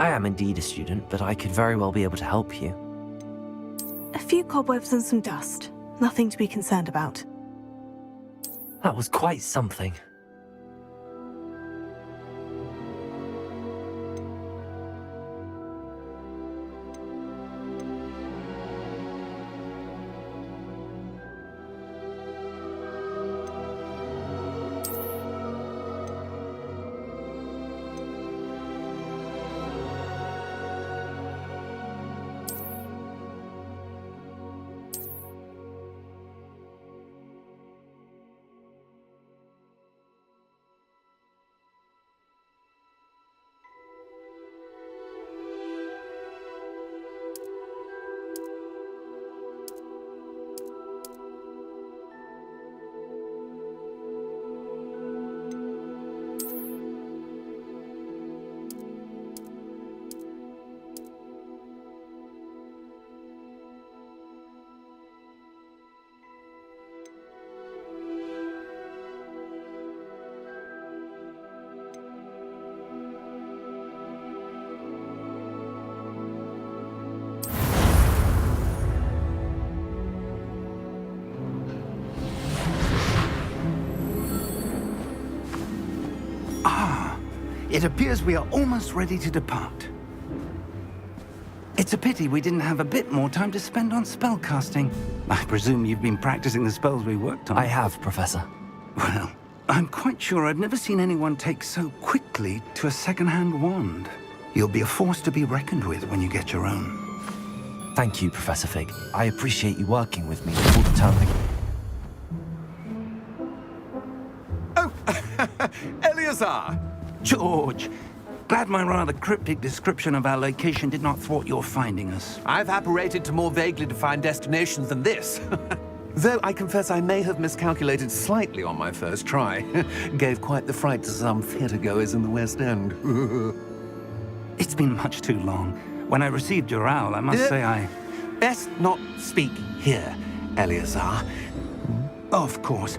I am indeed a student, but I could very well be able to help you. A few cobwebs and some dust. Nothing to be concerned about. That was quite something. It appears we are almost ready to depart. It's a pity we didn't have a bit more time to spend on spellcasting. I presume you've been practicing the spells we worked on. I have, Professor. Well, I'm quite sure I've never seen anyone take so quickly to a second-hand wand. You'll be a force to be reckoned with when you get your own. Thank you, Professor Fig. I appreciate you working with me all the time. Oh, Eleazar! George, glad my rather cryptic description of our location did not thwart your finding us. I've apparated to more vaguely defined destinations than this. Though I confess I may have miscalculated slightly on my first try. Gave quite the fright to some theatre-goers in the West End. It's been much too long. When I received your owl, I must say I... Best not speak here, Eleazar. Of course.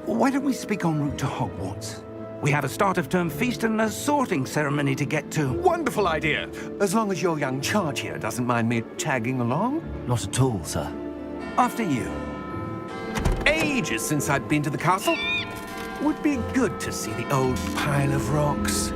Why don't we speak en route to Hogwarts? We have a start-of-term feast and a sorting ceremony to get to. Wonderful idea! As long as your young charge here doesn't mind me tagging along. Not at all, sir. After you. Ages since I'd been to the castle. Would be good to see the old pile of rocks.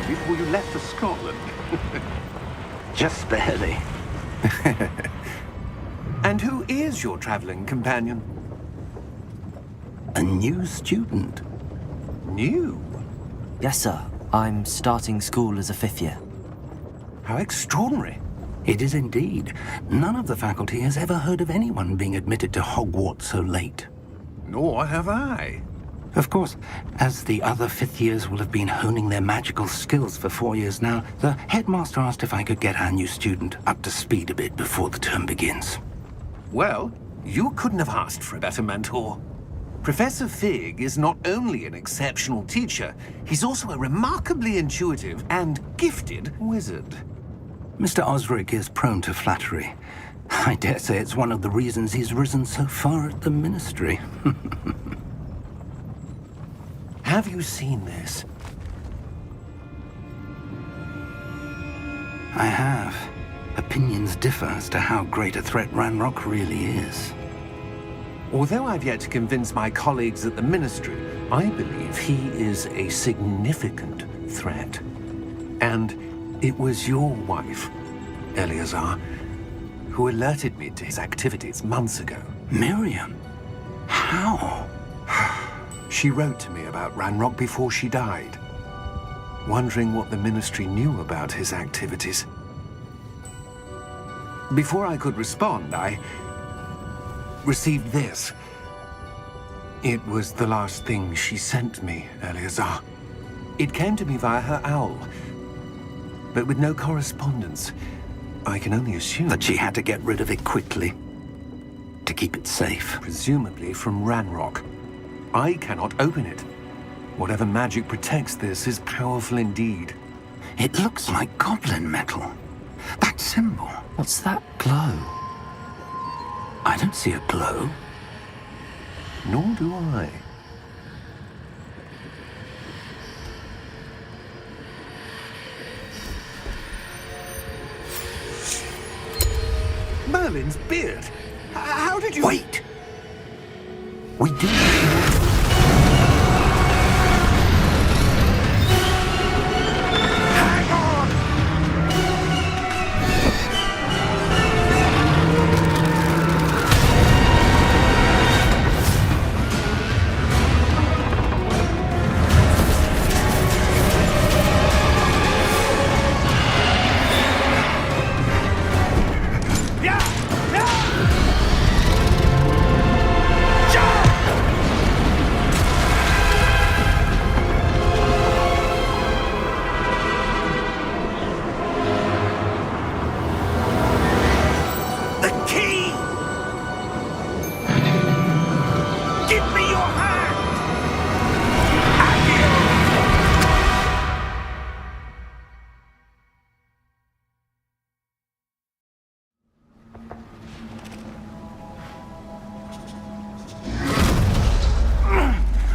Before you left for Scotland. Just barely. And who is your traveling companion? A new student. New? Yes, sir. I'm starting school as a 5th year. How extraordinary. It is indeed. None of the faculty has ever heard of anyone being admitted to Hogwarts so late. Nor have I. Of course, as the other 5th years will have been honing their magical skills for 4 years now, the headmaster asked if I could get our new student up to speed a bit before the term begins. Well, you couldn't have asked for a better mentor. Professor Fig is not only an exceptional teacher, he's also a remarkably intuitive and gifted wizard. Mr. Osric is prone to flattery. I dare say it's one of the reasons he's risen so far at the ministry. Have you seen this? I have. Opinions differ as to how great a threat Ranrock really is. Although I've yet to convince my colleagues at the Ministry, I believe he is a significant threat. And it was your wife, Eleazar, who alerted me to his activities months ago. Miriam? How? She wrote to me about Ranrock before she died, wondering what the Ministry knew about his activities. Before I could respond, I received this. It was the last thing she sent me, Eleazar. It came to me via her owl, but with no correspondence. I can only assume That she had to get rid of it quickly to keep it safe. presumably from Ranrock. I cannot open it. Whatever magic protects this is powerful indeed. It looks like goblin metal. That symbol. What's that glow? I don't see a glow. Nor do I. Merlin's beard! How did you... Wait! We do... Hang on!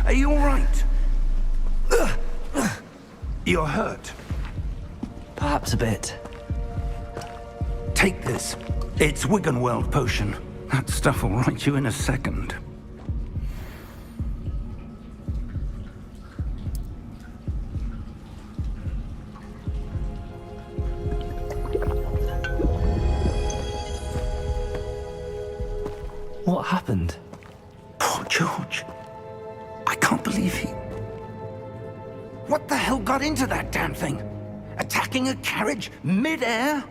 Are you all right? You're hurt. Perhaps a bit. Take this. It's Wiggenweld potion. That stuff will right you in a second. What happened? Poor George. I can't believe he... What the hell got into that damn thing? Attacking a carriage mid-air?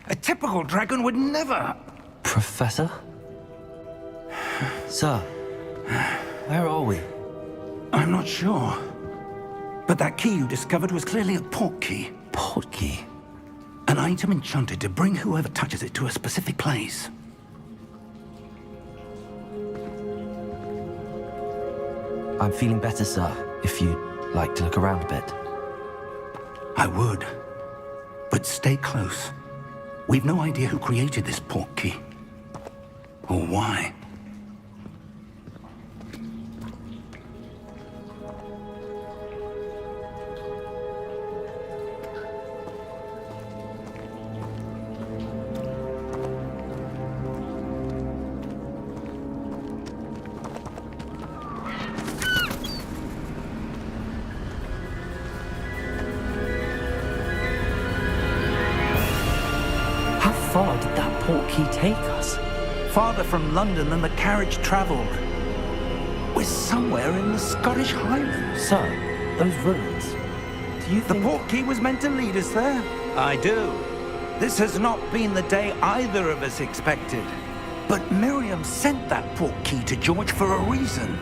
A typical dragon would never... Professor? Sir, where are we? I'm not sure. But that key you discovered was clearly a port key. Port key? An item enchanted to bring whoever touches it to a specific place. I'm feeling better, sir, if you'd like to look around a bit. I would. But stay close. We've no idea who created this port key. Or why. How far did that port key take us? Farther from London than the carriage traveled. We're somewhere in the Scottish Highlands. Sir, those ruins. Do you The think... port key was meant to lead us there? I do. This has not been the day either of us expected. But Miriam sent that port key to George for a reason.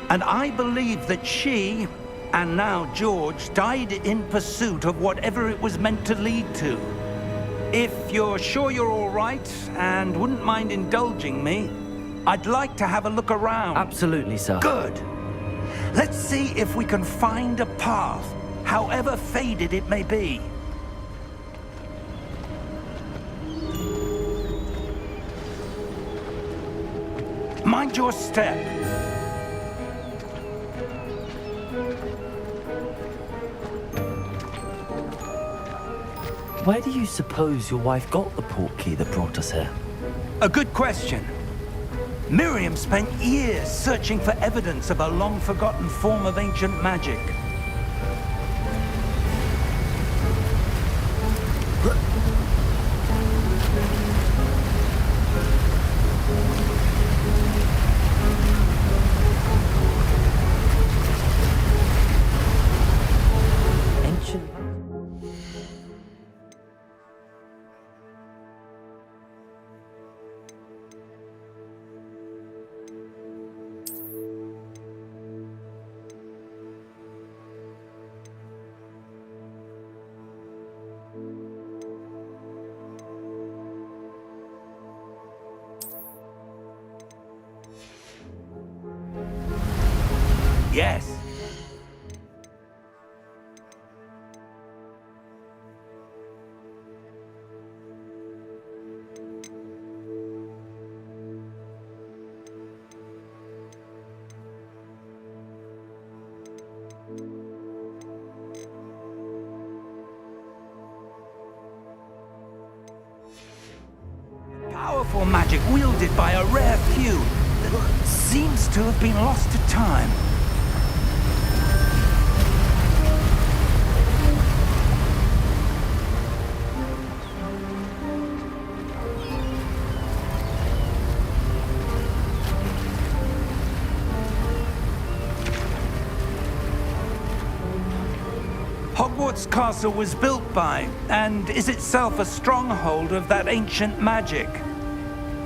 And I believe that she, and now George, died in pursuit of whatever it was meant to lead to. If you're sure you're all right and wouldn't mind indulging me, I'd like to have a look around. Absolutely, sir. Good. Let's see if we can find a path, however faded it may be. Mind your step. Where do you suppose your wife got the port key that brought us here? A good question. Miriam spent years searching for evidence of a long-forgotten form of ancient magic. Ancient. Yes. Powerful magic wielded by a rare few that seems to have been lost to time. Hogwarts Castle was built by, and is itself a stronghold of that ancient magic.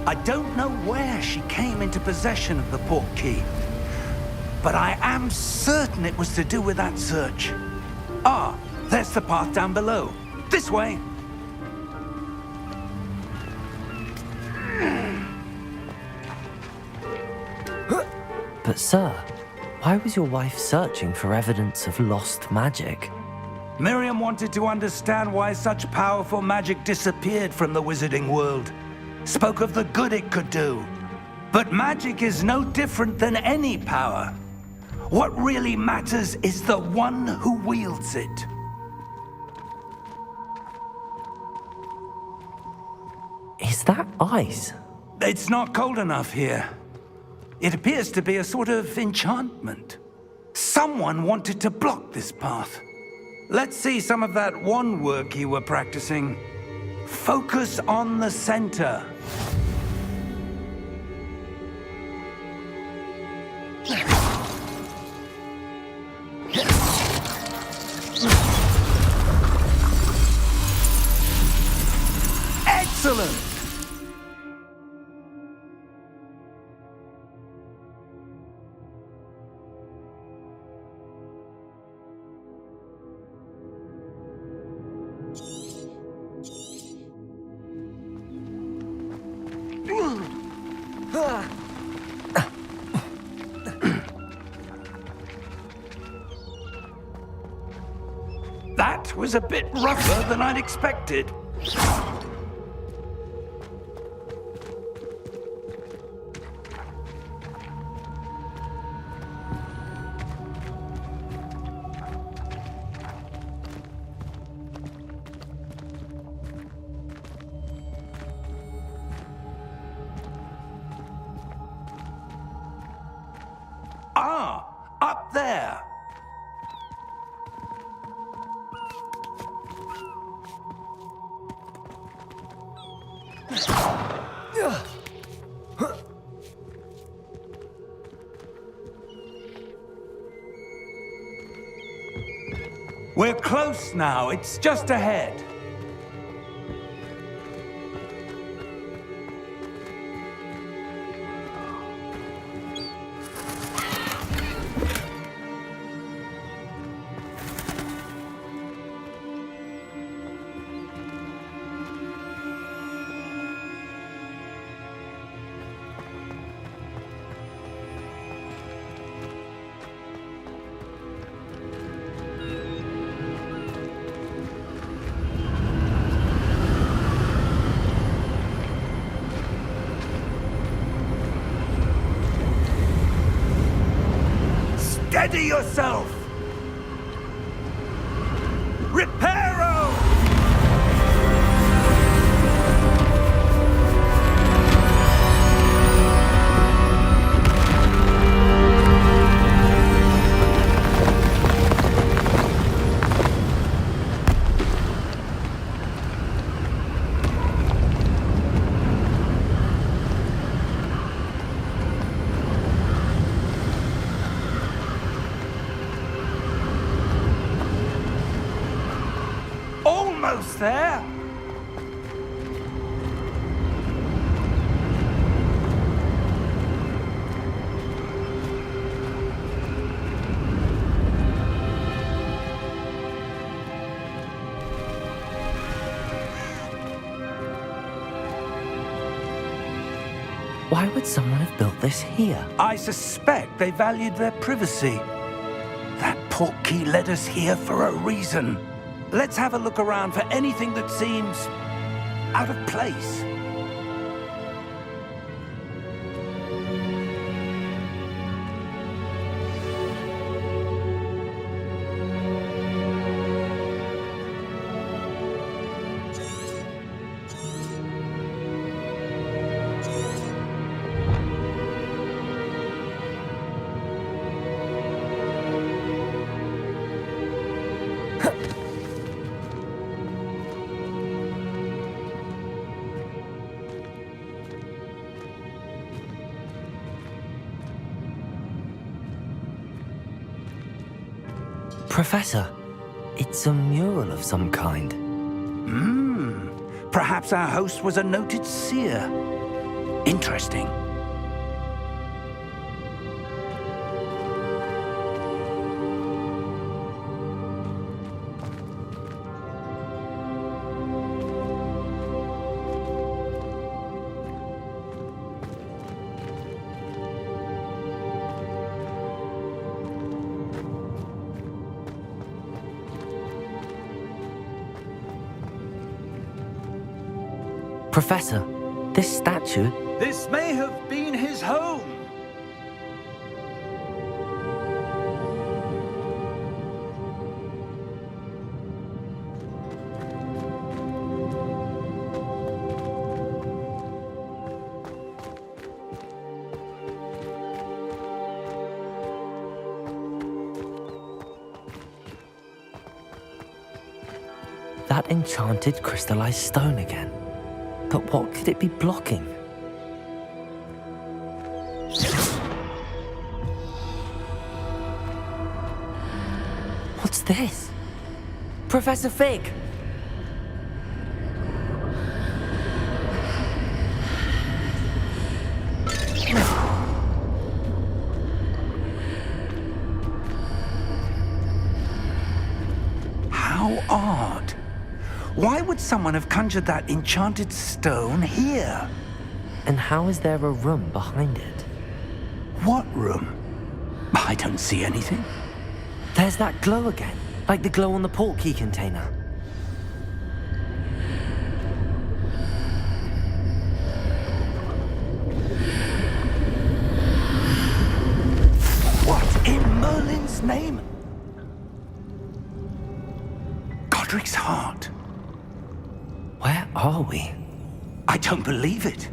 I don't know where she came into possession of the portkey, but I am certain it was to do with that search. Ah, there's the path down below. This way. But sir, why was your wife searching for evidence of lost magic? Miriam wanted to understand why such powerful magic disappeared from the wizarding world. Spoke of the good it could do. But magic is no different than any power. What really matters is the one who wields it. Is that ice? It's not cold enough here. It appears to be a sort of enchantment. Someone wanted to block this path. Let's see some of that wand work you were practicing. Focus on the center. Excellent! That was a bit rougher than I'd expected. Ah, up there. We're close now. It's just ahead. Steady yourself! Reparo! Almost there. Why would someone have built this here? I suspect they valued their privacy. That portkey led us here for a reason. Let's have a look around for anything that seems out of place. Professor, it's a mural of some kind. Perhaps our host was a noted seer. Interesting. Professor, this statue... This may have been his home. That enchanted crystallized stone again. But what could it be blocking? What's this? Professor Fig! How odd. Why would someone have conjured that enchanted stone here? And how is there a room behind it? What room? I don't see anything. There's that glow again, like the glow on the portkey container. What in Merlin's name? Godric's heart. Where are we? I don't believe it.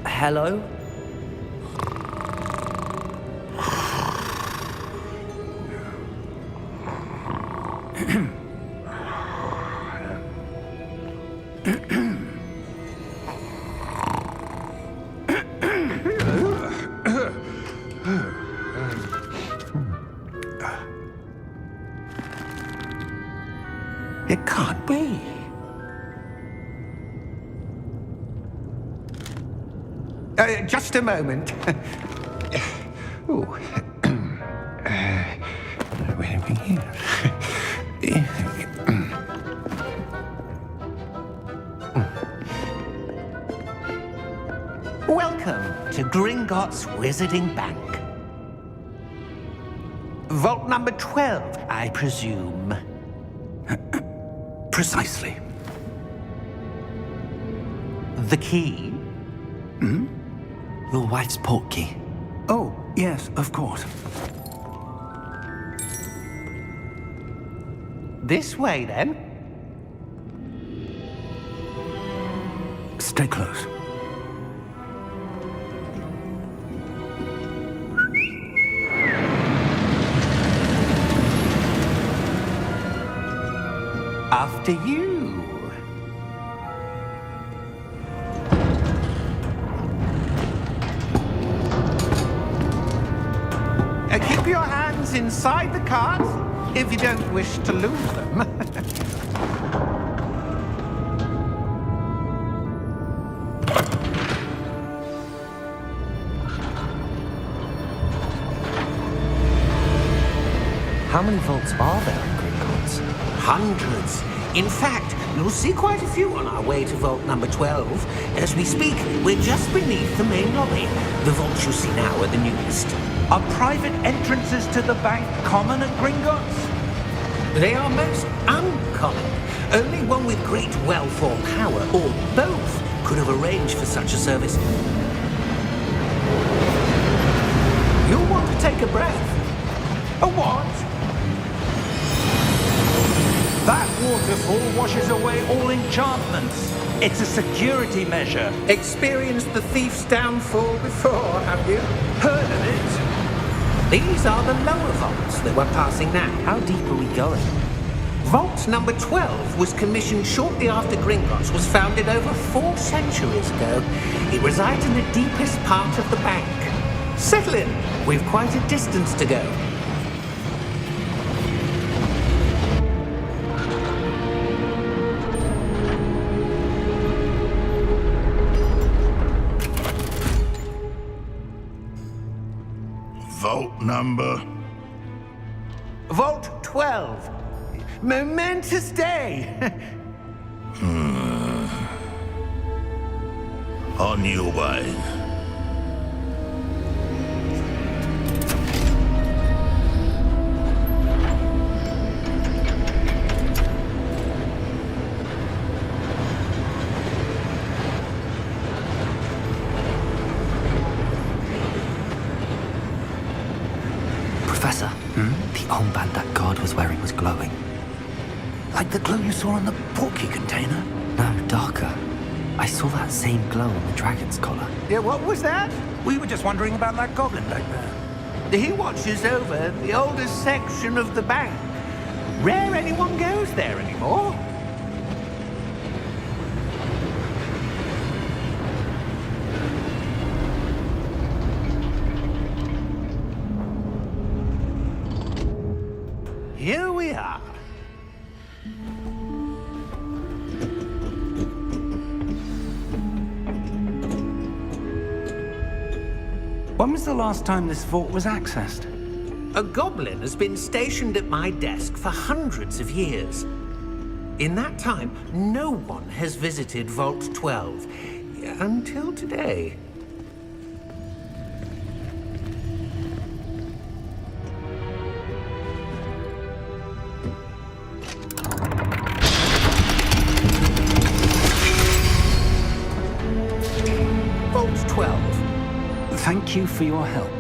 Hello? It can't be. Just a moment. Ooh. Where are we here? Welcome to Gringotts Wizarding Bank. Vault number 12, I presume. Precisely. The key? Your wife's portkey. Oh, yes, of course. This way, then. Stay close. After you. Keep your hands inside the cart if you don't wish to lose them. How many vaults are there in Gringotts? Hundreds. In fact, you'll see quite a few on our way to vault number 12. As we speak, we're just beneath the main lobby. The vaults you see now are the newest. Are private entrances to the bank common at Gringotts? They are most uncommon. Only one with great wealth or power, or both, could have arranged for such a service. You'll want to take a breath. A what? That waterfall washes away all enchantments. It's a security measure. Experienced the thief's downfall before, have you? Heard of it? These are the lower vaults that we're passing now. How deep are we going? Vault number 12 was commissioned shortly after Gringotts was founded over 4 centuries ago. It resides in the deepest part of the bank. Settle in. We've quite a distance to go. Vault number? Vault 12. Momentous day. On your way. Professor, the armband that guard was wearing was glowing. Like the glow you saw on the portkey container? No, darker. I saw that same glow on the dragon's collar. Yeah, what was that? We were just wondering about that goblin back there. He watches over the oldest section of the bank. Rare anyone goes there anymore. Here we are. When was the last time this vault was accessed? A goblin has been stationed at my desk for hundreds of years. In that time, no one has visited Vault 12 until today. Vault 12. Thank you for your help.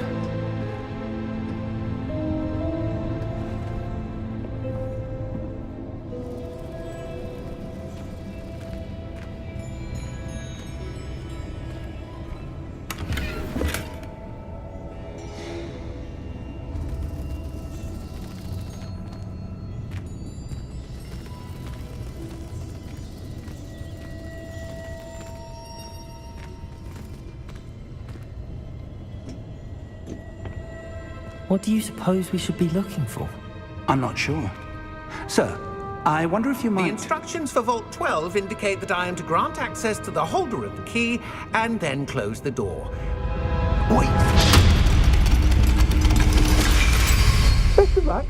What do you suppose we should be looking for? I'm not sure. Sir, I wonder if you The might... instructions for Vault 12 indicate that I am to grant access to the holder of the key and then close the door. Wait! Best of luck.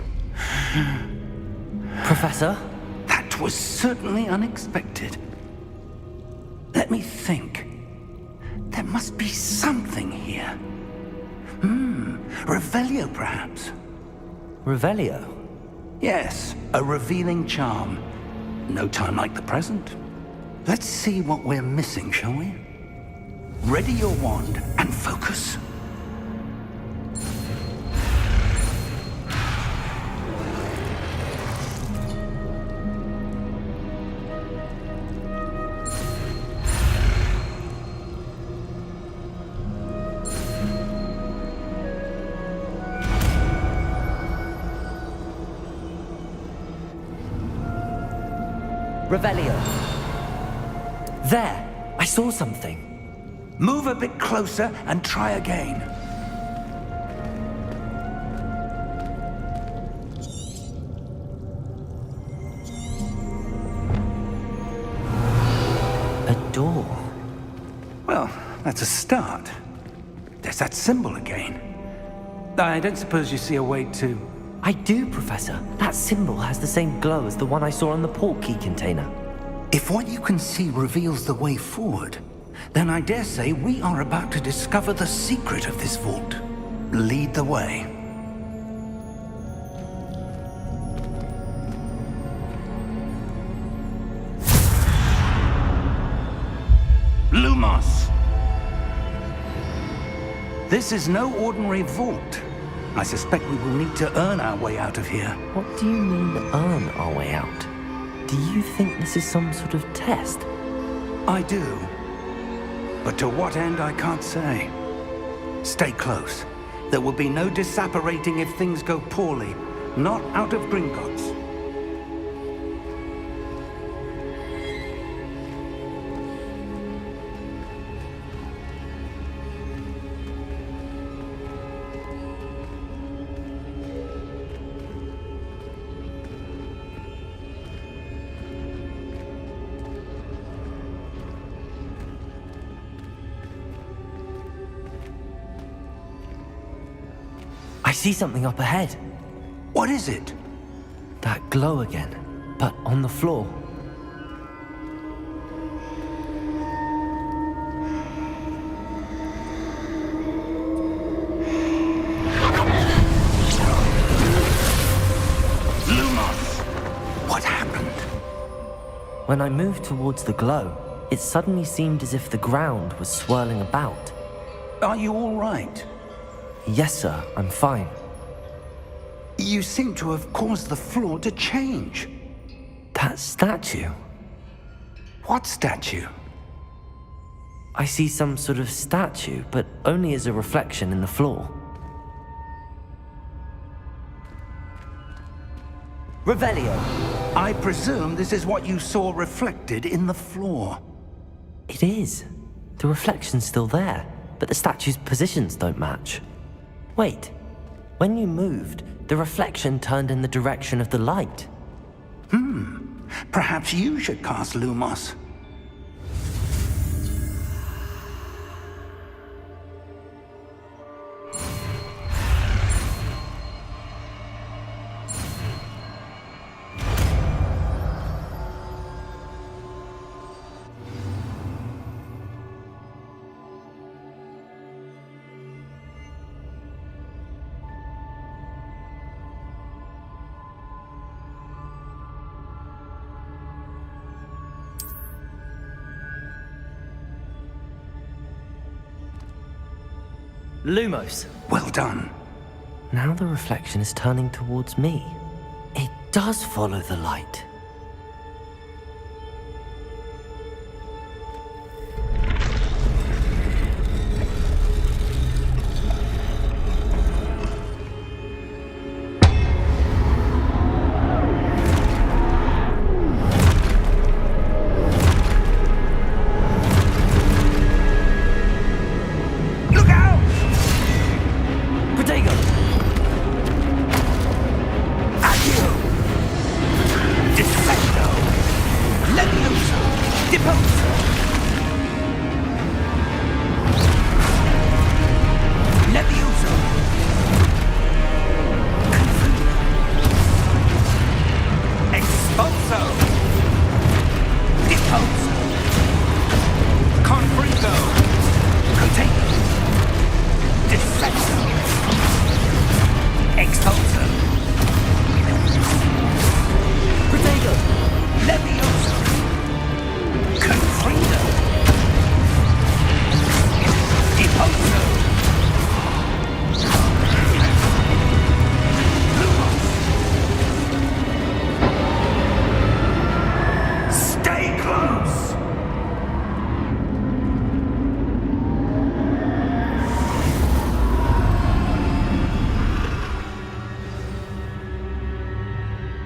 Professor? That was certainly unexpected. Let me think. There must be something here. Revelio, perhaps? Revelio? Yes, a revealing charm. No time like the present. Let's see what we're missing, shall we? Ready your wand and focus. Revelio. There! I saw something. Move a bit closer and try again. A door. Well, that's a start. There's that symbol again. I don't suppose you see a way to... I do, Professor. That symbol has the same glow as the one I saw on the port key container. If what you can see reveals the way forward, then I dare say we are about to discover the secret of this vault. Lead the way. Lumos! This is no ordinary vault. I suspect we will need to earn our way out of here. What do you mean, earn our way out? Do you think this is some sort of test? I do. But to what end, I can't say. Stay close. There will be no disapparating if things go poorly. Not out of Gringotts. I see something up ahead. What is it? That glow again, but on the floor. Lumos! What happened? When I moved towards the glow, it suddenly seemed as if the ground was swirling about. Are you all right? Yes, sir, I'm fine. You seem to have caused the floor to change. That statue. What statue? I see some sort of statue, but only as a reflection in the floor. Revelio! I presume this is what you saw reflected in the floor. It is. The reflection's still there, but the statue's positions don't match. Wait, when you moved, the reflection turned in the direction of the light. Perhaps you should cast Lumos. Lumos! Well done. Now the reflection is turning towards me. It does follow the light.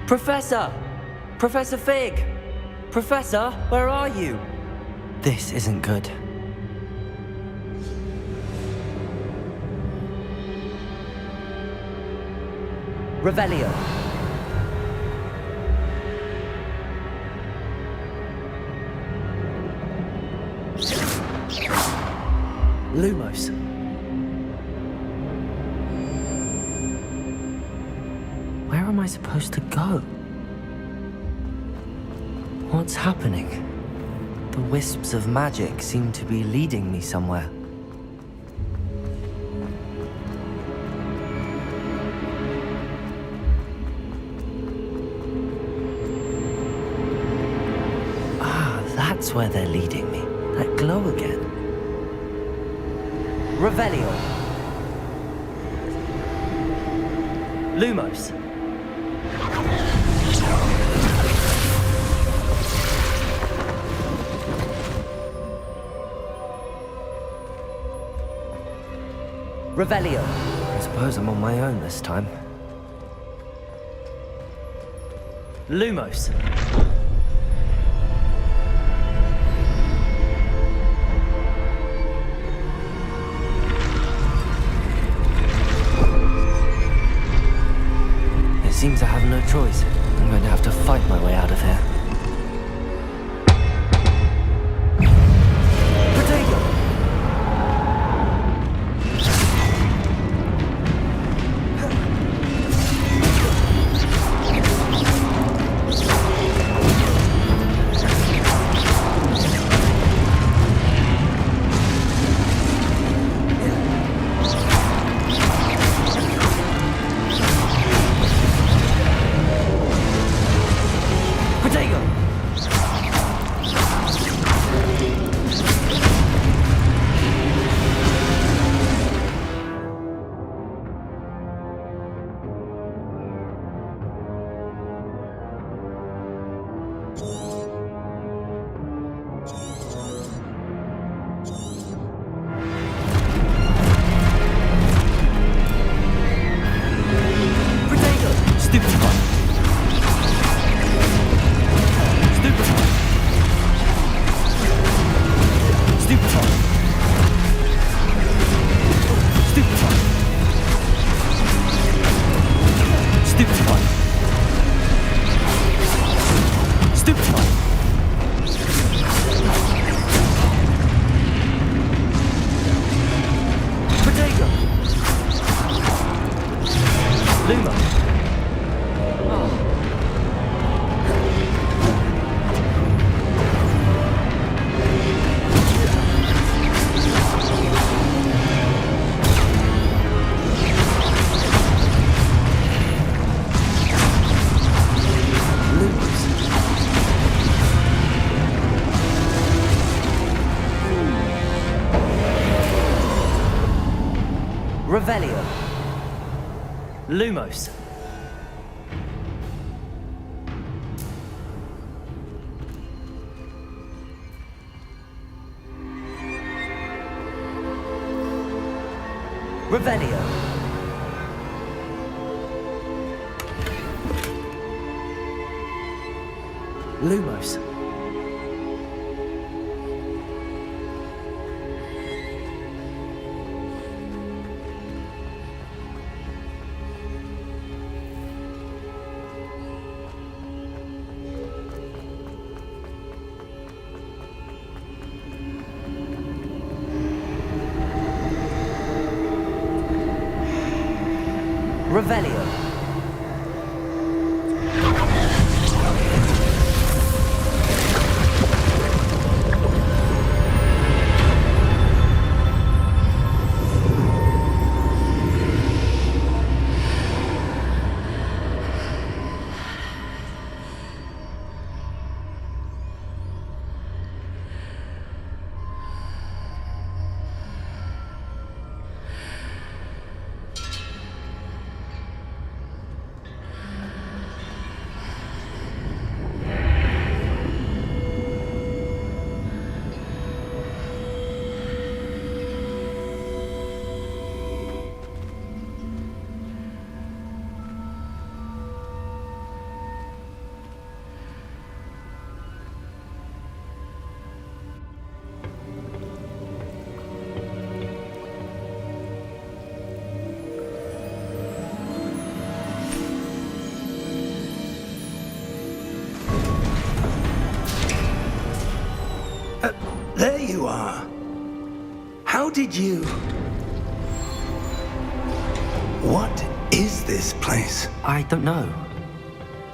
Professor! Professor Fig! Professor, where are you? This isn't good. Revelio. Lumos. Where am I supposed to go? What's happening? The wisps of magic seem to be leading me somewhere. Ah, that's where they're leading me. That glow again. Revelio. Lumos. Revelio. I suppose I'm on my own this time. Lumos. It seems I have no choice. I'm going to have to fight my way out of here. Revelio. Lumos. Revelio. Lumos. Revelio. you are. How did you... What is this place? I don't know.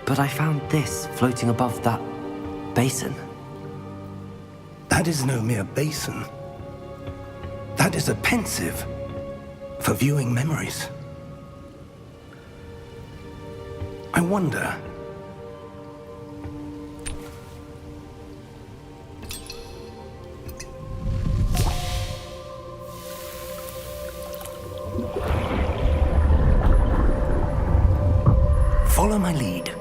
But I found this floating above that basin. That is no mere basin. That is a pensive for viewing memories. I wonder... Follow my lead.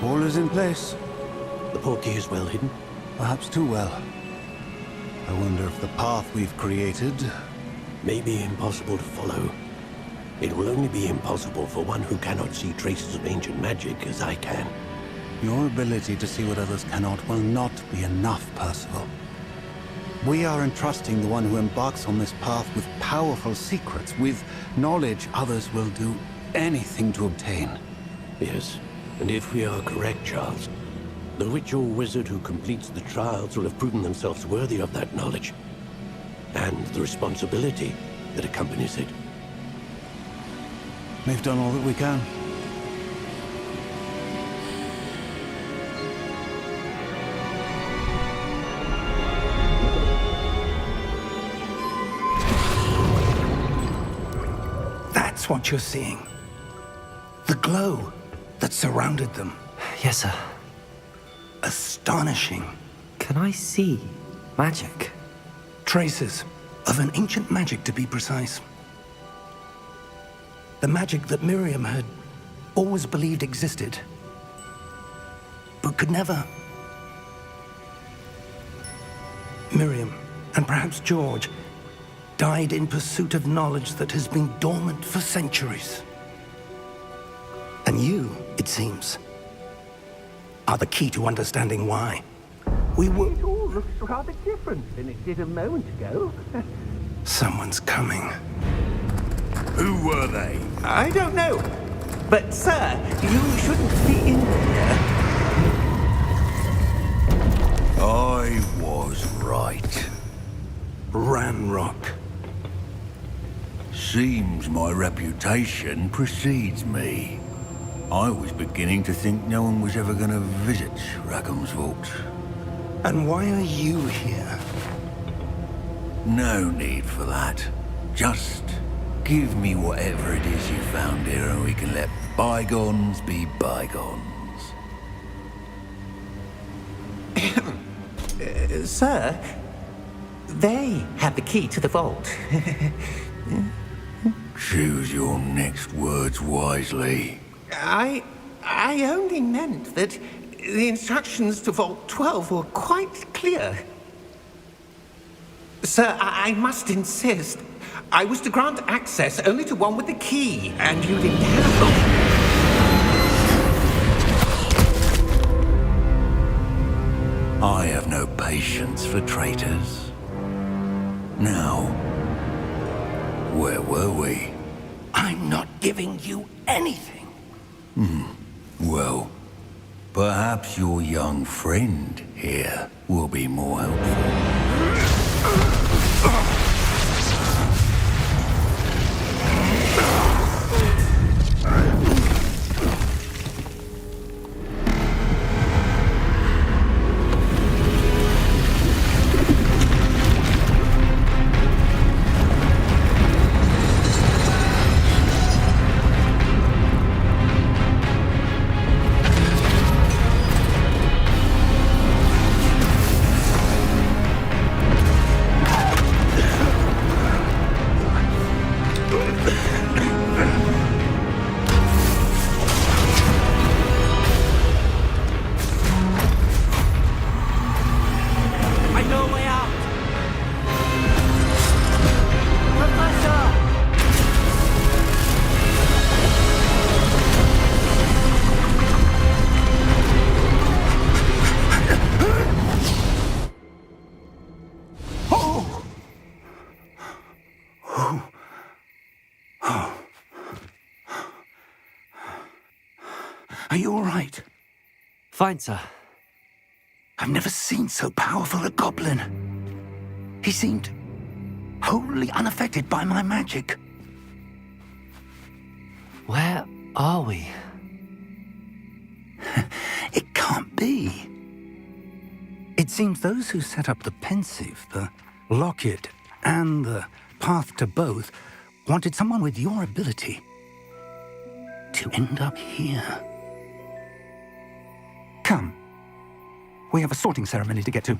All is in place. The portkey is well hidden. Perhaps too well. I wonder if the path we've created... May be impossible to follow. It will only be impossible for one who cannot see traces of ancient magic as I can. Your ability to see what others cannot will not be enough, Percival. We are entrusting the one who embarks on this path with powerful secrets, with knowledge others will do anything to obtain. Yes, and if we are correct, Charles, the witch or wizard who completes the trials will have proven themselves worthy of that knowledge, and the responsibility that accompanies it. We've done all that we can. That's what you're seeing. The glow that surrounded them. Yes, sir. Astonishing. Can I see magic? Traces of an ancient magic, to be precise. The magic that Miriam had always believed existed, but could never. Miriam, and perhaps George, died in pursuit of knowledge that has been dormant for centuries. And you, it seems, are the key to understanding why. We were... It all looks rather different than it did a moment ago. Someone's coming. Who were they? I don't know. But, sir, you shouldn't be in here. I was right. Ranrock. Seems my reputation precedes me. I was beginning to think no one was ever going to visit Rackham's vault. And why are you here? No need for that. Just give me whatever it is you found here and we can let bygones be bygones. Sir, they have the key to the vault. Choose your next words wisely. I only meant that the instructions to Vault 12 were quite clear. Sir, I must insist. I was to grant access only to one with the key, and you didn't have them. I have no patience for traitors. Now, where were we? I'm not giving you anything. Well, perhaps your young friend here will be more helpful. Are you all right? Fine, sir. I've never seen so powerful a goblin. He seemed wholly unaffected by my magic. Where are we? It can't be. It seems those who set up the pensive, the locket, and the path to both wanted someone with your ability to end up here. Come. We have a sorting ceremony to get to.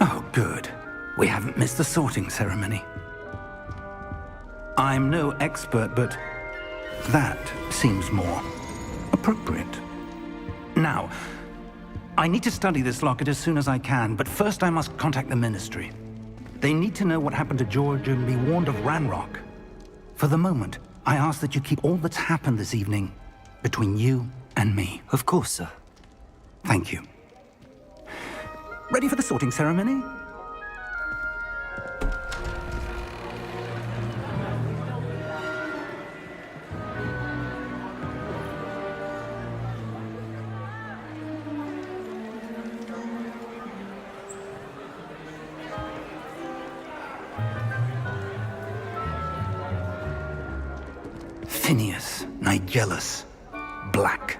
Oh, good. We haven't missed the sorting ceremony. I'm no expert, but that seems more appropriate. Now, I need to study this locket as soon as I can, but first I must contact the Ministry. They need to know what happened to George and be warned of Ranrock. For the moment, I ask that you keep all that's happened this evening between you and me. Of course, sir. Thank you. Ready for the sorting ceremony? Phineas, Nigellus, Black.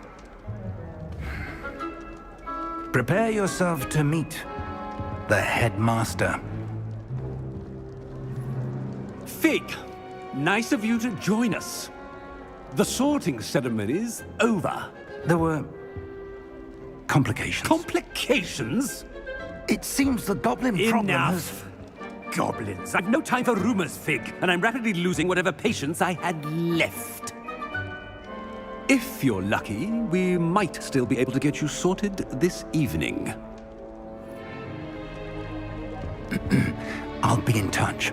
Prepare yourself to meet the headmaster. Fig, nice of you to join us. The sorting ceremony's over. There were complications. Complications? It seems the goblin problem has... Enough. Goblins. I've no time for rumors, Fig, and I'm rapidly losing whatever patience I had left. If you're lucky, we might still be able to get you sorted this evening. I'll be in touch.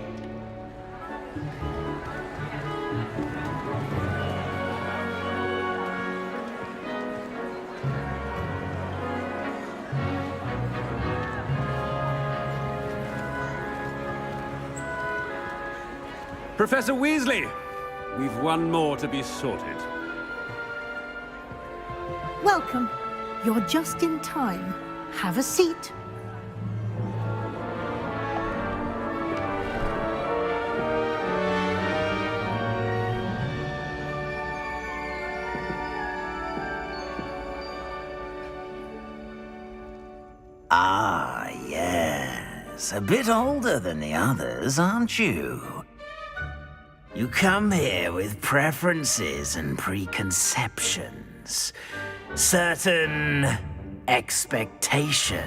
Professor Weasley, we've one more to be sorted. Welcome. You're just in time. Have a seat. Ah, yes. A bit older than the others, aren't you? You come here with preferences and preconceptions. Certain expectations.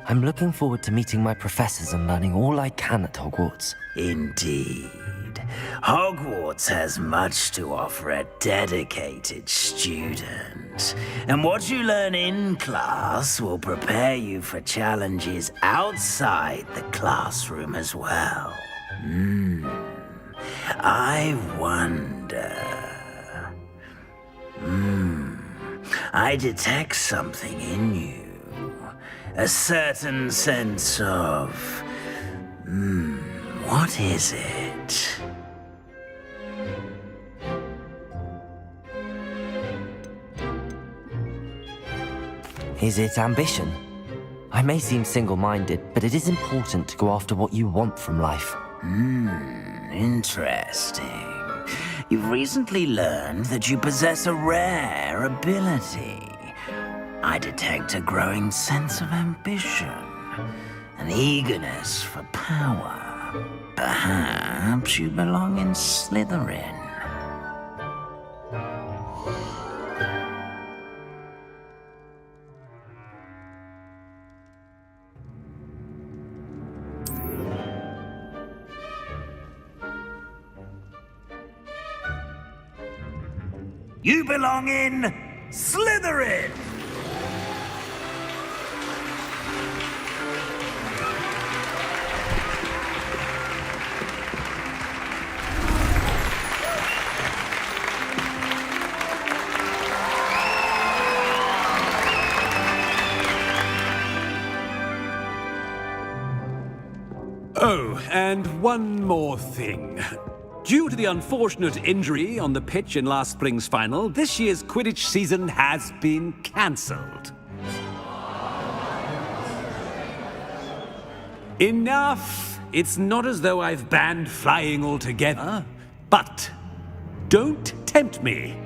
I'm looking forward to meeting my professors and learning all I can at Hogwarts. Indeed. Hogwarts has much to offer a dedicated student. And what you learn in class will prepare you for challenges outside the classroom as well. I wonder... I detect something in you. A certain sense of What is it? Is it ambition? I may seem single-minded, but it is important to go after what you want from life. Interesting. You've recently learned that you possess a rare ability. I detect a growing sense of ambition, an eagerness for power. Perhaps you belong in Slytherin. You belong in Slytherin! Oh, and one more thing. Due to the unfortunate injury on the pitch in last spring's final, this year's Quidditch season has been cancelled. Enough! It's not as though I've banned flying altogether, but don't tempt me.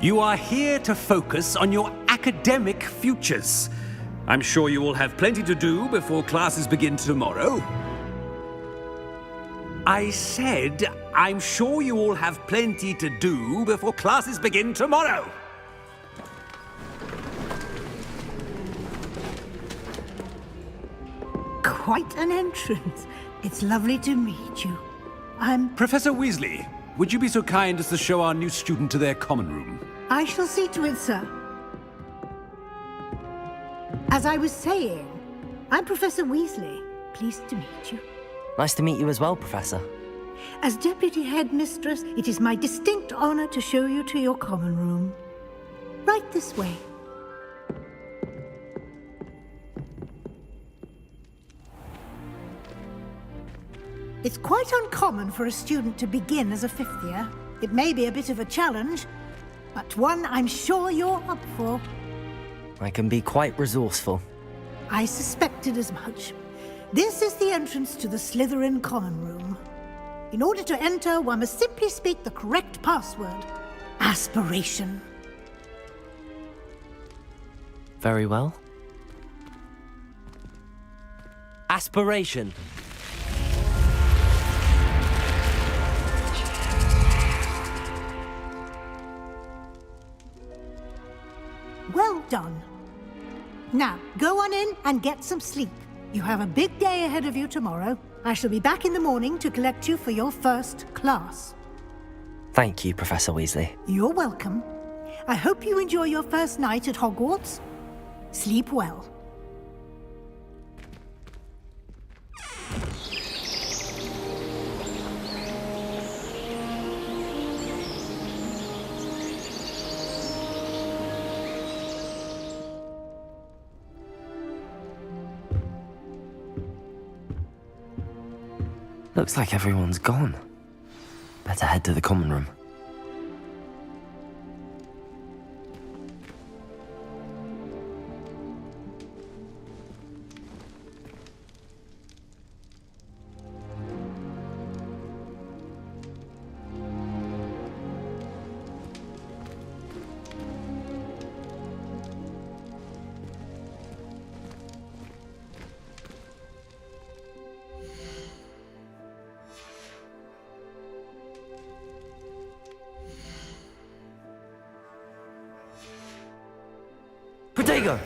You are here to focus on your academic futures. I'm sure you will have plenty to do before classes begin tomorrow. I said, I'm sure you all have plenty to do before classes begin tomorrow. Quite an entrance. It's lovely to meet you. Professor Weasley, would you be so kind as to show our new student to their common room? I shall see to it, sir. As I was saying, I'm Professor Weasley. Pleased to meet you. Nice to meet you as well, Professor. As Deputy Headmistress, it is my distinct honor to show you to your common room. Right this way. It's quite uncommon for a student to begin as a fifth year. It may be a bit of a challenge, but one I'm sure you're up for. I can be quite resourceful. I suspected as much. This is the entrance to the Slytherin common room. In order to enter, one must simply speak the correct password. Aspiration. Very well. Aspiration. Well done. Now, go on in and get some sleep. You have a big day ahead of you tomorrow. I shall be back in the morning to collect you for your first class. Thank you, Professor Weasley. You're welcome. I hope you enjoy your first night at Hogwarts. Sleep well. Looks like everyone's gone. Better head to the common room. Protego!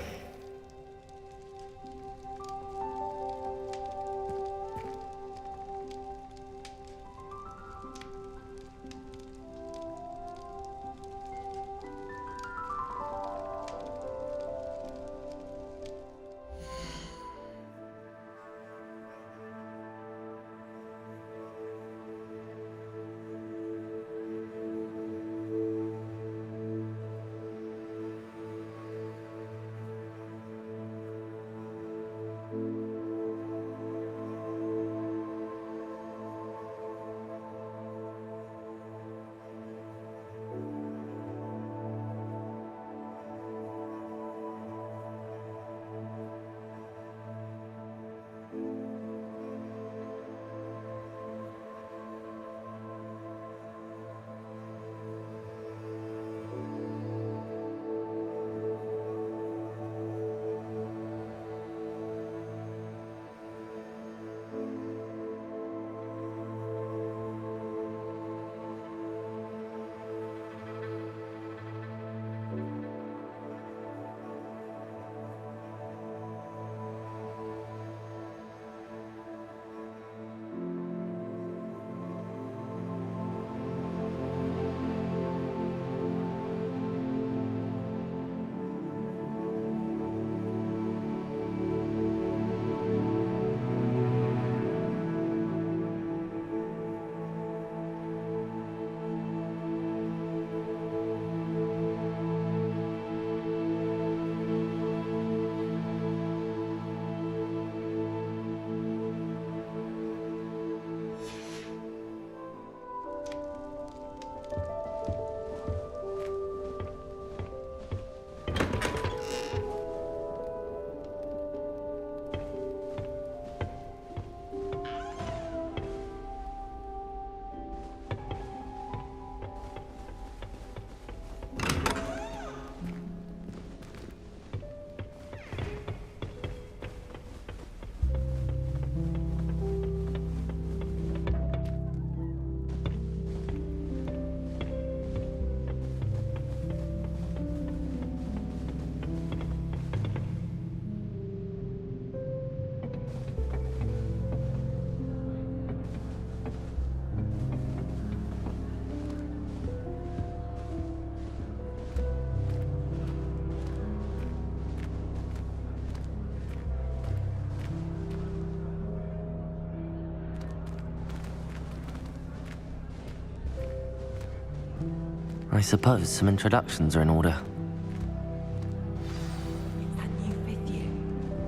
I suppose some introductions are in order.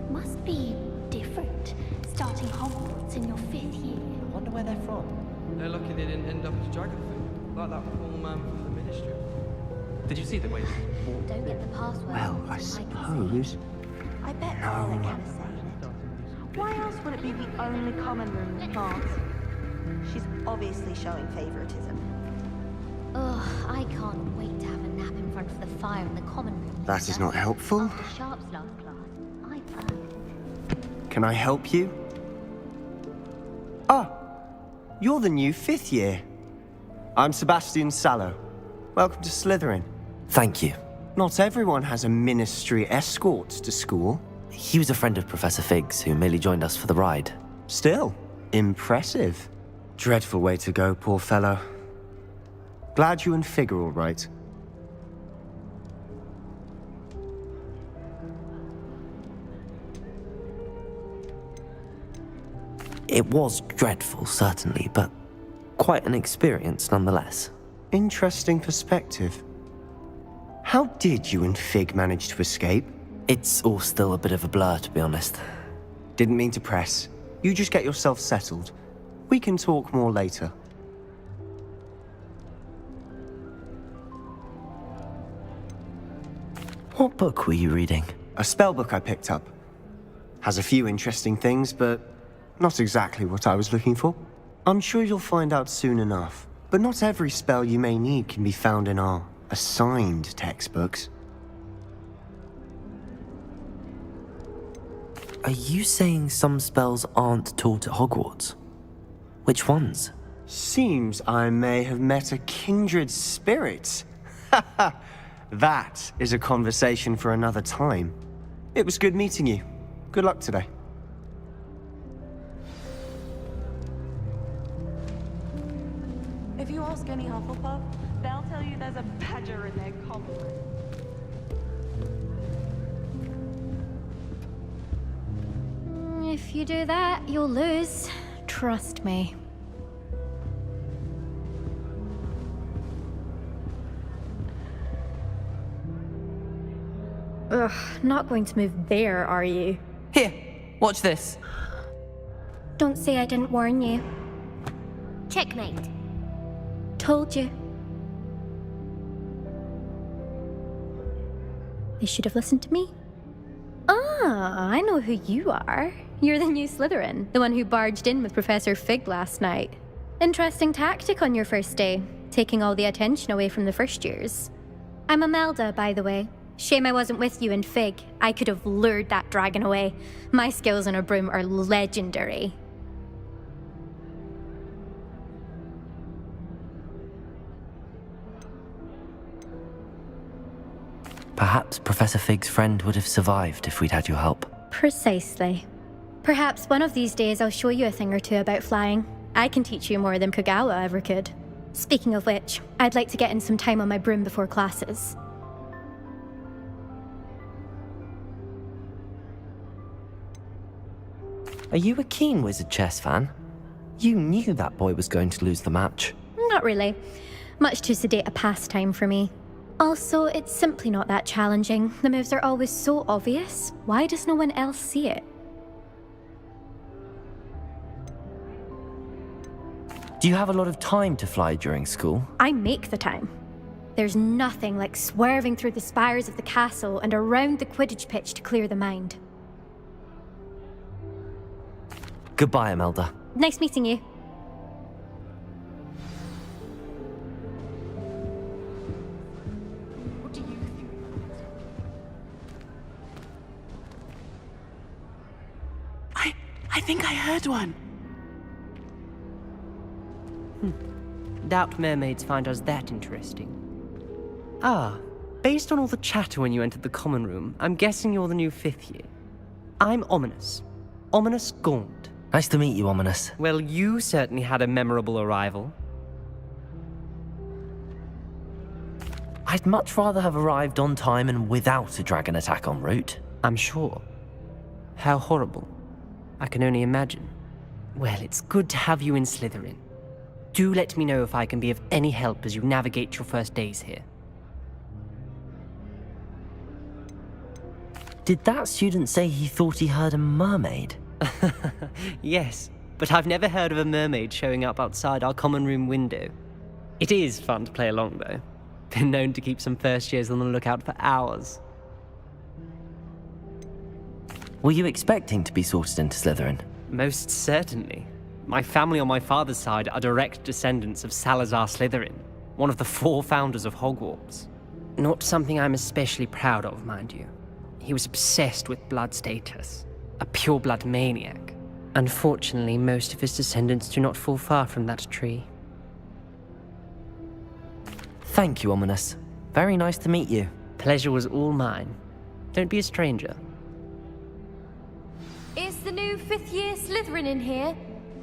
Must be different, starting Hogwarts in your 5th year. I wonder where they're from. They're lucky they didn't end up as dragon food, like that poor man from the Ministry. Did you see the way? Don't get the password. Well, I suppose. I bet Violet can say it. Why else would it be the only common room in the class? She's obviously showing favoritism. Ugh, I can't wait to have a nap in front of the fire in the common room. That is not helpful. After Sharp's last class, I earned. Can I help you? Ah, you're the new 5th year. I'm Sebastian Sallow. Welcome to Slytherin. Thank you. Not everyone has a ministry escort to school. He was a friend of Professor Fig's who merely joined us for the ride. Still, impressive. Dreadful way to go, poor fellow. Glad you and Fig are all right. It was dreadful, certainly, but quite an experience nonetheless. Interesting perspective. How did you and Fig manage to escape? It's all still a bit of a blur, to be honest. Didn't mean to press. You just get yourself settled. We can talk more later. What book were you reading? A spell book I picked up. Has a few interesting things, but not exactly what I was looking for. I'm sure you'll find out soon enough. But not every spell you may need can be found in our assigned textbooks. Are you saying some spells aren't taught at Hogwarts? Which ones? Seems I may have met a kindred spirit. That is a conversation for another time. It was good meeting you. Good luck today. If you ask any Hufflepuff, they'll tell you there's a badger in their common room. If you do that, you'll lose. Trust me. Ugh, not going to move there, are you? Here, watch this. Don't say I didn't warn you. Checkmate. Told you. They should have listened to me. Ah, I know who you are. You're the new Slytherin, the one who barged in with Professor Fig last night. Interesting tactic on your first day, taking all the attention away from the first years. I'm Imelda, by the way. Shame I wasn't with you in Fig. I could have lured that dragon away. My skills on a broom are legendary. Perhaps Professor Fig's friend would have survived if we'd had your help. Precisely. Perhaps one of these days I'll show you a thing or two about flying. I can teach you more than Kagawa ever could. Speaking of which, I'd like to get in some time on my broom before classes. Are you a keen Wizard chess fan? You knew that boy was going to lose the match. Not really. Much too sedate a pastime for me. Also, it's simply not that challenging. The moves are always so obvious. Why does no one else see it? Do you have a lot of time to fly during school? I make the time. There's nothing like swerving through the spires of the castle and around the Quidditch pitch to clear the mind. Goodbye, Imelda. Nice meeting you. What do you think? I think I heard one. Doubt mermaids find us that interesting. Ah, based on all the chatter when you entered the common room, I'm guessing you're the new 5th year. I'm Ominous. Ominous Gaunt. Nice to meet you, Ominous. Well, you certainly had a memorable arrival. I'd much rather have arrived on time and without a dragon attack en route. I'm sure. How horrible. I can only imagine. Well, it's good to have you in Slytherin. Do let me know if I can be of any help as you navigate your first days here. Did that student say he thought he heard a mermaid? Yes, but I've never heard of a mermaid showing up outside our common room window. It is fun to play along, though. Been known to keep some first years on the lookout for hours. Were you expecting to be sorted into Slytherin? Most certainly. My family on my father's side are direct descendants of Salazar Slytherin, one of the 4 founders of Hogwarts. Not something I'm especially proud of, mind you. He was obsessed with blood status, a pure-blood maniac. Unfortunately, most of his descendants do not fall far from that tree. Thank you, Ominous. Very nice to meet you. Pleasure was all mine. Don't be a stranger. Is the new 5th year Slytherin in here?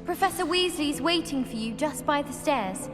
Professor Weasley's waiting for you just by the stairs.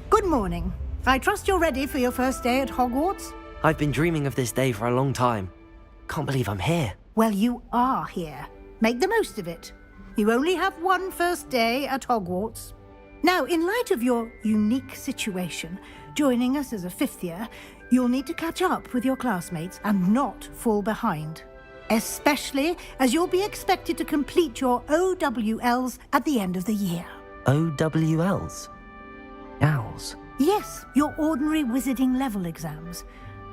Good morning. I trust you're ready for your first day at Hogwarts? I've been dreaming of this day for a long time. Can't believe I'm here. Well, you are here. Make the most of it. You only have one first day at Hogwarts. Now, in light of your unique situation, joining us as a 5th year, you'll need to catch up with your classmates and not fall behind. Especially as you'll be expected to complete your OWLs at the end of the year. OWLs? Owls? Yes, your ordinary wizarding level exams.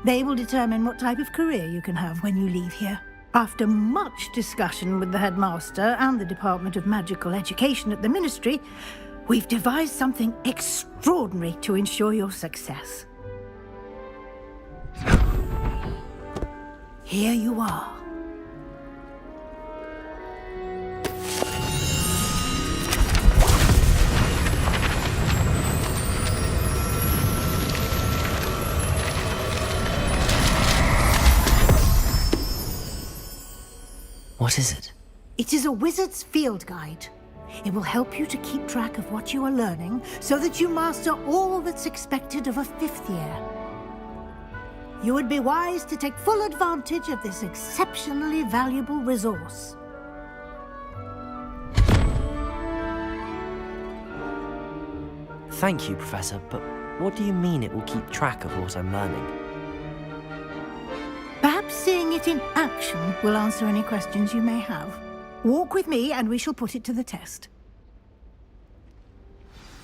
They will determine what type of career you can have when you leave here. After much discussion with the headmaster and the Department of Magical Education at the Ministry, we've devised something extraordinary to ensure your success. Here you are. What is it? It is a wizard's field guide. It will help you to keep track of what you are learning so that you master all that's expected of a 5th year. You would be wise to take full advantage of this exceptionally valuable resource. Thank you, Professor, but what do you mean it will keep track of what I'm learning? Perhaps seeing it in action will answer any questions you may have. Walk with me and we shall put it to the test.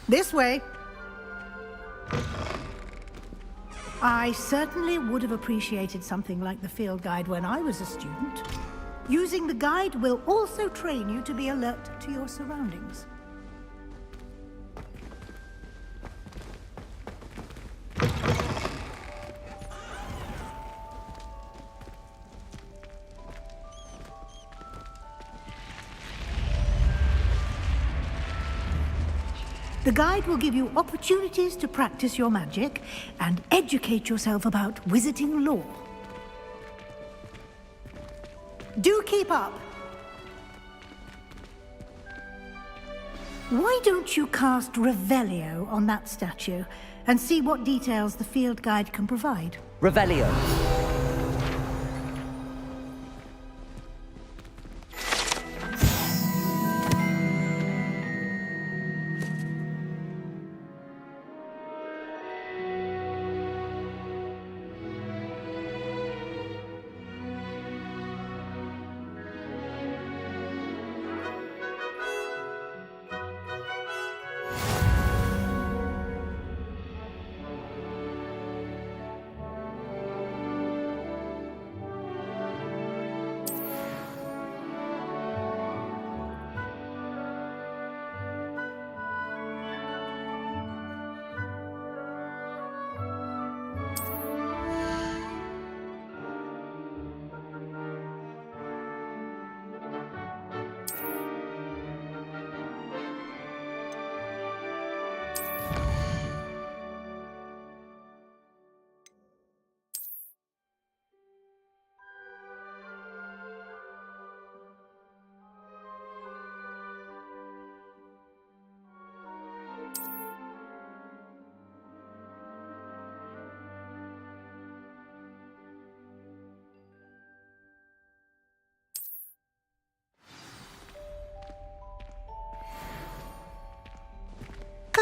This way. I certainly would have appreciated something like the field guide when I was a student. Using the guide will also train you to be alert to your surroundings. The guide will give you opportunities to practice your magic and educate yourself about wizarding lore. Do keep up! Why don't you cast Revelio on that statue and see what details the field guide can provide? Revelio.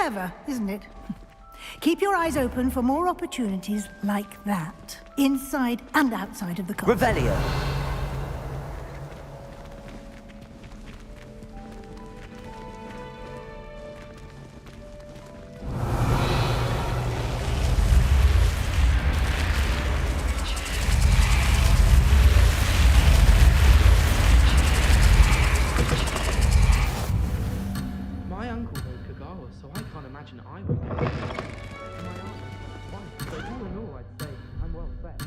Clever, isn't it? Keep your eyes open for more opportunities like that, inside and outside of the castle. Revelio. My uncle made Kagawa, so I can't imagine I would get it. And my aunt was fine, so all in all, I'd say I'm well fed.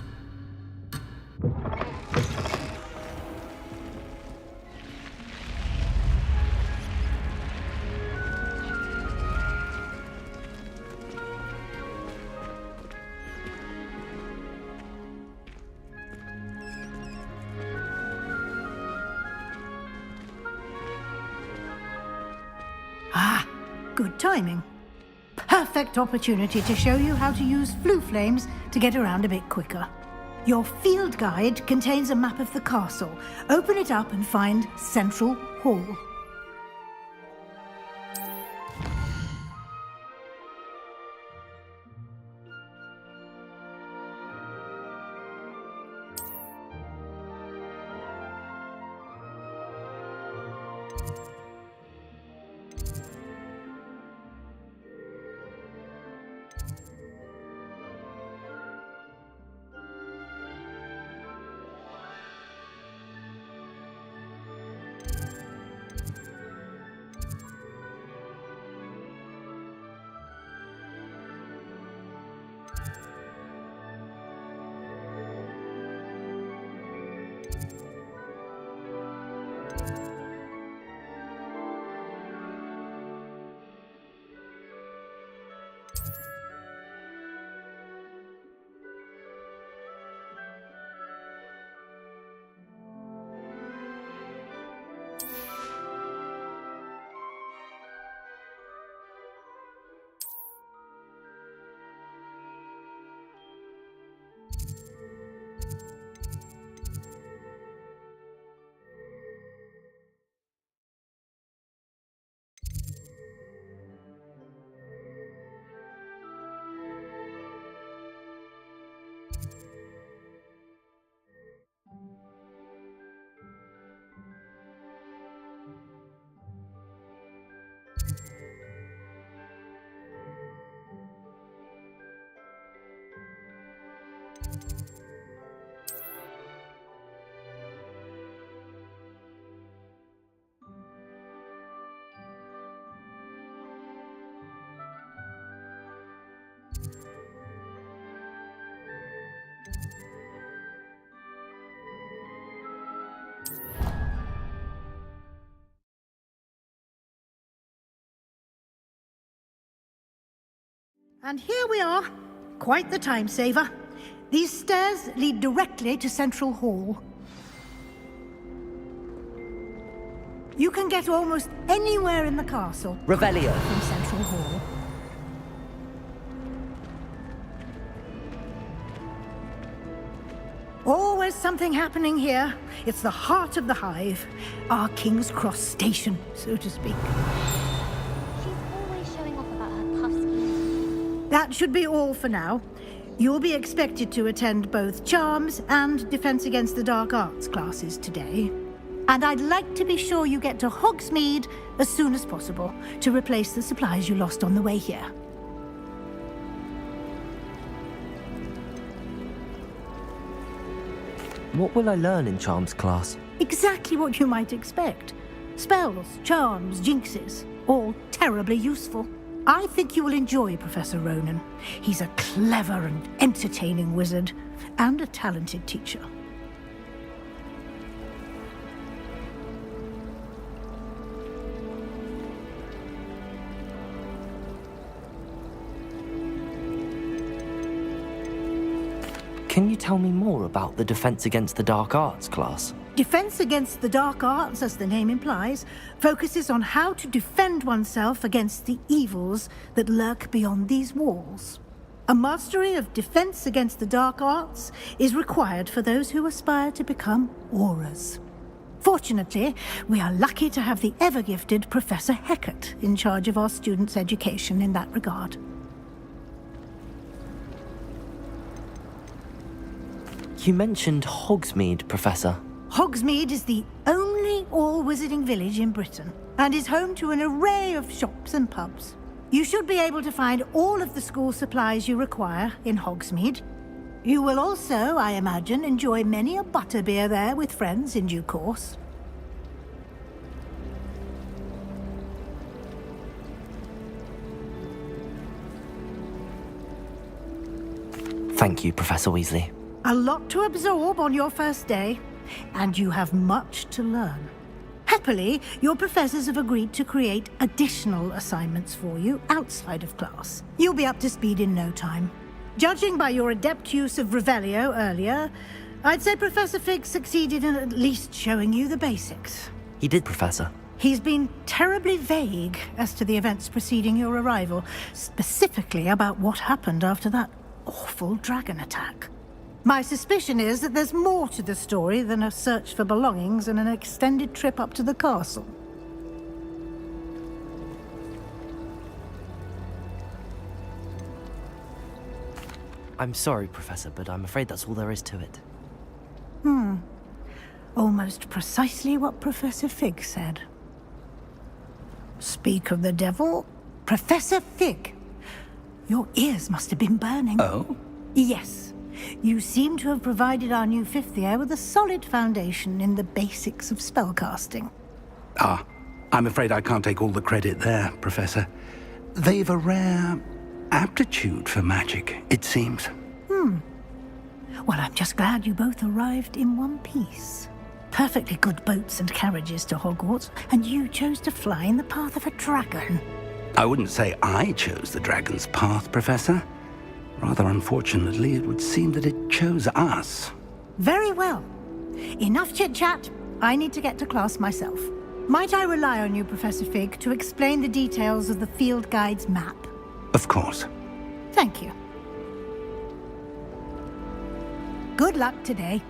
Ah, good timing. Perfect opportunity to show you how to use flue flames to get around a bit quicker. Your field guide contains a map of the castle. Open it up and find Central Hall. And here we are. Quite the time saver. These stairs lead directly to Central Hall. You can get almost anywhere in the castle Revelio. from Central Hall. Always something happening here. It's the heart of the hive. Our King's Cross station, so to speak. That should be all for now. You'll be expected to attend both Charms and Defense Against the Dark Arts classes today. And I'd like to be sure you get to Hogsmeade as soon as possible to replace the supplies you lost on the way here. What will I learn in Charms class? Exactly what you might expect. Spells, charms, jinxes, all terribly useful. I think you will enjoy Professor Ronan. He's a clever and entertaining wizard, and a talented teacher. Can you tell me more about the Defense Against the Dark Arts class? Defense Against the Dark Arts, as the name implies, focuses on how to defend oneself against the evils that lurk beyond these walls. A mastery of Defense Against the Dark Arts is required for those who aspire to become Aurors. Fortunately, we are lucky to have the ever-gifted Professor Heckert in charge of our students' education in that regard. You mentioned Hogsmeade, Professor. Hogsmeade is the only all-wizarding village in Britain, and is home to an array of shops and pubs. You should be able to find all of the school supplies you require in Hogsmeade. You will also, I imagine, enjoy many a butterbeer there with friends in due course. Thank you, Professor Weasley. A lot to absorb on your first day, and you have much to learn. Happily, your professors have agreed to create additional assignments for you outside of class. You'll be up to speed in no time. Judging by your adept use of Revelio earlier, I'd say Professor Fig succeeded in at least showing you the basics. He did, Professor. He's been terribly vague as to the events preceding your arrival, specifically about what happened after that awful dragon attack. My suspicion is that there's more to the story than a search for belongings and an extended trip up to the castle. I'm sorry, Professor, but I'm afraid that's all there is to it. Almost precisely what Professor Fig said. Speak of the devil, Professor Fig. Your ears must have been burning. Oh? Yes. You seem to have provided our new fifth year with a solid foundation in the basics of spellcasting. Ah, I'm afraid I can't take all the credit there, Professor. They've a rare aptitude for magic, it seems. Well, I'm just glad you both arrived in one piece. Perfectly good boats and carriages to Hogwarts, and you chose to fly in the path of a dragon. I wouldn't say I chose the dragon's path, Professor. Rather unfortunately, it would seem that it chose us. Very well. Enough chit-chat. I need to get to class myself. Might I rely on you, Professor Fig, to explain the details of the field guide's map? Of course. Thank you. Good luck today.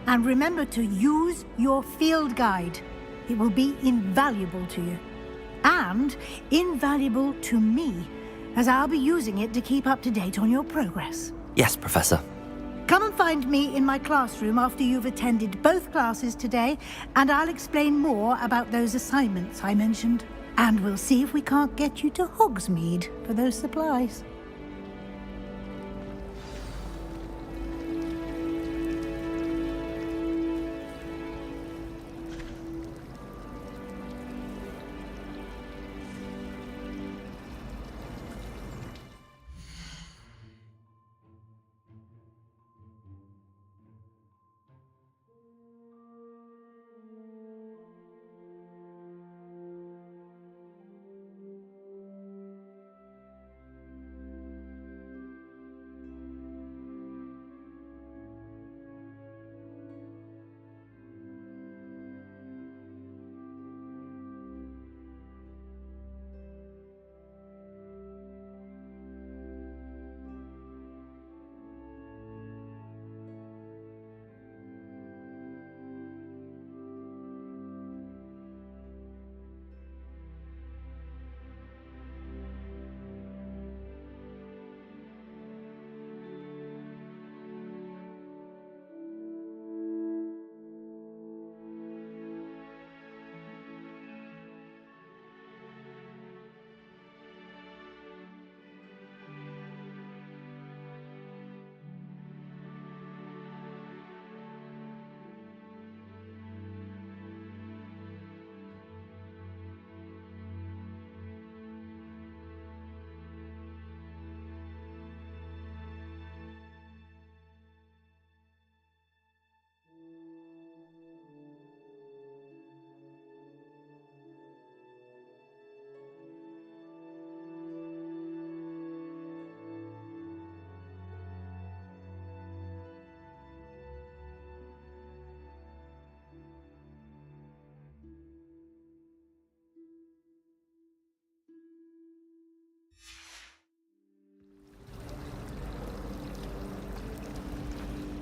And remember to use your field guide. It will be invaluable to you. And invaluable to me, as I'll be using it to keep up to date on your progress. Yes, Professor. Come and find me in my classroom after you've attended both classes today, and I'll explain more about those assignments I mentioned. And we'll see if we can't get you to Hogsmeade for those supplies.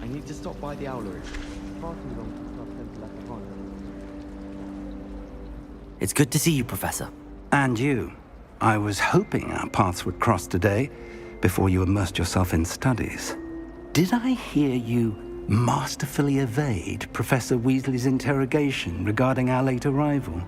I need to stop by the owlery. Far too long since I've spent left behind. It's good to see you, Professor. And you. I was hoping our paths would cross today, before you immersed yourself in studies. Did I hear you masterfully evade Professor Weasley's interrogation regarding our late arrival?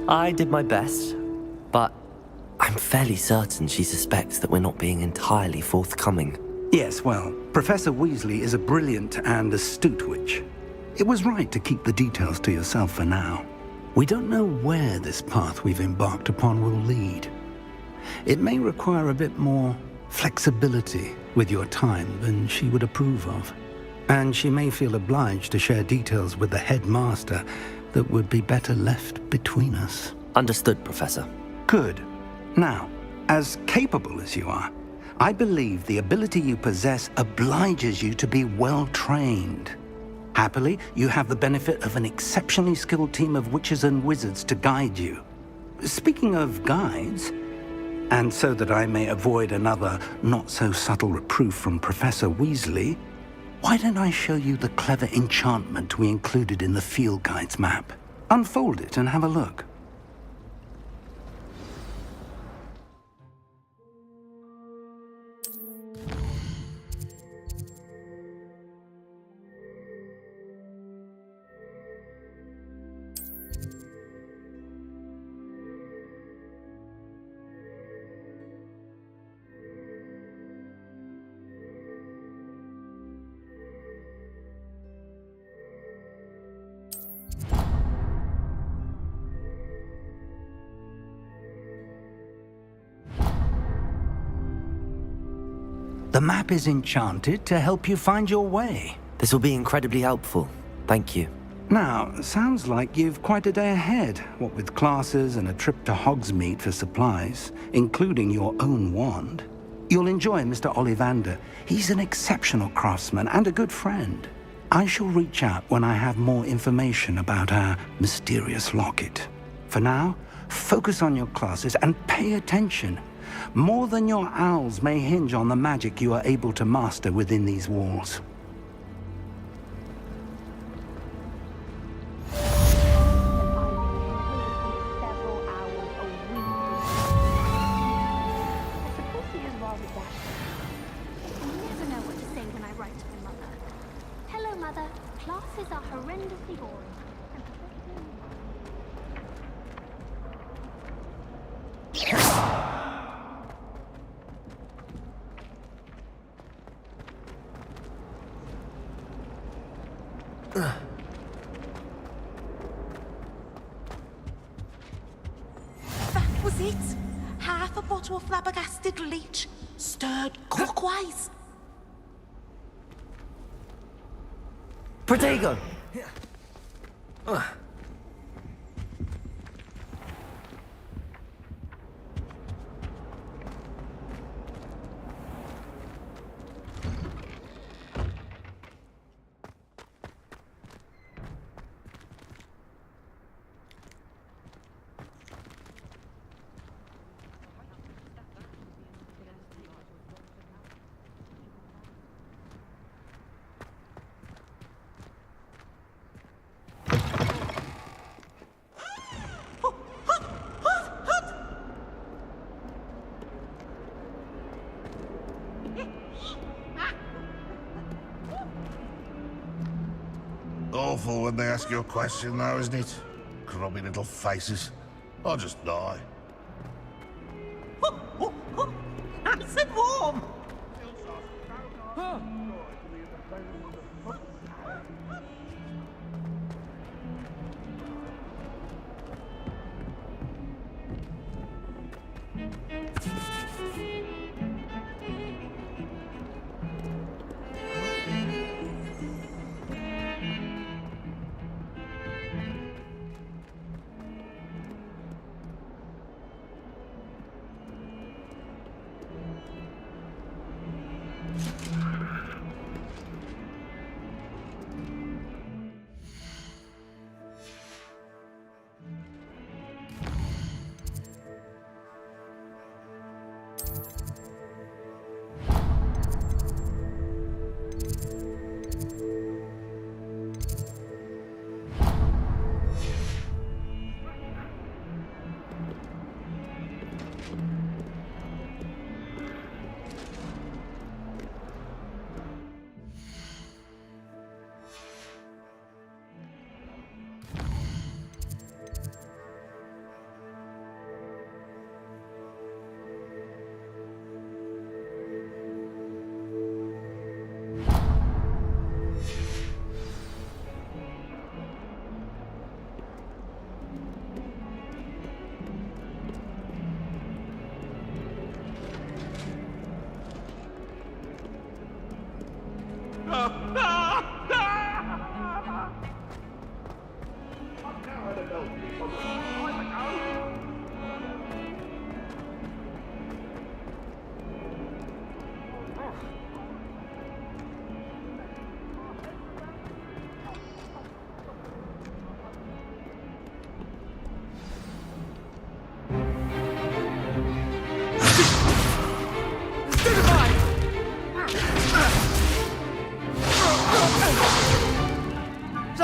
I did my best, but I'm fairly certain she suspects that we're not being entirely forthcoming. Yes, well, Professor Weasley is a brilliant and astute witch. It was right to keep the details to yourself for now. We don't know where this path we've embarked upon will lead. It may require a bit more flexibility with your time than she would approve of. And she may feel obliged to share details with the headmaster that would be better left between us. Understood, Professor. Good. Now, as capable as you are, I believe the ability you possess obliges you to be well trained. Happily, you have the benefit of an exceptionally skilled team of witches and wizards to guide you. Speaking of guides, and so that I may avoid another not-so-subtle reproof from Professor Weasley, why don't I show you the clever enchantment we included in the field guide's map? Unfold it and have a look. The map is enchanted to help you find your way. This will be incredibly helpful. Thank you. Now, sounds like you've quite a day ahead, what with classes and a trip to Hogsmeade for supplies, including your own wand. You'll enjoy Mr. Ollivander. He's an exceptional craftsman and a good friend. I shall reach out when I have more information about our mysterious locket. For now, focus on your classes and pay attention. More than your owls may hinge on the magic you are able to master within these walls. That was it. Half a bottle of flabbergasted leech, stirred clockwise. Protego! Awful when they ask you a question, though, isn't it? Grubby little faces. I'll just die. Nice and warm.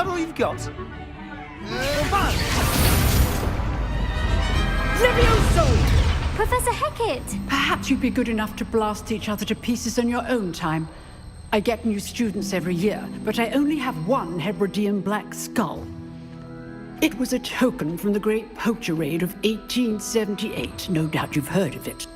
that all you've got? Levioso! Professor Hecat! Perhaps you'd be good enough to blast each other to pieces on your own time. I get new students every year, but I only have one Hebridean black skull. It was a token from the Great Poacher Raid of 1878. No doubt you've heard of it.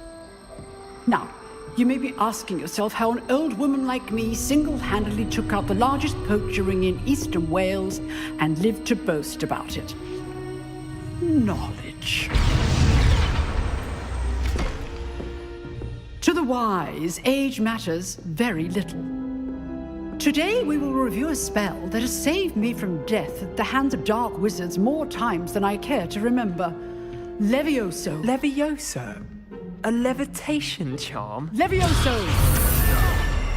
Now, you may be asking yourself how an old woman like me single-handedly took out the largest poacher ring in eastern Wales and lived to boast about it. Knowledge. To the wise, age matters very little. Today we will review a spell that has saved me from death at the hands of dark wizards more times than I care to remember. Levioso. Levioso? A levitation charm? Levioso!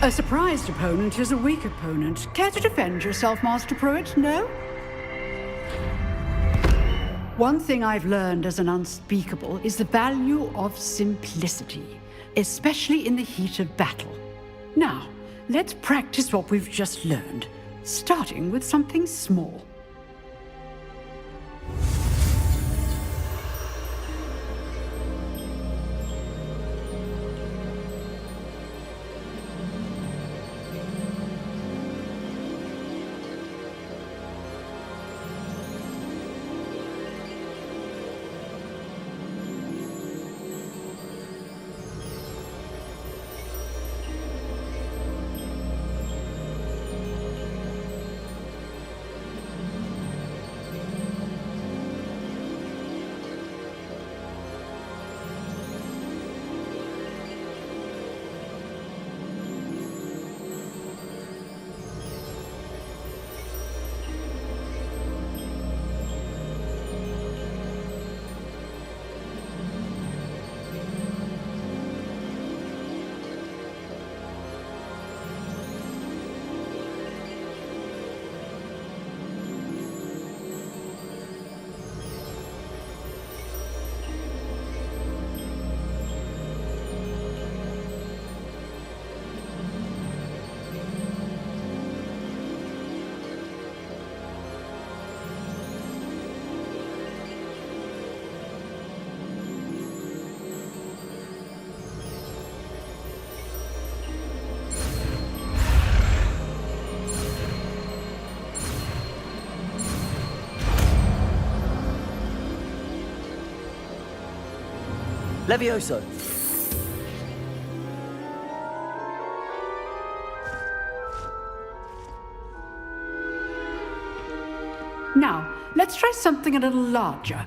A surprised opponent is a weak opponent. Care to defend yourself, Master Pruitt? No? One thing I've learned as an unspeakable is the value of simplicity, especially in the heat of battle. Now, let's practice what we've just learned, starting with something small. Levioso! Now, let's try something a little larger.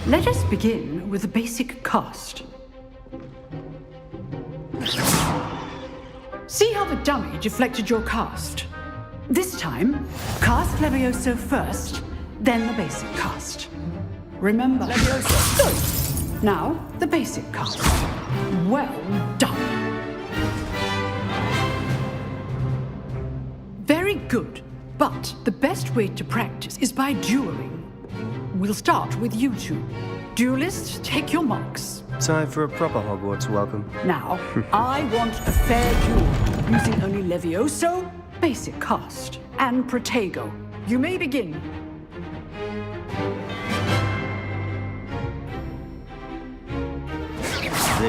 Let us begin with the basic cast. See how the dummy deflected your cast? This time, cast Levioso first, then the basic cast. Remember, Levioso. Good. Now, the basic cast. Well done. Very good, but the best way to practice is by dueling. We'll start with you two. Duelists, take your marks. Time for a proper Hogwarts welcome. Now, I want a fair duel, using only Levioso, basic cast, and Protego. You may begin.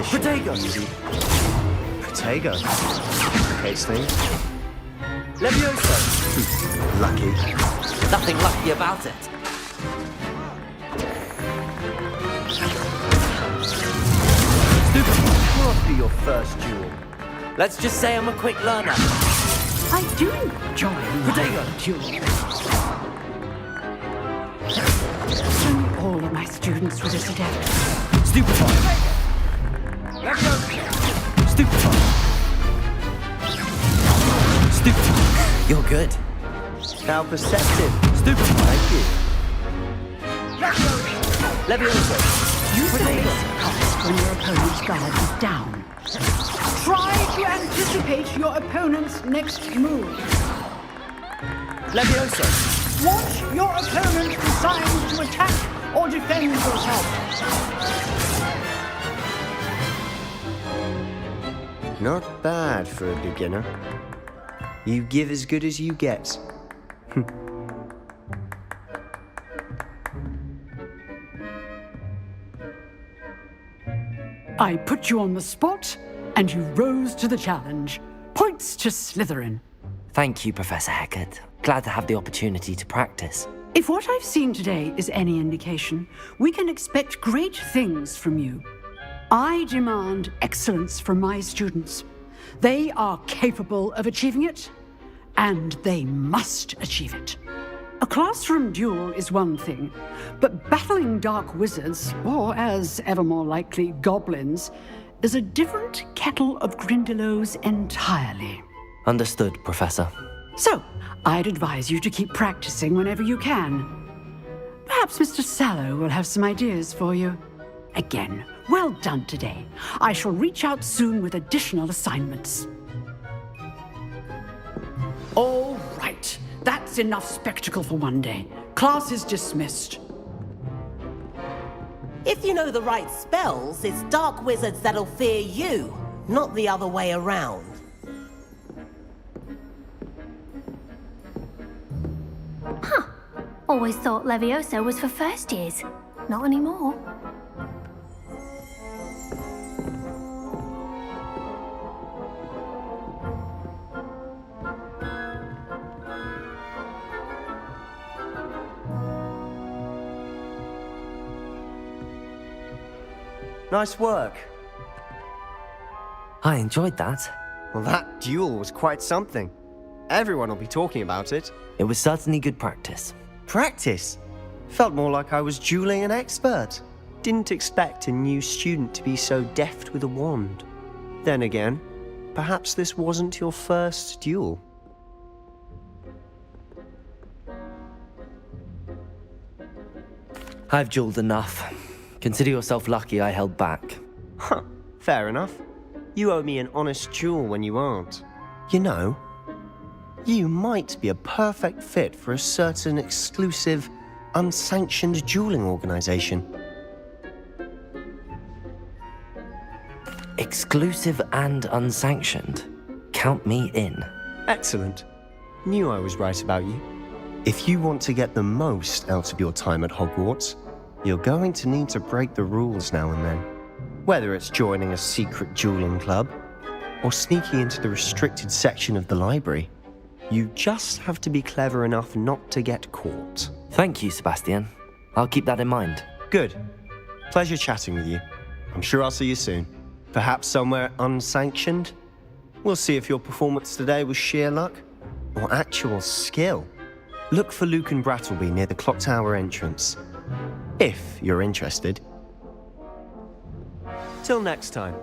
Protego! Protego? Case thing? Levioso! Lucky. Nothing lucky about it. Will not be your first duel. Let's just say I'm a quick learner. I do enjoy duels. Only all of my students were this adept. Stupefy! Stupefy! Stupefy! You're good. How perceptive. Stupefy! Thank you. Levioso! Use the basic cast when your opponent's guard is down. Try to anticipate your opponent's next move. Levioso! Watch your opponent decide to attack or defend yourself. Not bad for a beginner. You give as good as you get. I put you on the spot, and you rose to the challenge. Points to Slytherin. Thank you, Professor Hecat. Glad to have the opportunity to practice. If what I've seen today is any indication, we can expect great things from you. I demand excellence from my students. They are capable of achieving it, and they must achieve it. A classroom duel is one thing, but battling dark wizards, or as ever more likely, goblins, is a different kettle of Grindylows entirely. Understood, Professor. So, I'd advise you to keep practicing whenever you can. Perhaps Mr. Sallow will have some ideas for you. Again, well done today. I shall reach out soon with additional assignments. All right. That's enough spectacle for one day. Class is dismissed. If you know the right spells, it's dark wizards that'll fear you, not the other way around. Huh. Always thought Levioso was for first years. Not anymore. Nice work. I enjoyed that. Well, that duel was quite something. Everyone will be talking about it. It was certainly good practice. Practice? Felt more like I was dueling an expert. Didn't expect a new student to be so deft with a wand. Then again, perhaps this wasn't your first duel. I've dueled enough. Consider yourself lucky I held back. Huh, fair enough. You owe me an honest duel when you aren't. You know, you might be a perfect fit for a certain exclusive, unsanctioned dueling organization. Exclusive and unsanctioned. Count me in. Excellent. Knew I was right about you. If you want to get the most out of your time at Hogwarts, you're going to need to break the rules now and then. Whether it's joining a secret dueling club, or sneaking into the restricted section of the library, you just have to be clever enough not to get caught. Thank you, Sebastian. I'll keep that in mind. Good. Pleasure chatting with you. I'm sure I'll see you soon. Perhaps somewhere unsanctioned? We'll see if your performance today was sheer luck, or actual skill. Look for Luke and Brattleby near the clock tower entrance. If you're interested. Till next time.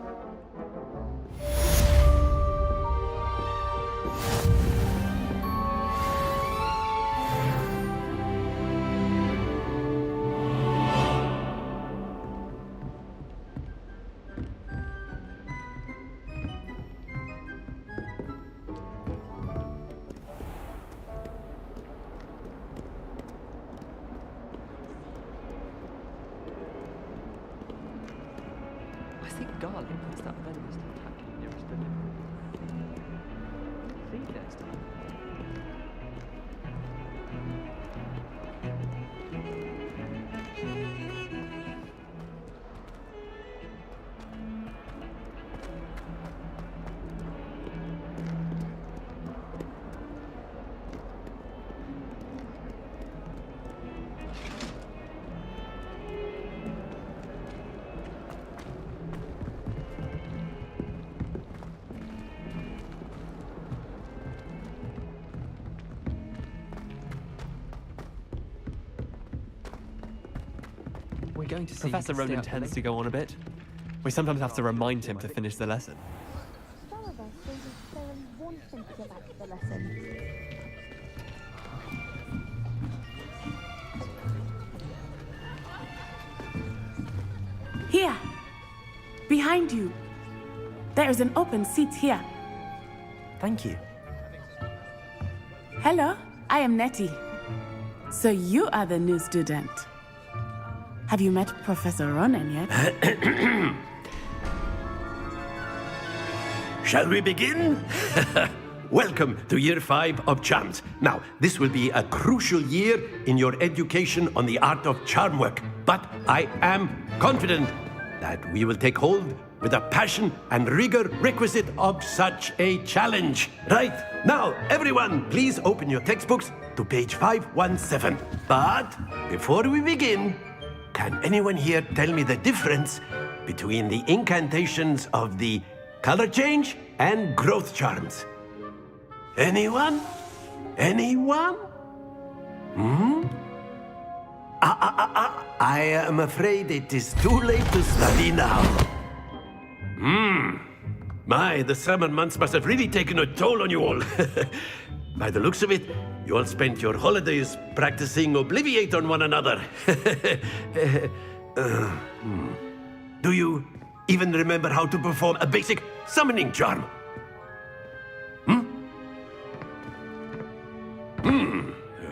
I think garlic puts that venomous attack nearest the liver. See next time. We're going to see Professor Ronan tends to go on a bit. We sometimes have to remind him to finish the lesson. Some of us don't want him to go back to the lesson. Here. Behind you. There is an open seat here. Thank you. Hello, I am Nettie. So you are the new student. Have you met Professor Ronan yet? Shall we begin? Welcome to Year 5 of Charms. Now, this will be a crucial year in your education on the art of charm work. But I am confident that we will take hold with the passion and rigor requisite of such a challenge. Right, now, everyone, please open your textbooks to page 517. But before we begin, can anyone here tell me the difference between the incantations of the color change and growth charms? Anyone? Anyone? I am afraid it is too late to study now. My, the summer months must have really taken a toll on you all. By the looks of it, you all spent your holidays practicing Obliviate on one another. Do you even remember how to perform a basic summoning charm?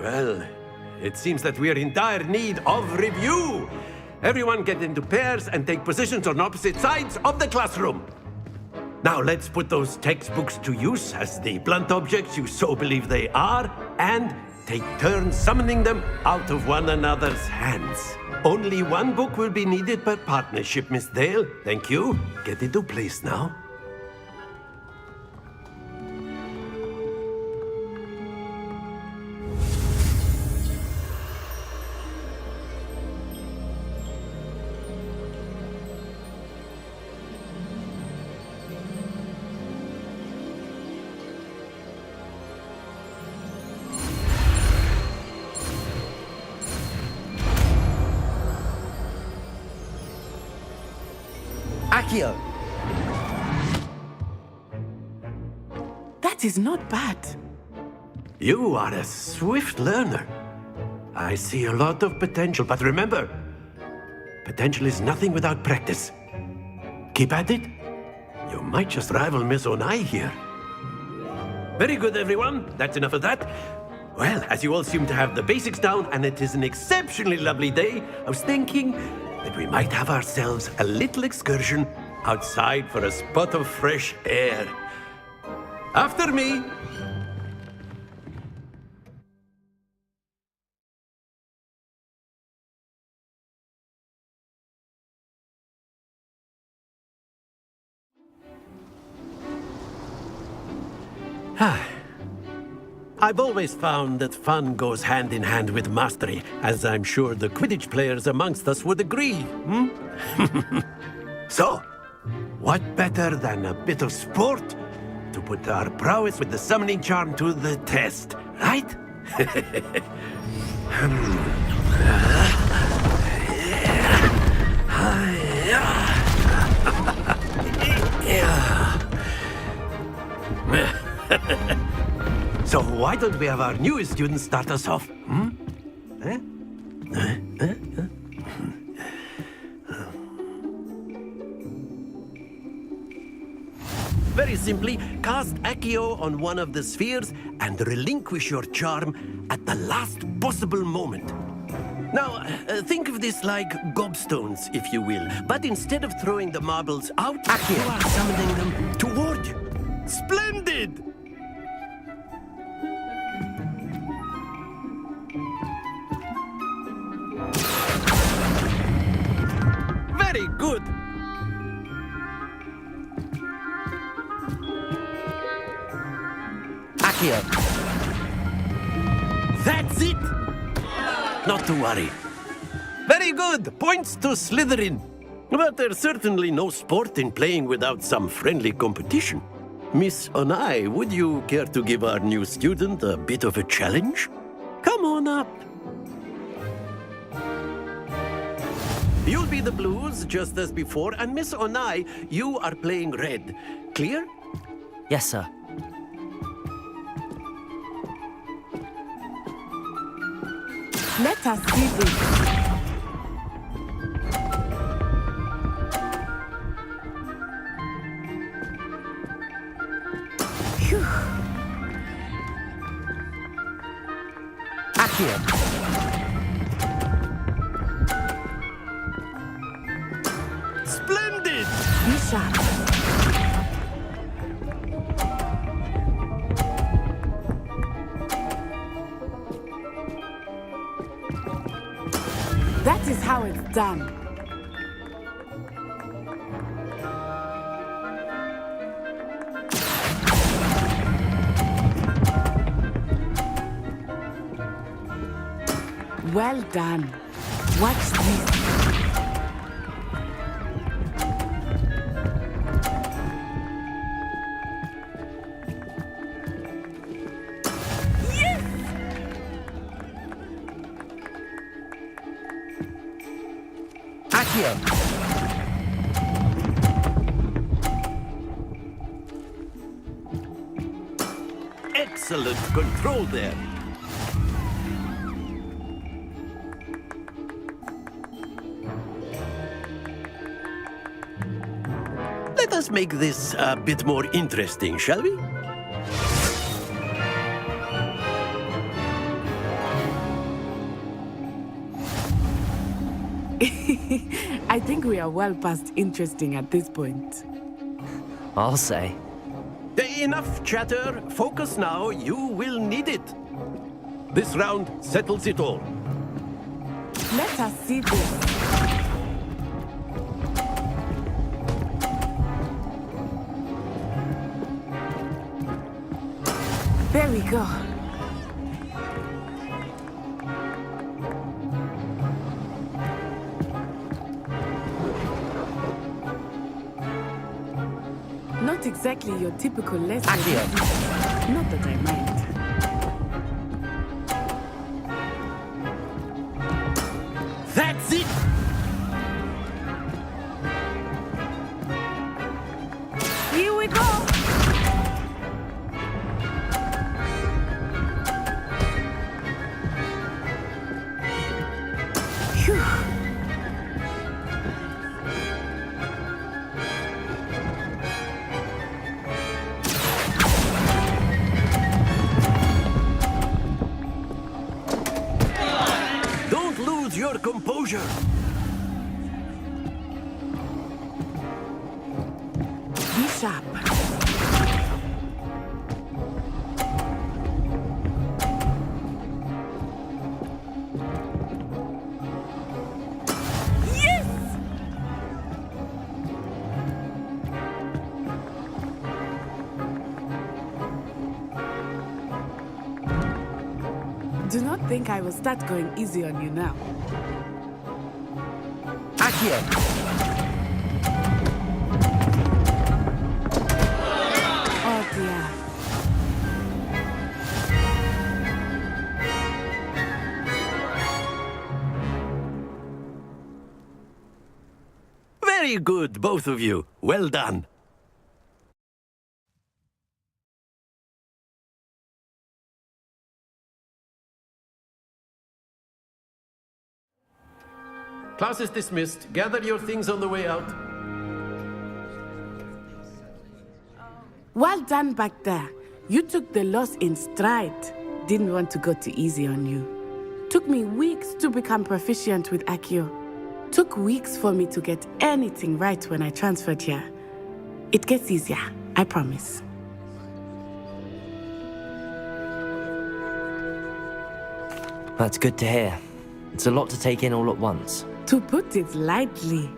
Well, it seems that we are in dire need of review. Everyone get into pairs and take positions on opposite sides of the classroom. Now let's put those textbooks to use as the blunt objects you so believe they are, and take turns summoning them out of one another's hands. Only one book will be needed per partnership, Miss Dale. Thank you. Get into place now. Accio! That is not bad. You are a swift learner. I see a lot of potential, but remember, potential is nothing without practice. Keep at it. You might just rival Miss Onai here. Very good, everyone. That's enough of that. Well, as you all seem to have the basics down, and it is an exceptionally lovely day, I was thinking that we might have ourselves a little excursion outside for a spot of fresh air. After me. I've always found that fun goes hand in hand with mastery, as I'm sure the Quidditch players amongst us would agree, So, what better than a bit of sport to put our prowess with the summoning charm to the test, right? So why don't we have our newest student start us off? Very simply, cast Accio on one of the spheres and relinquish your charm at the last possible moment. Now, think of this like gobstones, if you will. But instead of throwing the marbles out, you are summoning them toward you. Splendid! Very good! Accio! That's it! Not to worry. Very good! Points to Slytherin. But there's certainly no sport in playing without some friendly competition. Miss Onai, would you care to give our new student a bit of a challenge? Come on up. You'll be the blues, just as before, and Miss Onai, you are playing red. Clear? Yes, sir. Let us see this. Accio! Splendid! Bishop! That is how it's done. Well done. Watch this. Accio! Excellent control there. Let us make this a bit more interesting, shall we? I think we are well past interesting at this point. I'll say. Enough chatter. Focus now. You will need it. This round settles it all. Let us see this. There we go. Not exactly your typical lesson. Not that I mind. That's it! Here we go! Phew. Don't lose your composure. Be sharp. Yes! Do not think I will start going easy on you now. Accio! Oh dear. Very good, both of you. Well done. Class is dismissed. Gather your things on the way out. Well done back there. You took the loss in stride. Didn't want to go too easy on you. Took me weeks to become proficient with Accio. Took weeks for me to get anything right when I transferred here. It gets easier, I promise. That's good to hear. It's a lot to take in all at once. To put it lightly,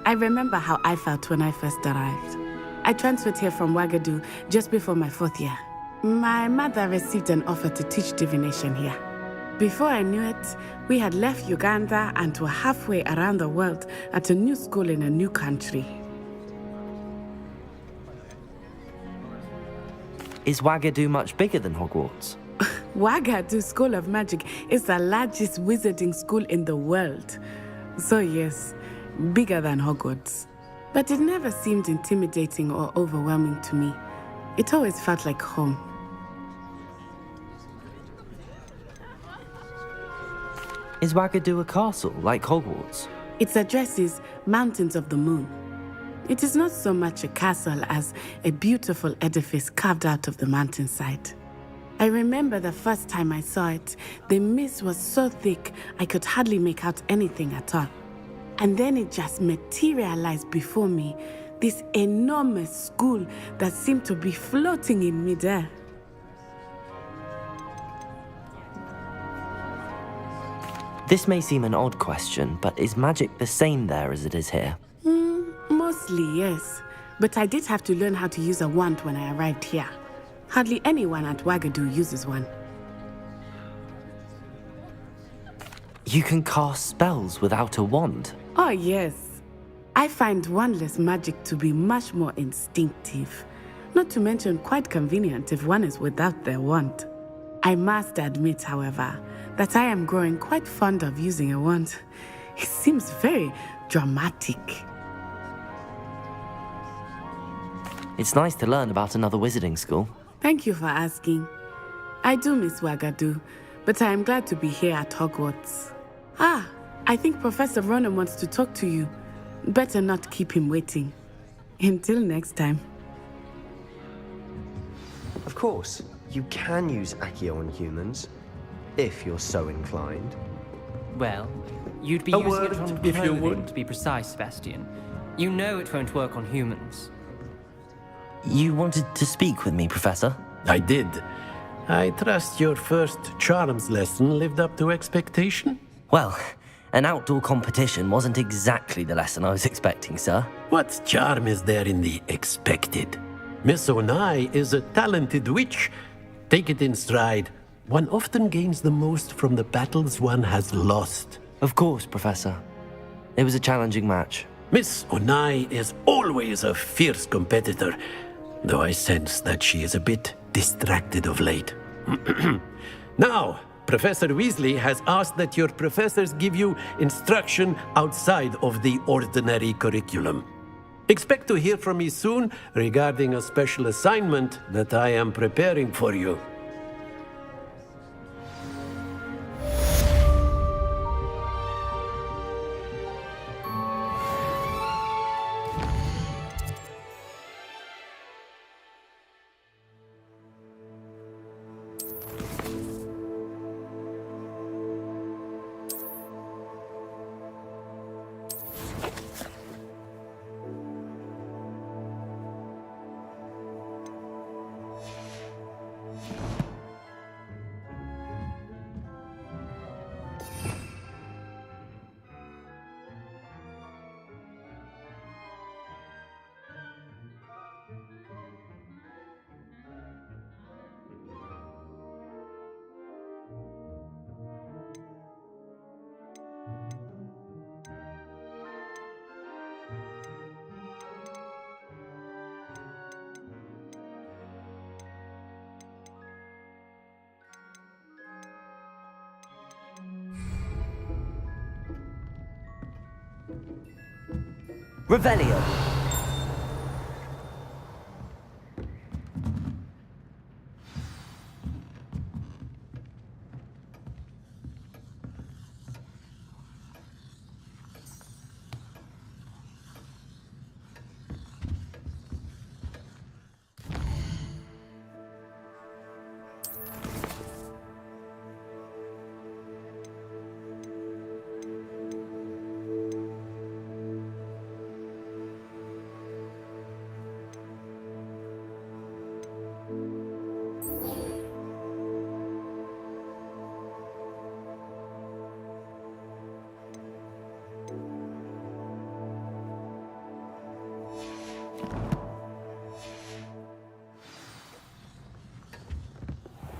I remember how I felt when I first arrived. I transferred here from Wagadu just before my 4th year. My mother received an offer to teach divination here. Before I knew it, we had left Uganda and were halfway around the world at a new school in a new country. Is Wagadu much bigger than Hogwarts? Wagadu School of Magic is the largest wizarding school in the world. So yes, bigger than Hogwarts. But it never seemed intimidating or overwhelming to me. It always felt like home. Is Wagadu a castle like Hogwarts? Its address is Mountains of the Moon. It is not so much a castle as a beautiful edifice carved out of the mountainside. I remember the first time I saw it, the mist was so thick I could hardly make out anything at all. And then it just materialized before me, this enormous school that seemed to be floating in midair. This may seem an odd question, but is magic the same there as it is here? Mostly, yes. But I did have to learn how to use a wand when I arrived here. Hardly anyone at Wagadu uses one. You can cast spells without a wand? Oh, yes. I find wandless magic to be much more instinctive. Not to mention quite convenient if one is without their wand. I must admit, however, that I am growing quite fond of using a wand. It seems very dramatic. It's nice to learn about another wizarding school. Thank you for asking. I do miss Wagadu, but I am glad to be here at Hogwarts. Ah, I think Professor Ronan wants to talk to you. Better not keep him waiting. Until next time. Of course, you can use Accio on humans, if you're so inclined. Well, you'd be using it on clothing, to be precise, Sebastian. You know it won't work on humans. You wanted to speak with me, Professor? I did. I trust your first charms lesson lived up to expectation? Well, an outdoor competition wasn't exactly the lesson I was expecting, sir. What charm is there in the expected? Miss Onai is a talented witch. Take it in stride. One often gains the most from the battles one has lost. Of course, Professor. It was a challenging match. Miss Onai is always a fierce competitor, though I sense that she is a bit distracted of late. Now, Professor Weasley has asked that your professors give you instruction outside of the ordinary curriculum. Expect to hear from me soon regarding a special assignment that I am preparing for you. Revelio.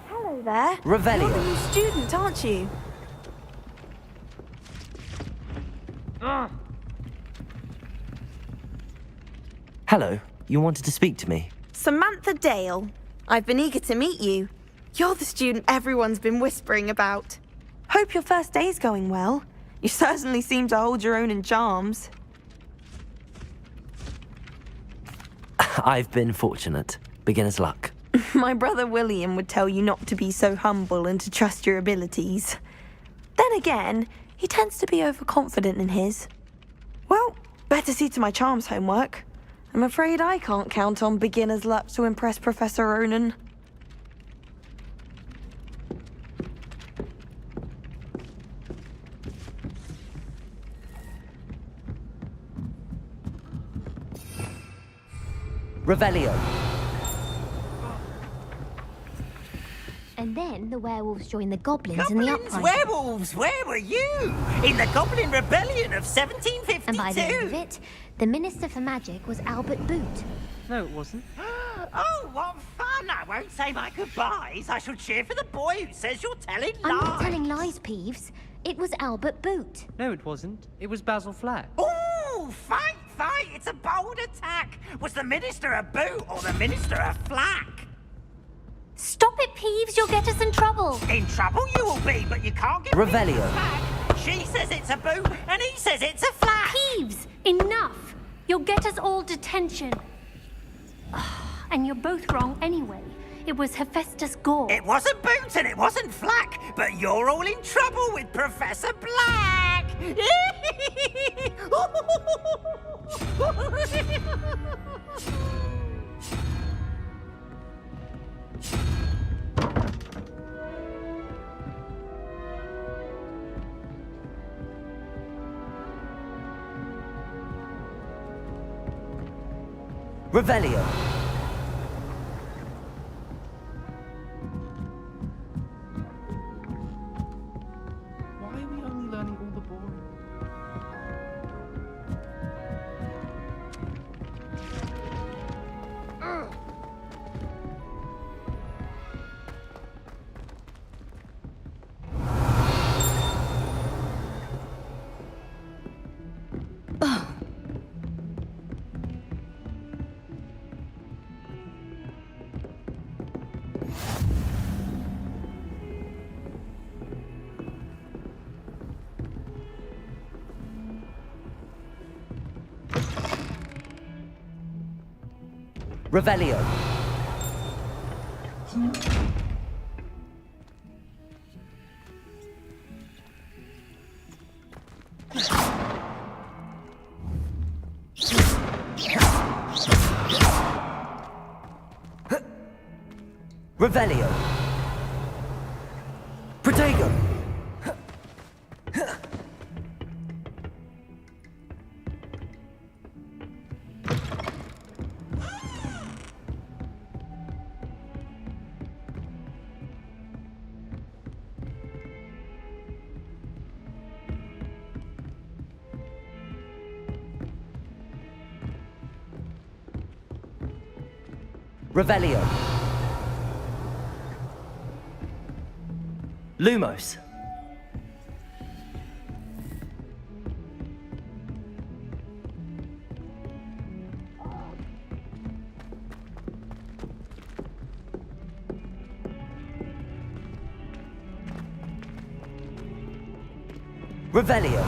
Hello there. Revelio. You're the new student, aren't you? Hello, you wanted to speak to me? Samantha Dale. I've been eager to meet you. You're the student everyone's been whispering about. Hope your first day's going well. You certainly seem to hold your own in charms. I've been fortunate. Beginner's luck. My brother William would tell you not to be so humble and to trust your abilities. Then again, he tends to be overconfident in his. Well, better see to my charms homework. I'm afraid I can't count on beginner's luck to impress Professor Ronan. Revelio. And then the werewolves joined the goblins in the uprising. Werewolves, where were you? In the Goblin Rebellion of 1752? And by the end of it, the Minister for Magic was Albert Boot. No, it wasn't. Oh, what fun! I won't say my goodbyes. I shall cheer for the boy who says you're telling lies. I'm not telling lies, Peeves. It was Albert Boot. No, it wasn't. It was Basil Flack. Ooh, fight! It's a bold attack. Was the Minister a boot or the Minister a flack? Stop it, Peeves. You'll get us in trouble. In trouble you will be, but you can't get Revelio. back. She says it's a boot, and he says it's a flack. Peeves, enough. You'll get us all detention. And you're both wrong anyway. It was Hephaestus Gore. It wasn't boot and it wasn't flack, but you're all in trouble with Professor Black. Revelio. Why are we only learning all the boring? Revelio. Revelio. Protego. Revelio. Lumos. Revelio.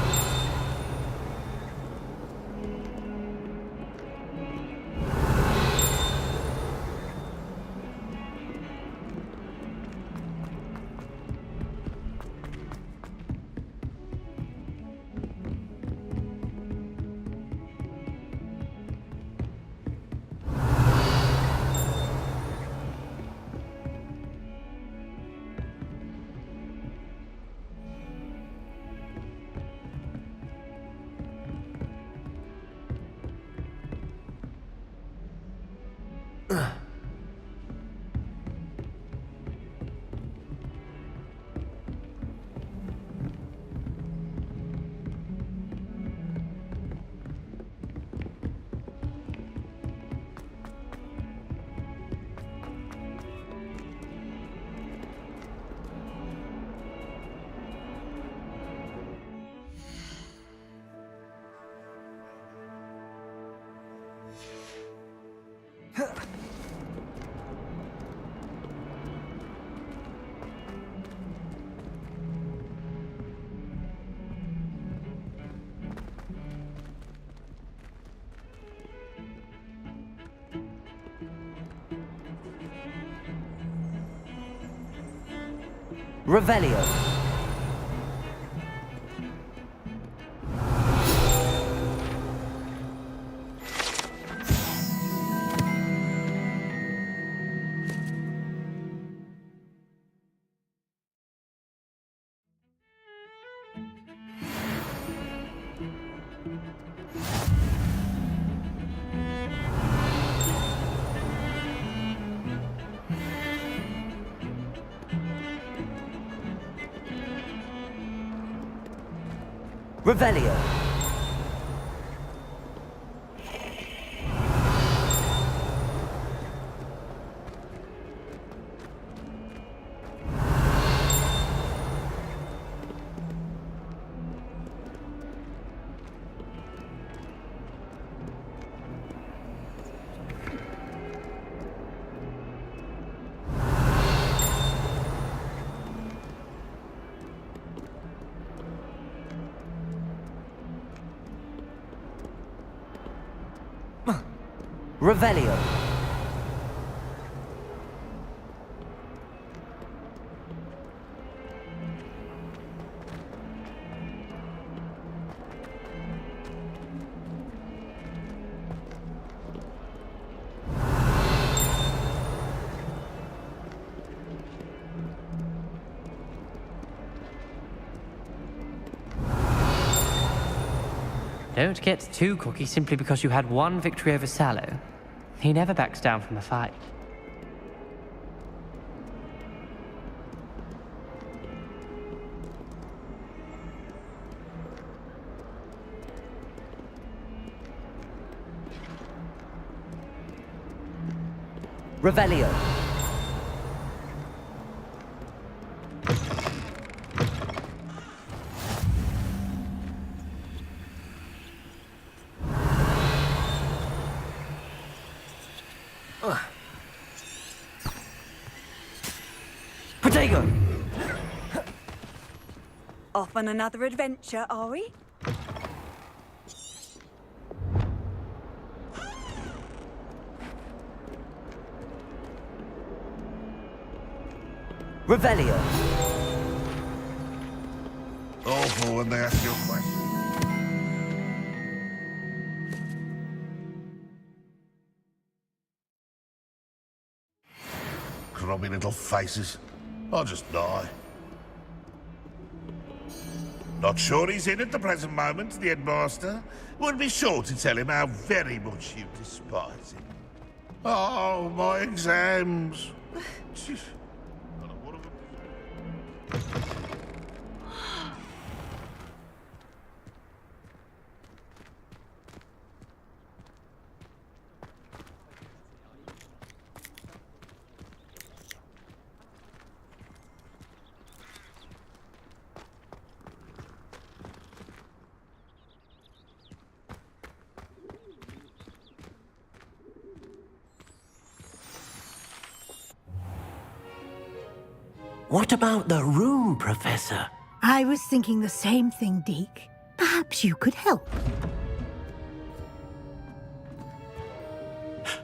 Revelio. Revelio. Revelio. Don't get too cocky simply because you had one victory over Sallow. He never backs down from a fight. Revelio. Protego! Off on another adventure, are we? Revelio. Awful when they ask you a question. Grubby little faces. I'll just die. Not sure he's in at the present moment, the headmaster. Would be sure to tell him how very much you despise him. Oh, my exams. What about the room, Professor? I was thinking the same thing, Deke. Perhaps you could help.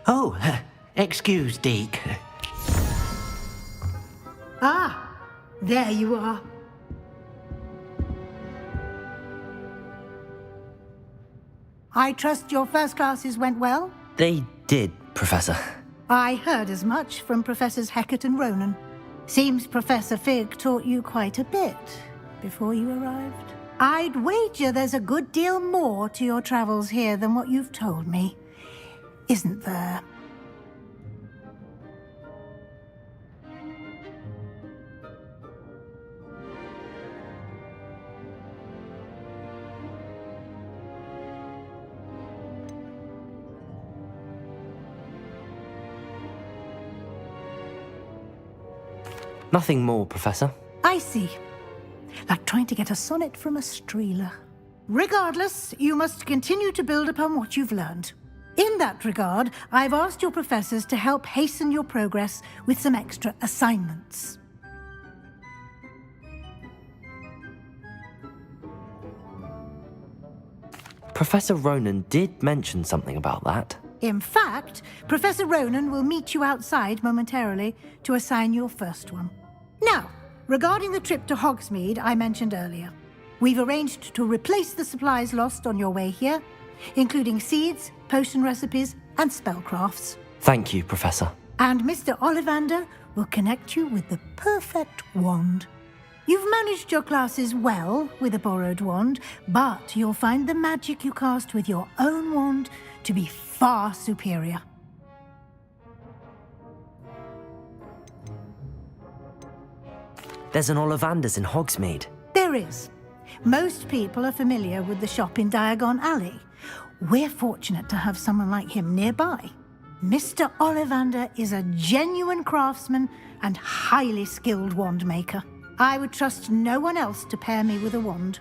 Oh, excuse, Deke. Ah, there you are. I trust your first classes went well? They did, Professor. I heard as much from Professors Hecat and Ronan. Seems Professor Fig taught you quite a bit before you arrived. I'd wager there's a good deal more to your travels here than what you've told me, isn't there? Nothing more, Professor. I see. Like trying to get a sonnet from a streeler. Regardless, you must continue to build upon what you've learned. In that regard, I've asked your professors to help hasten your progress with some extra assignments. Professor Ronan did mention something about that. In fact, Professor Ronan will meet you outside momentarily to assign your first one. Now, regarding the trip to Hogsmeade I mentioned earlier, we've arranged to replace the supplies lost on your way here, including seeds, potion recipes, and spellcrafts. Thank you, Professor. And Mr. Ollivander will connect you with the perfect wand. You've managed your classes well with a borrowed wand, but you'll find the magic you cast with your own wand to be far superior. There's an Ollivander's in Hogsmeade. There is. Most people are familiar with the shop in Diagon Alley. We're fortunate to have someone like him nearby. Mr. Ollivander is a genuine craftsman and highly skilled wand maker. I would trust no one else to pair me with a wand.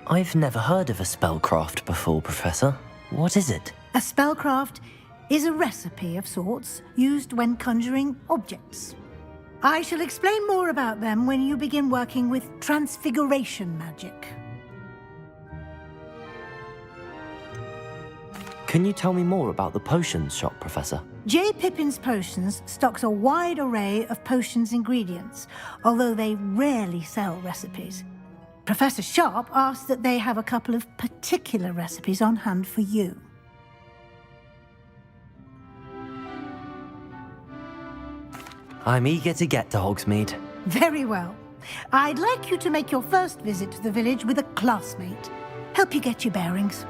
I've never heard of a spellcraft before, Professor. What is it? A spellcraft is a recipe of sorts used when conjuring objects. I shall explain more about them when you begin working with transfiguration magic. Can you tell me more about the potions shop, Professor? J. Pippin's Potions stocks a wide array of potions ingredients, although they rarely sell recipes. Professor Sharp asked that they have a couple of particular recipes on hand for you. I'm eager to get to Hogsmeade. Very well. I'd like you to make your first visit to the village with a classmate. Help you get your bearings.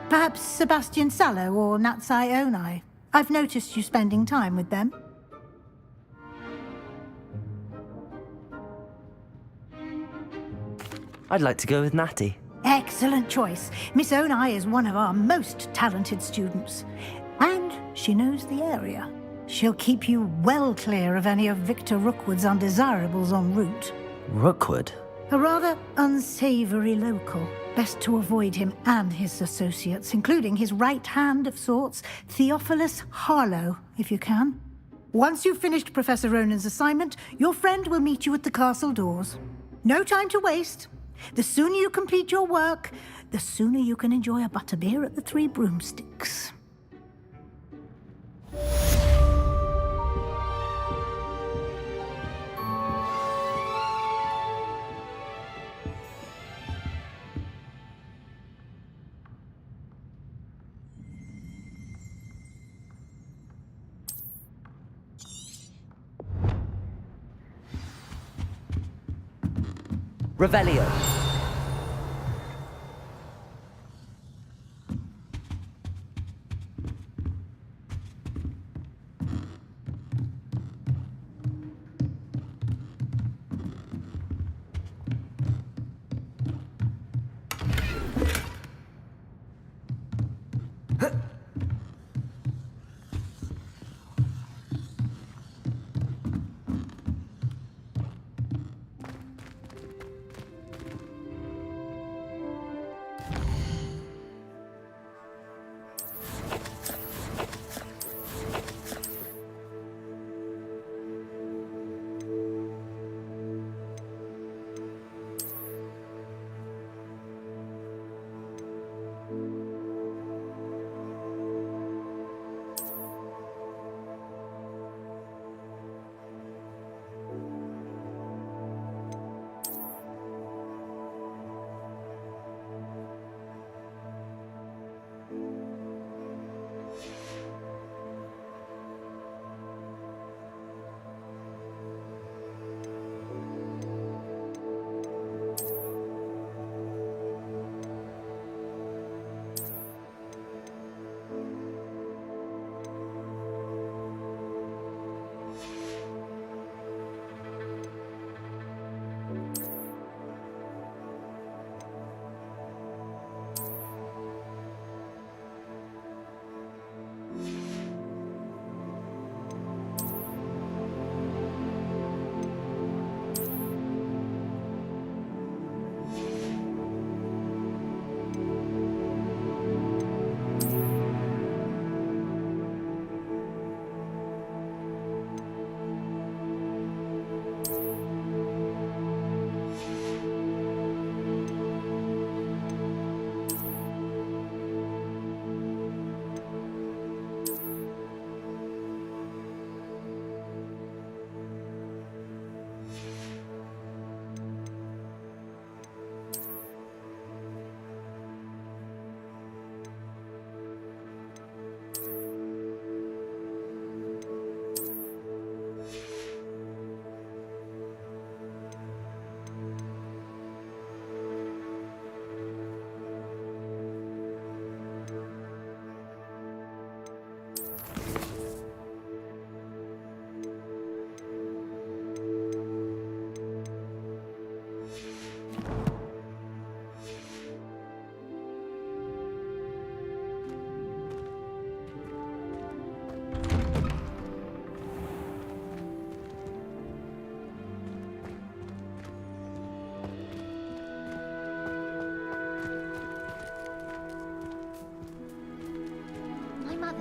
Perhaps Sebastian Sallow or Natsai Onai. I've noticed you spending time with them. I'd like to go with Natty. Excellent choice. Miss Onai is one of our most talented students. And she knows the area. She'll keep you well clear of any of Victor Rookwood's undesirables en route. Rookwood? A rather unsavory local. Best to avoid him and his associates, including his right hand of sorts, Theophilus Harlow, if you can. Once you've finished Professor Ronan's assignment, your friend will meet you at the castle doors. No time to waste. The sooner you complete your work, the sooner you can enjoy a butterbeer at the Three Broomsticks. Revelio.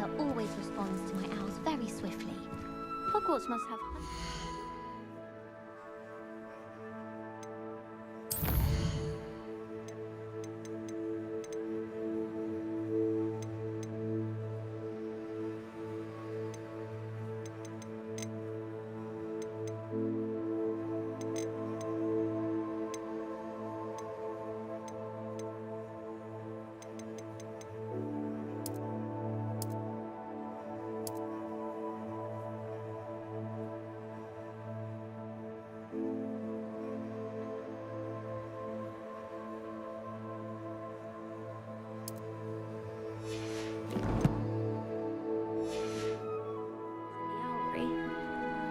mother always responds to my owls very swiftly. Hogwarts must have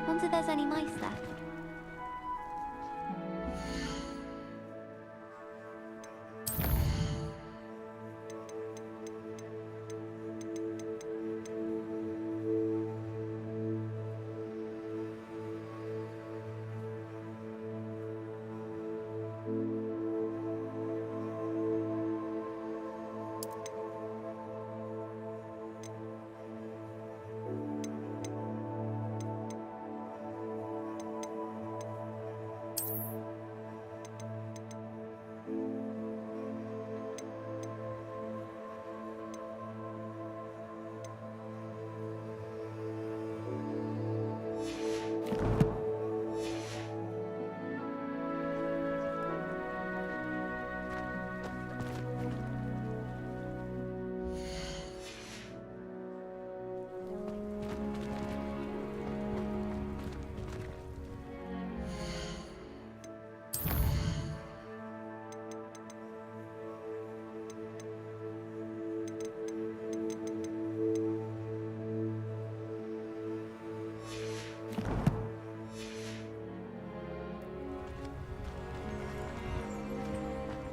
wonder if there's any mice left.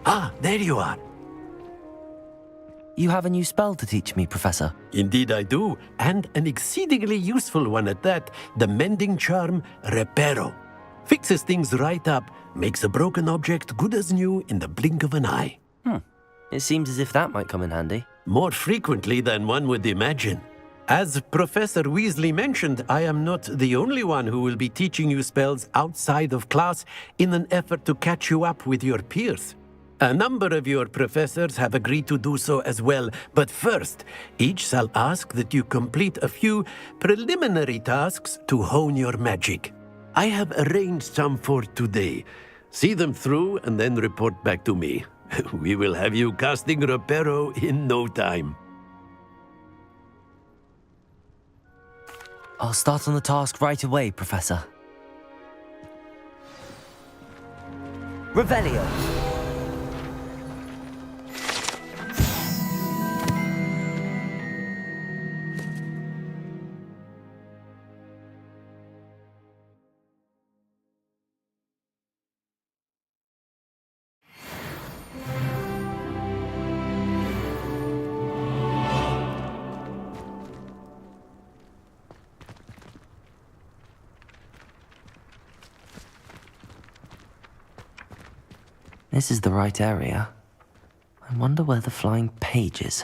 Ah, there you are. You have a new spell to teach me, Professor. Indeed I do, and an exceedingly useful one at that. The mending charm, Reparo. Fixes things right up, makes a broken object good as new in the blink of an eye. It seems as if that might come in handy. More frequently than one would imagine. As Professor Weasley mentioned, I am not the only one who will be teaching you spells outside of class in an effort to catch you up with your peers. A number of your professors have agreed to do so as well, but first, each shall ask that you complete a few preliminary tasks to hone your magic. I have arranged some for today. See them through and then report back to me. We will have you casting Reparo in no time. I'll start on the task right away, Professor. Revelio. This is the right area. I wonder where the flying page is.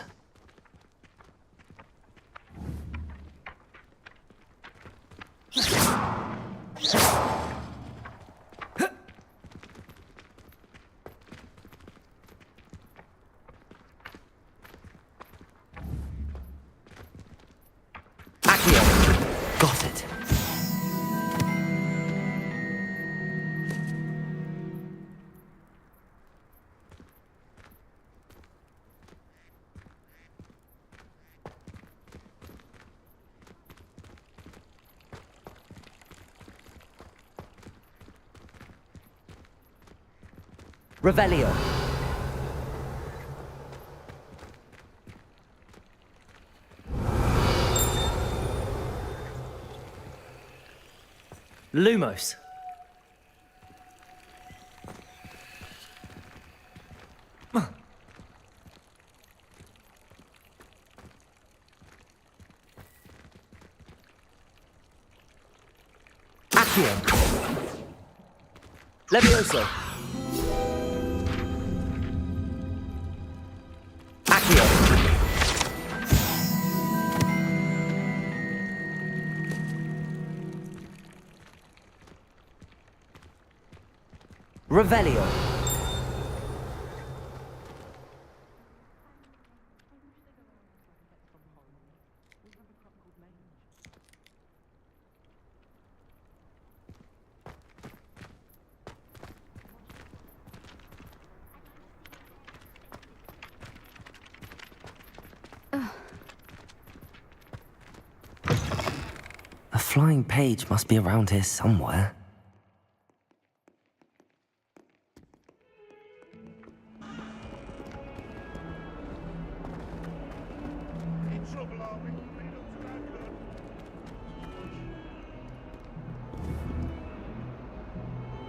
Accio! Got it. Revelio. Lumos. Accio. Levioso. Accio. Revelio. A flying page must be around here somewhere.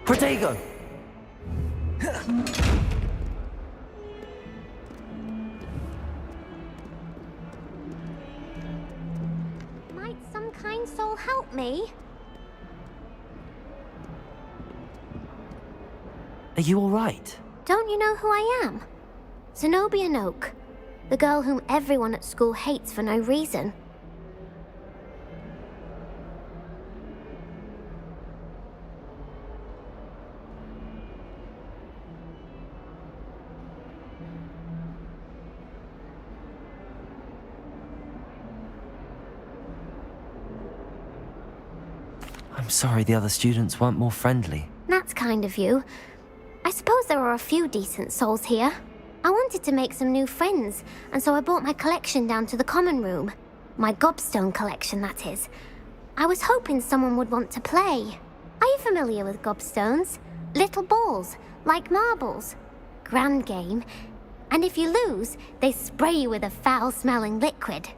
Protego! Might some kind soul help me? Are you alright? Don't you know who I am? Zenobia Noak, the girl whom everyone at school hates for no reason. I'm sorry the other students weren't more friendly. That's kind of you. I suppose there are a few decent souls here. I wanted to make some new friends, and so I brought my collection down to the common room. My gobstone collection, that is. I was hoping someone would want to play. Are you familiar with gobstones? Little balls, like marbles. Grand game. And if you lose, they spray you with a foul-smelling liquid.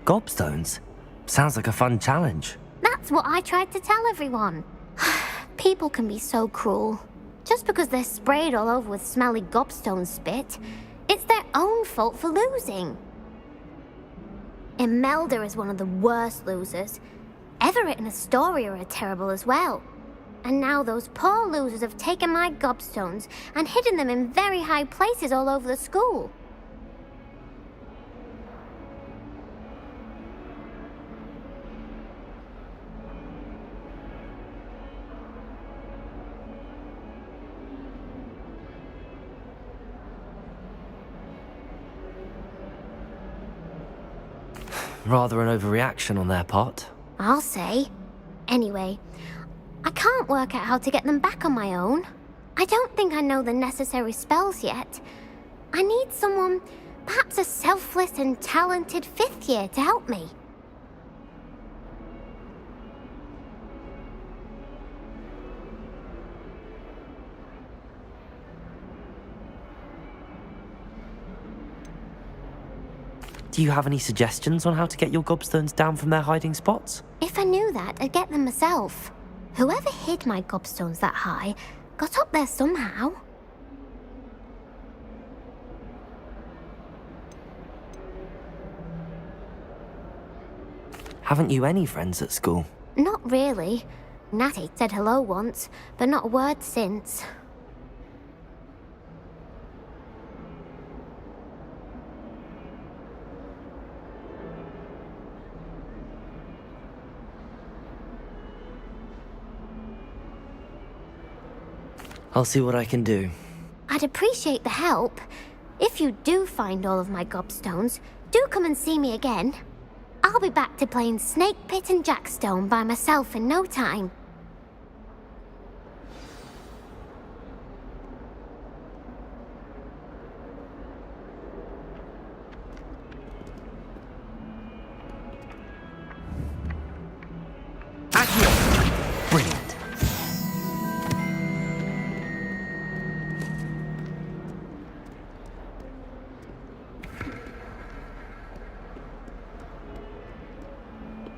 Gobstones? Sounds like a fun challenge. That's what I tried to tell everyone. People can be so cruel. Just because they're sprayed all over with smelly gobstone spit, it's their own fault for losing. Imelda is one of the worst losers. Everett and Astoria are terrible as well. And now those poor losers have taken my gobstones and hidden them in very high places all over the school. Rather an overreaction on their part. I'll say. Anyway, I can't work out how to get them back on my own. I don't think I know the necessary spells yet. I need someone, perhaps a selfless and talented fifth year to help me. Do you have any suggestions on how to get your gobstones down from their hiding spots? If I knew that, I'd get them myself. Whoever hid my gobstones that high got up there somehow. Haven't you any friends at school? Not really. Natty said hello once, but not a word since. I'll see what I can do. I'd appreciate the help. If you do find all of my gobstones, do come and see me again. I'll be back to playing Snake Pit and Jackstone by myself in no time. Brilliant.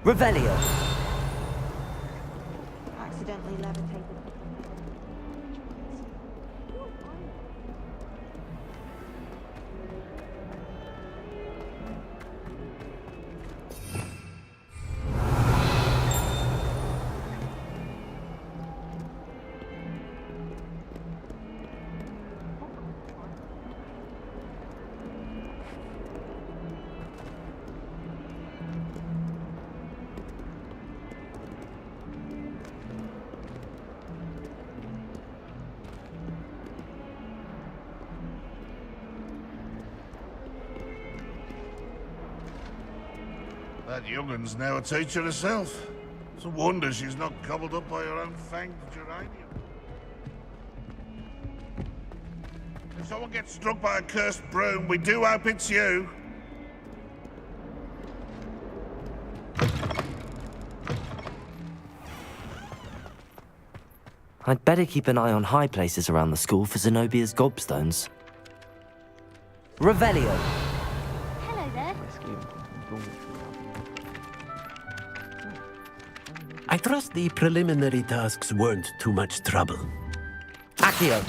Revelio. Accidentally levitated. That youngun's now a teacher herself. It's a wonder she's not gobbled up by her own fanged geranium. If someone gets struck by a cursed broom, we do hope it's you. I'd better keep an eye on high places around the school for Zenobia's gobstones. Revelio! Hello there. I trust the preliminary tasks weren't too much trouble. Accio!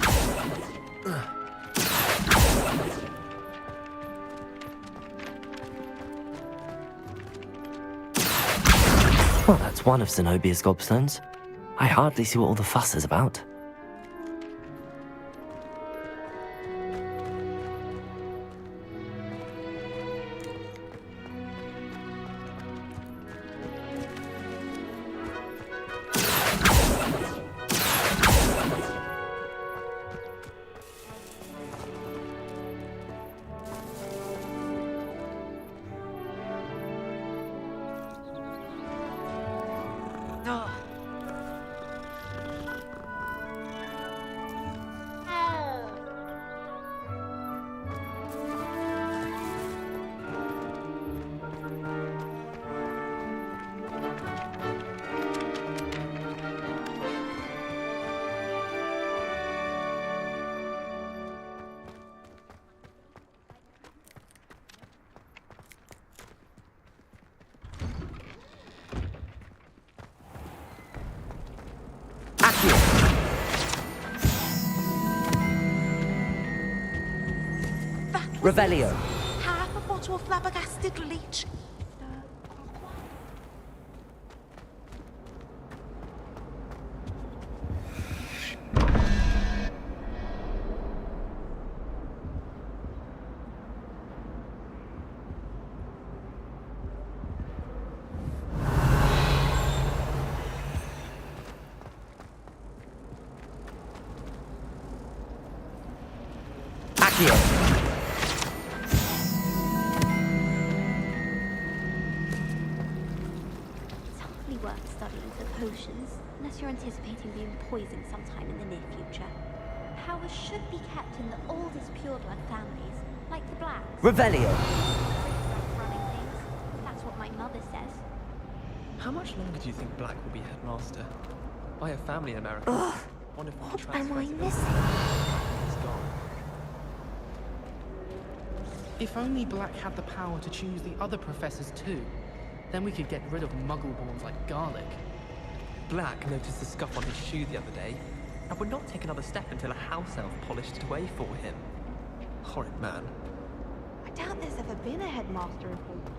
Well, that's one of Zenobia's gobstones. I hardly see what all the fuss is about. Revelio. Half a bottle of flabbergasted leech. Accio. Worth studying for potions, unless you're anticipating being poisoned sometime in the near future. Powers should be kept in the oldest pureblood families, like the Blacks. Revelio! Running things. That's what my mother says. How much longer do you think Black will be headmaster? I have family in America. Ugh, One of my what am I transfers- missing? He's gone. If only Black had the power to choose the other professors too, then we could get rid of muggleborns like Garlic. Black noticed the scuff on his shoe the other day, and would not take another step until a house elf polished it away for him. Horrid man. I doubt there's ever been a headmaster in Hogwarts.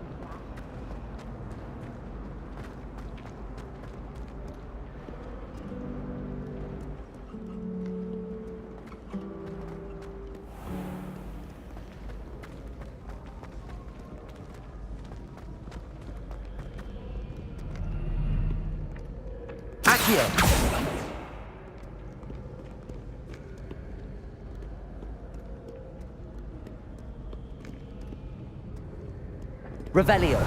Revelio.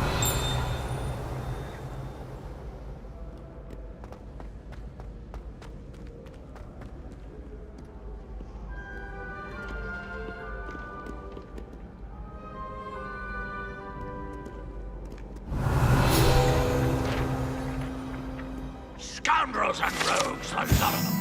Scoundrels and rogues, a lot of them.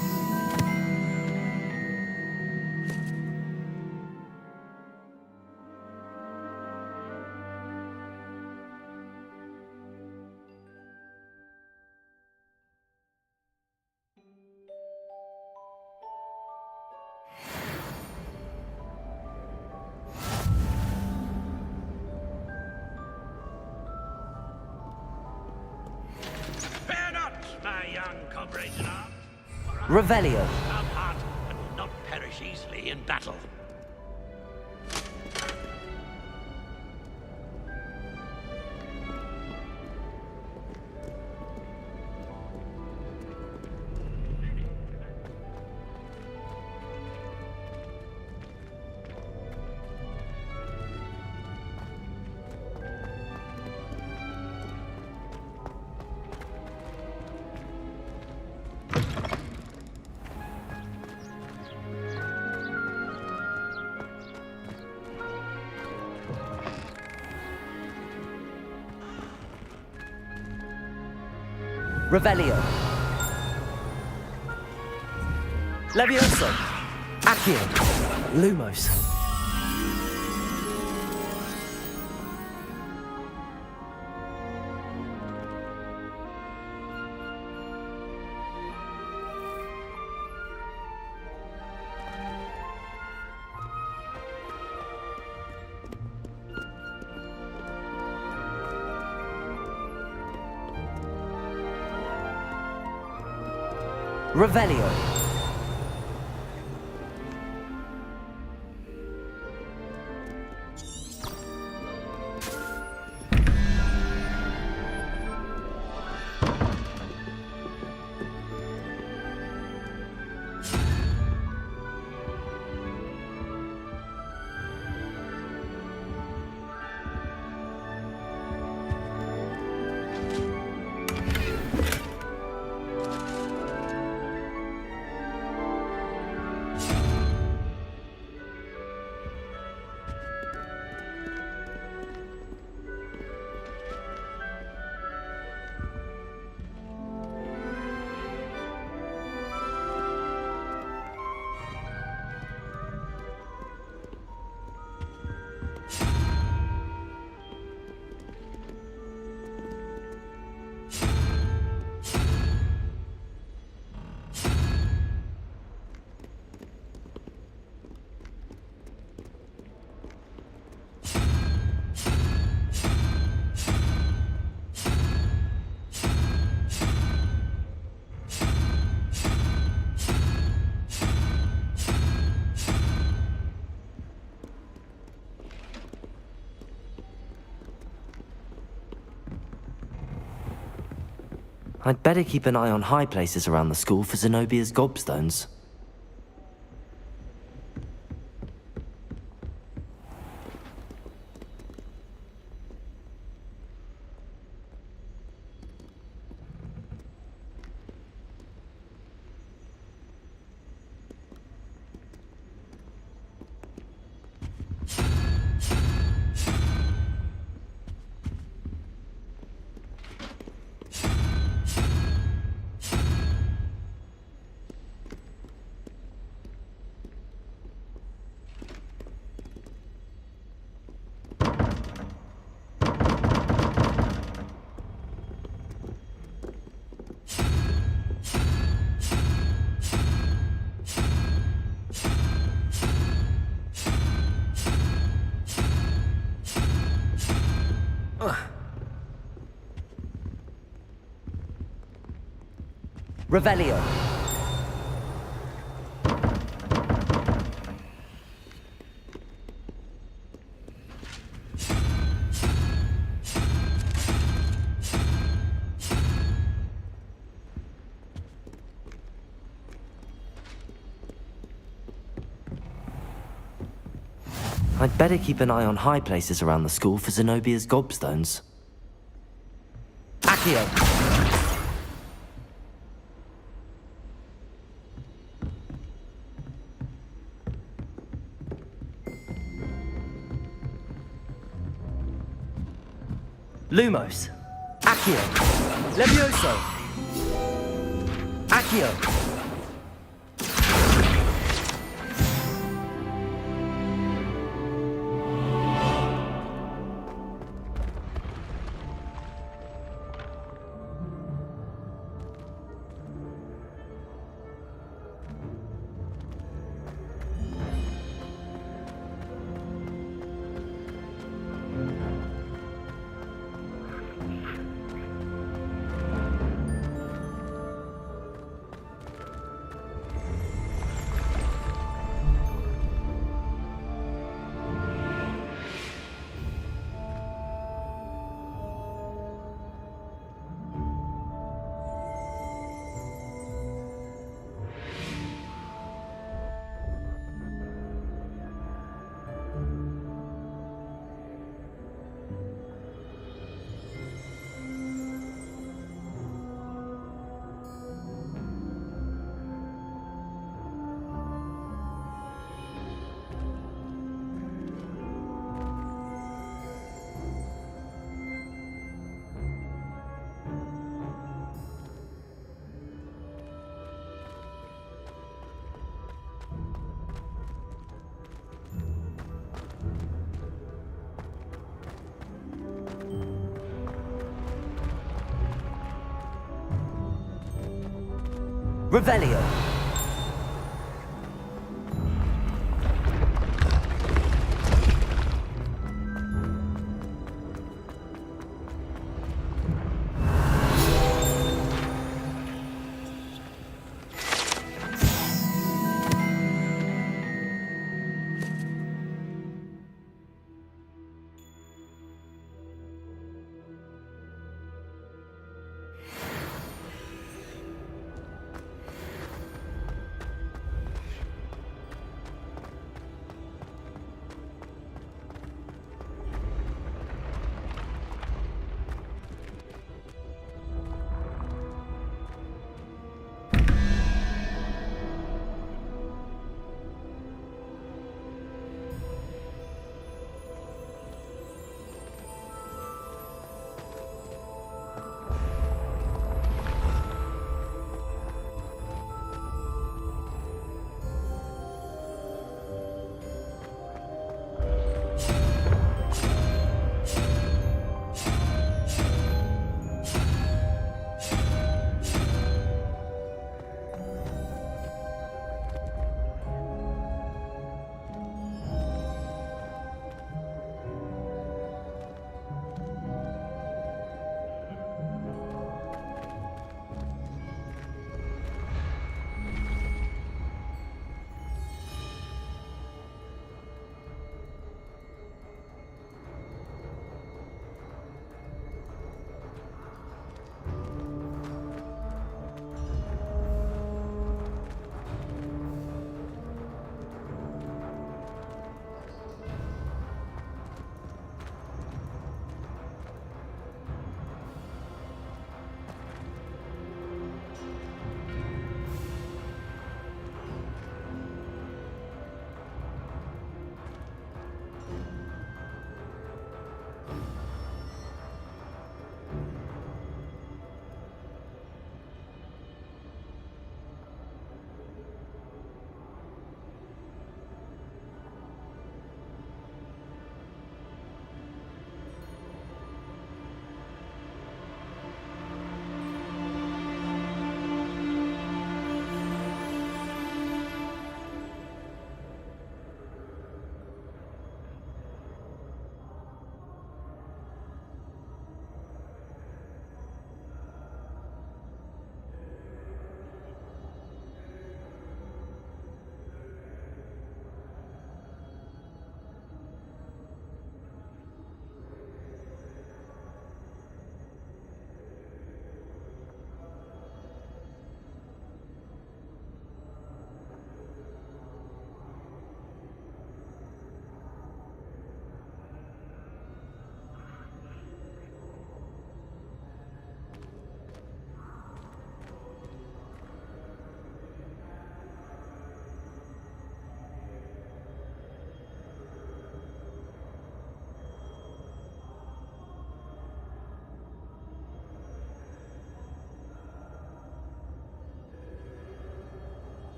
Fear not, my young comrades in arms. Revelio. Stout heart and will not perish easily in battle. Revelio. Levioso. Accio. Lumos. Revelio. I'd better keep an eye on high places around the school for Zenobia's gobstones. Revelio. I'd better keep an eye on high places around the school for Zenobia's gobstones. Accio. Lumos. Accio. Levioso. Accio. Revelio.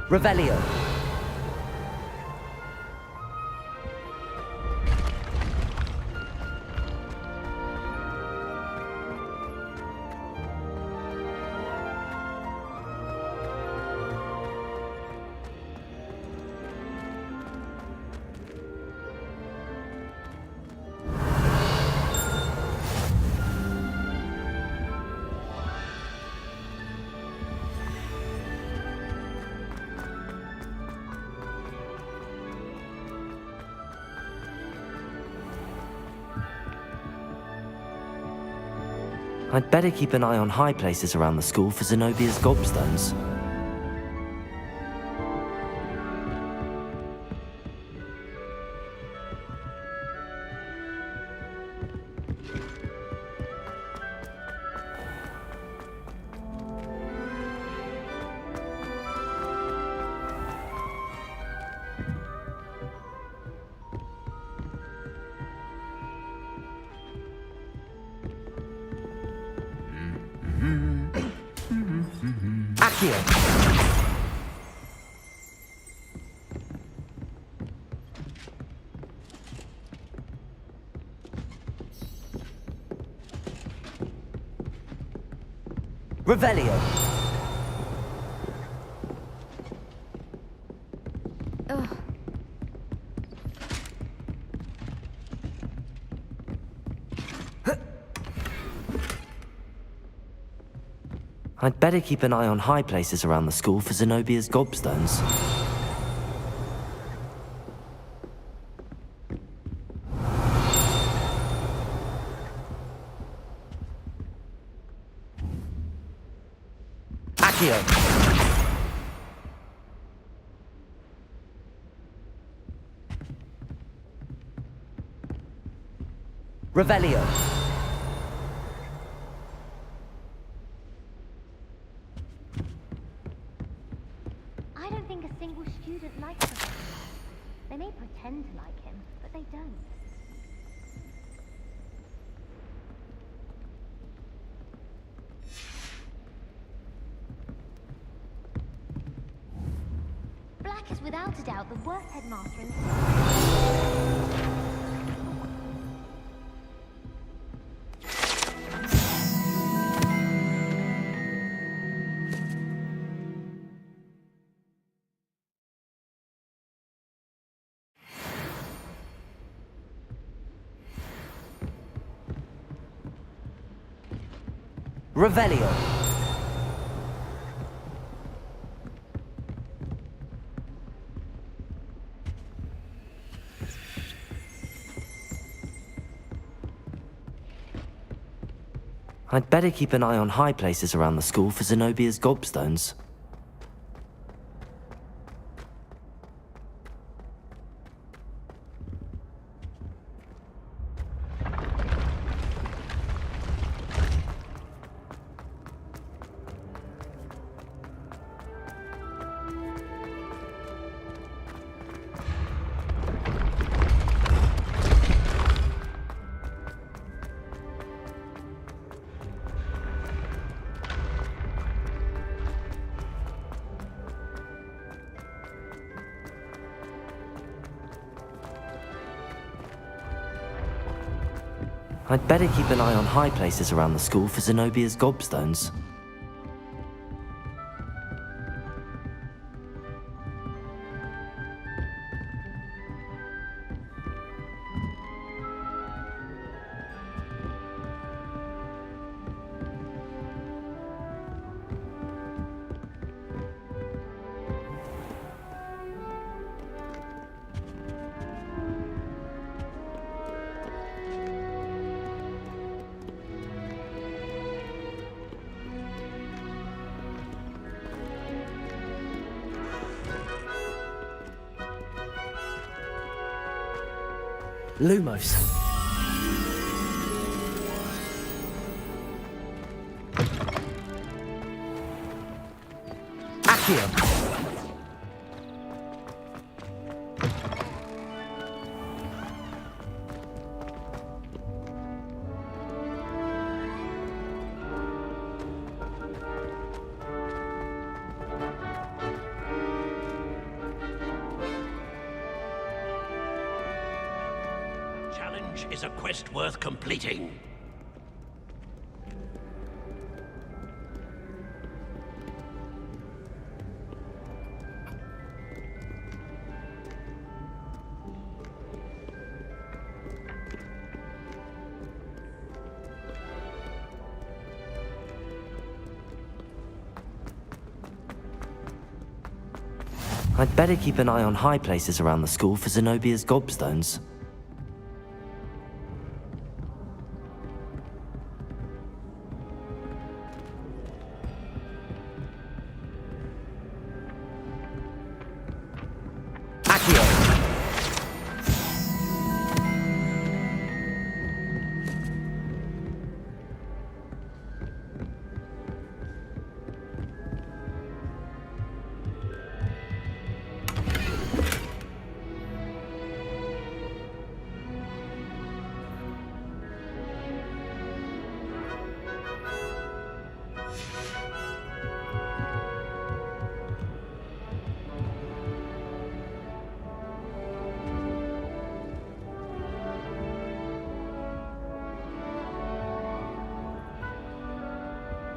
Revelio. I'd better keep an eye on high places around the school for Zenobia's gobstones. Accio. Revelio. Ugh. I'd better keep an eye on high places around the school for Zenobia's gobstones. Accio. Revelio. I don't think a single student likes him. They may pretend to like him, but they don't. Black is without a doubt the worst headmaster in the Revelio. I'd better keep an eye on high places around the school for Zenobia's gobstones. I'd better keep an eye on high places around the school for Zenobia's gobstones. Lumos. Accio. challenge is a quest worth completing. I'd better keep an eye on high places around the school for Zenobia's gobstones.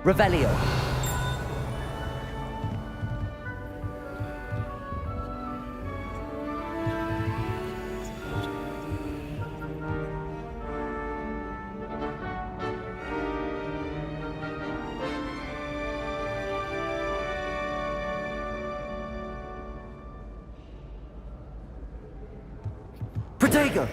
Revelio. Protego!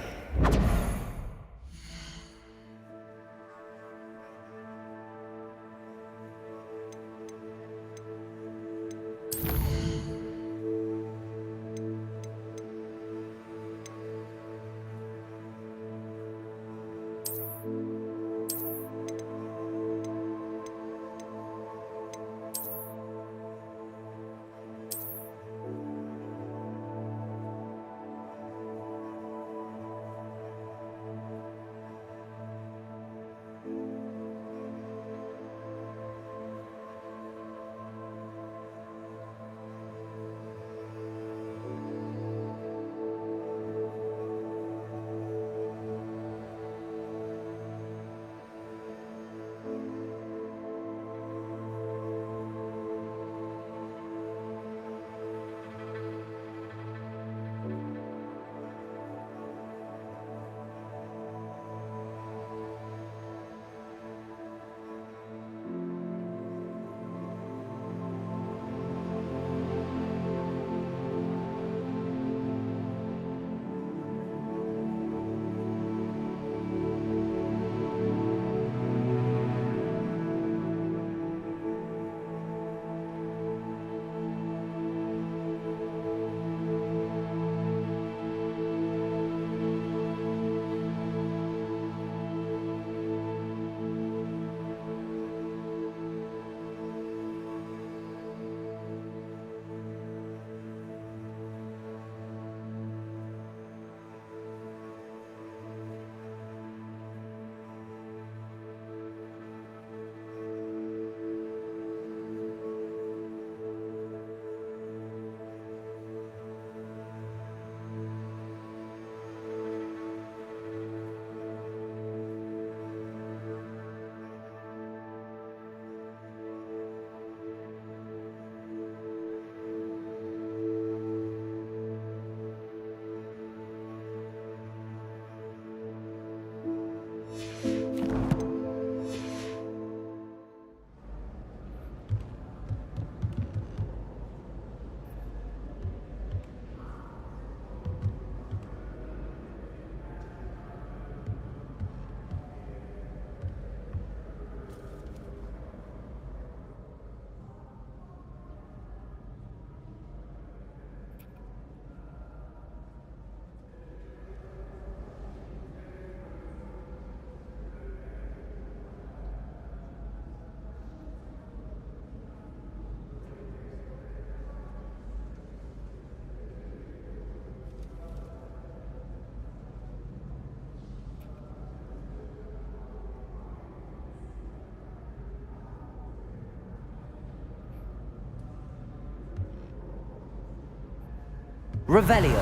Revelio.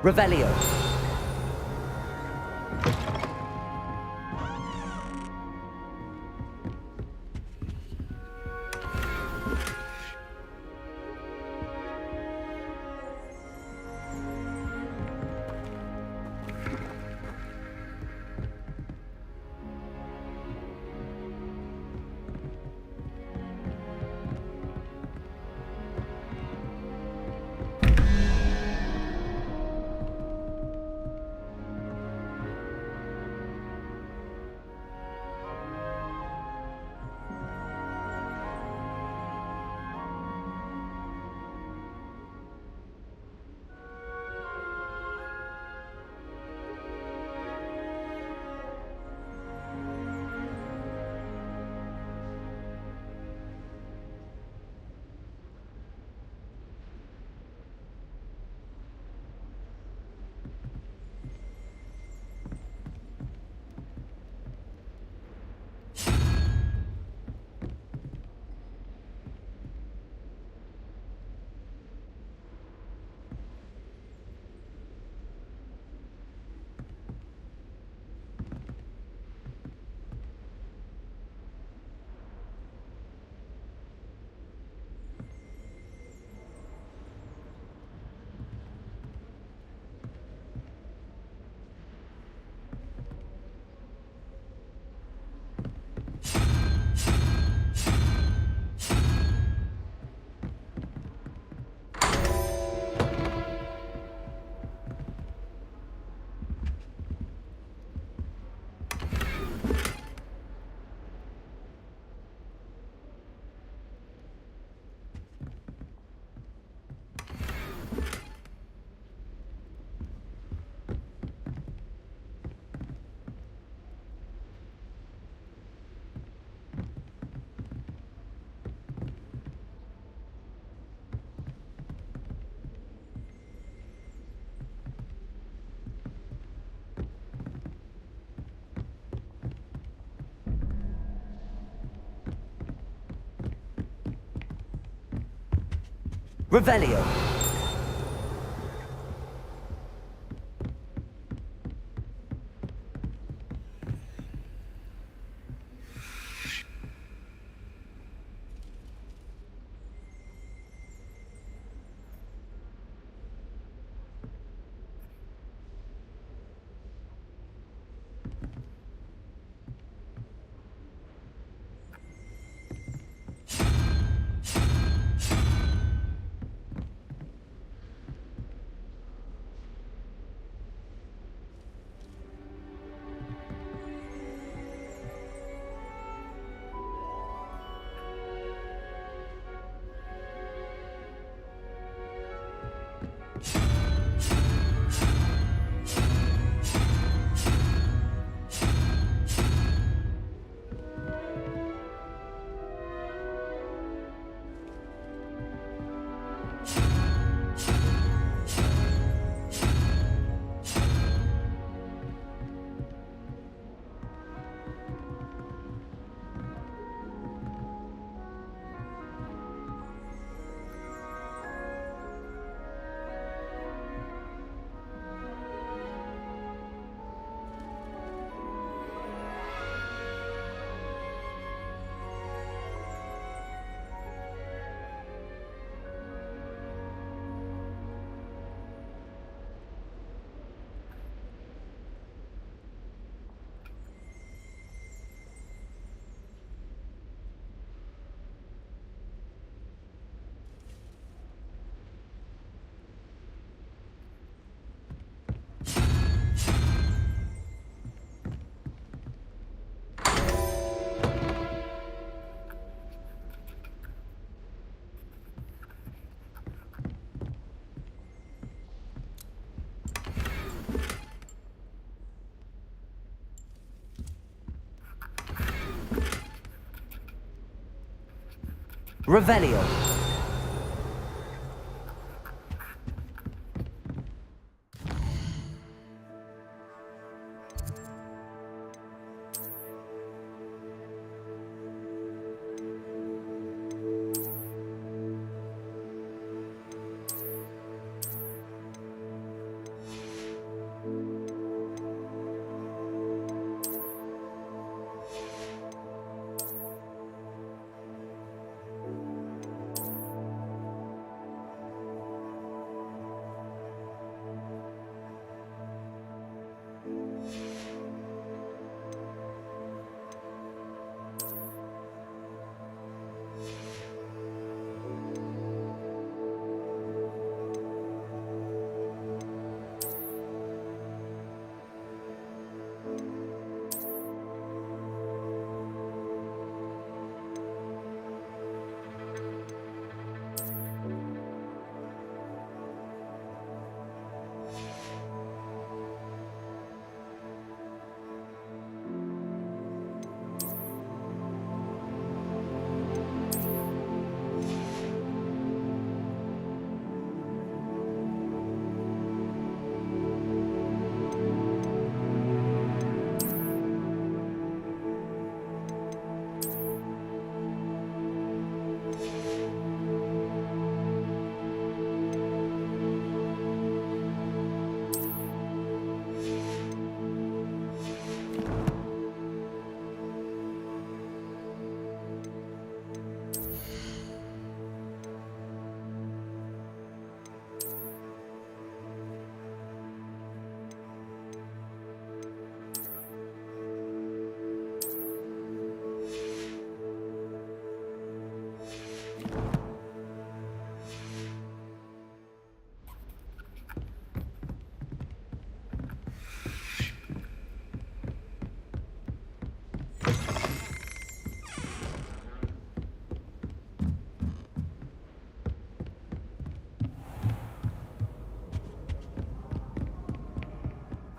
Revelio. Revelio. Revelio.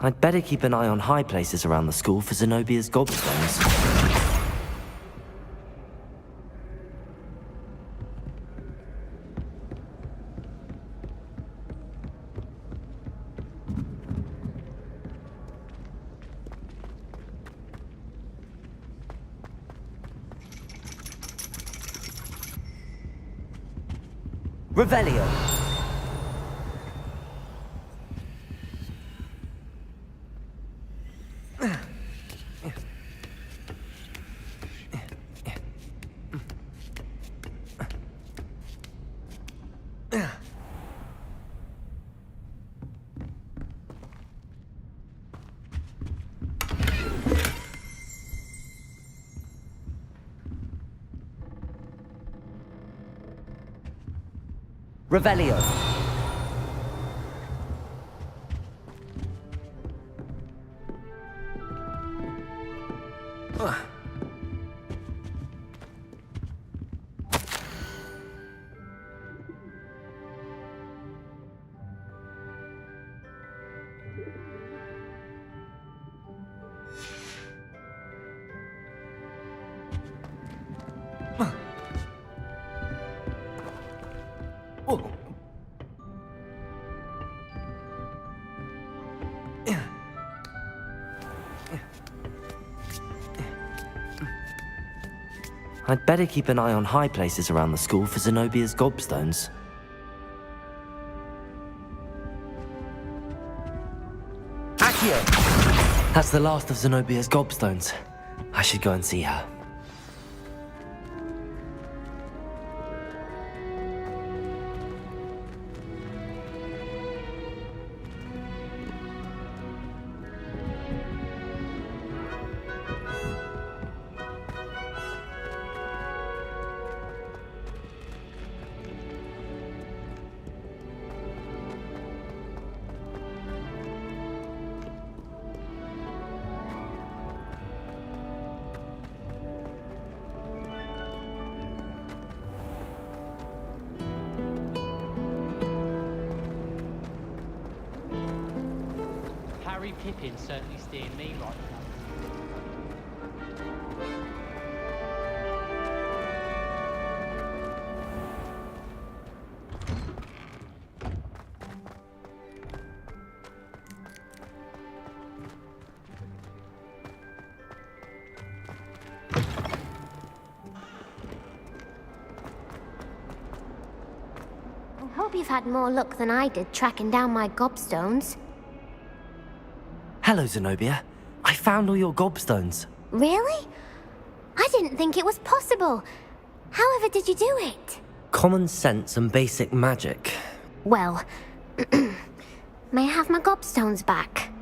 I'd better keep an eye on high places around the school for Zenobia's gobstones. Revelio. Revelio. I'd better keep an eye on high places around the school for Zenobia's gobstones. Accio! That's the last of Zenobia's gobstones. I should go and see her. Harry Pippin certainly steering me right now. you've had more luck than I did tracking down my gobstones. Hello, Zenobia. I found all your gobstones. Really? I didn't think it was possible. However did you do it? Common sense and basic magic. Well, may I have my gobstones back?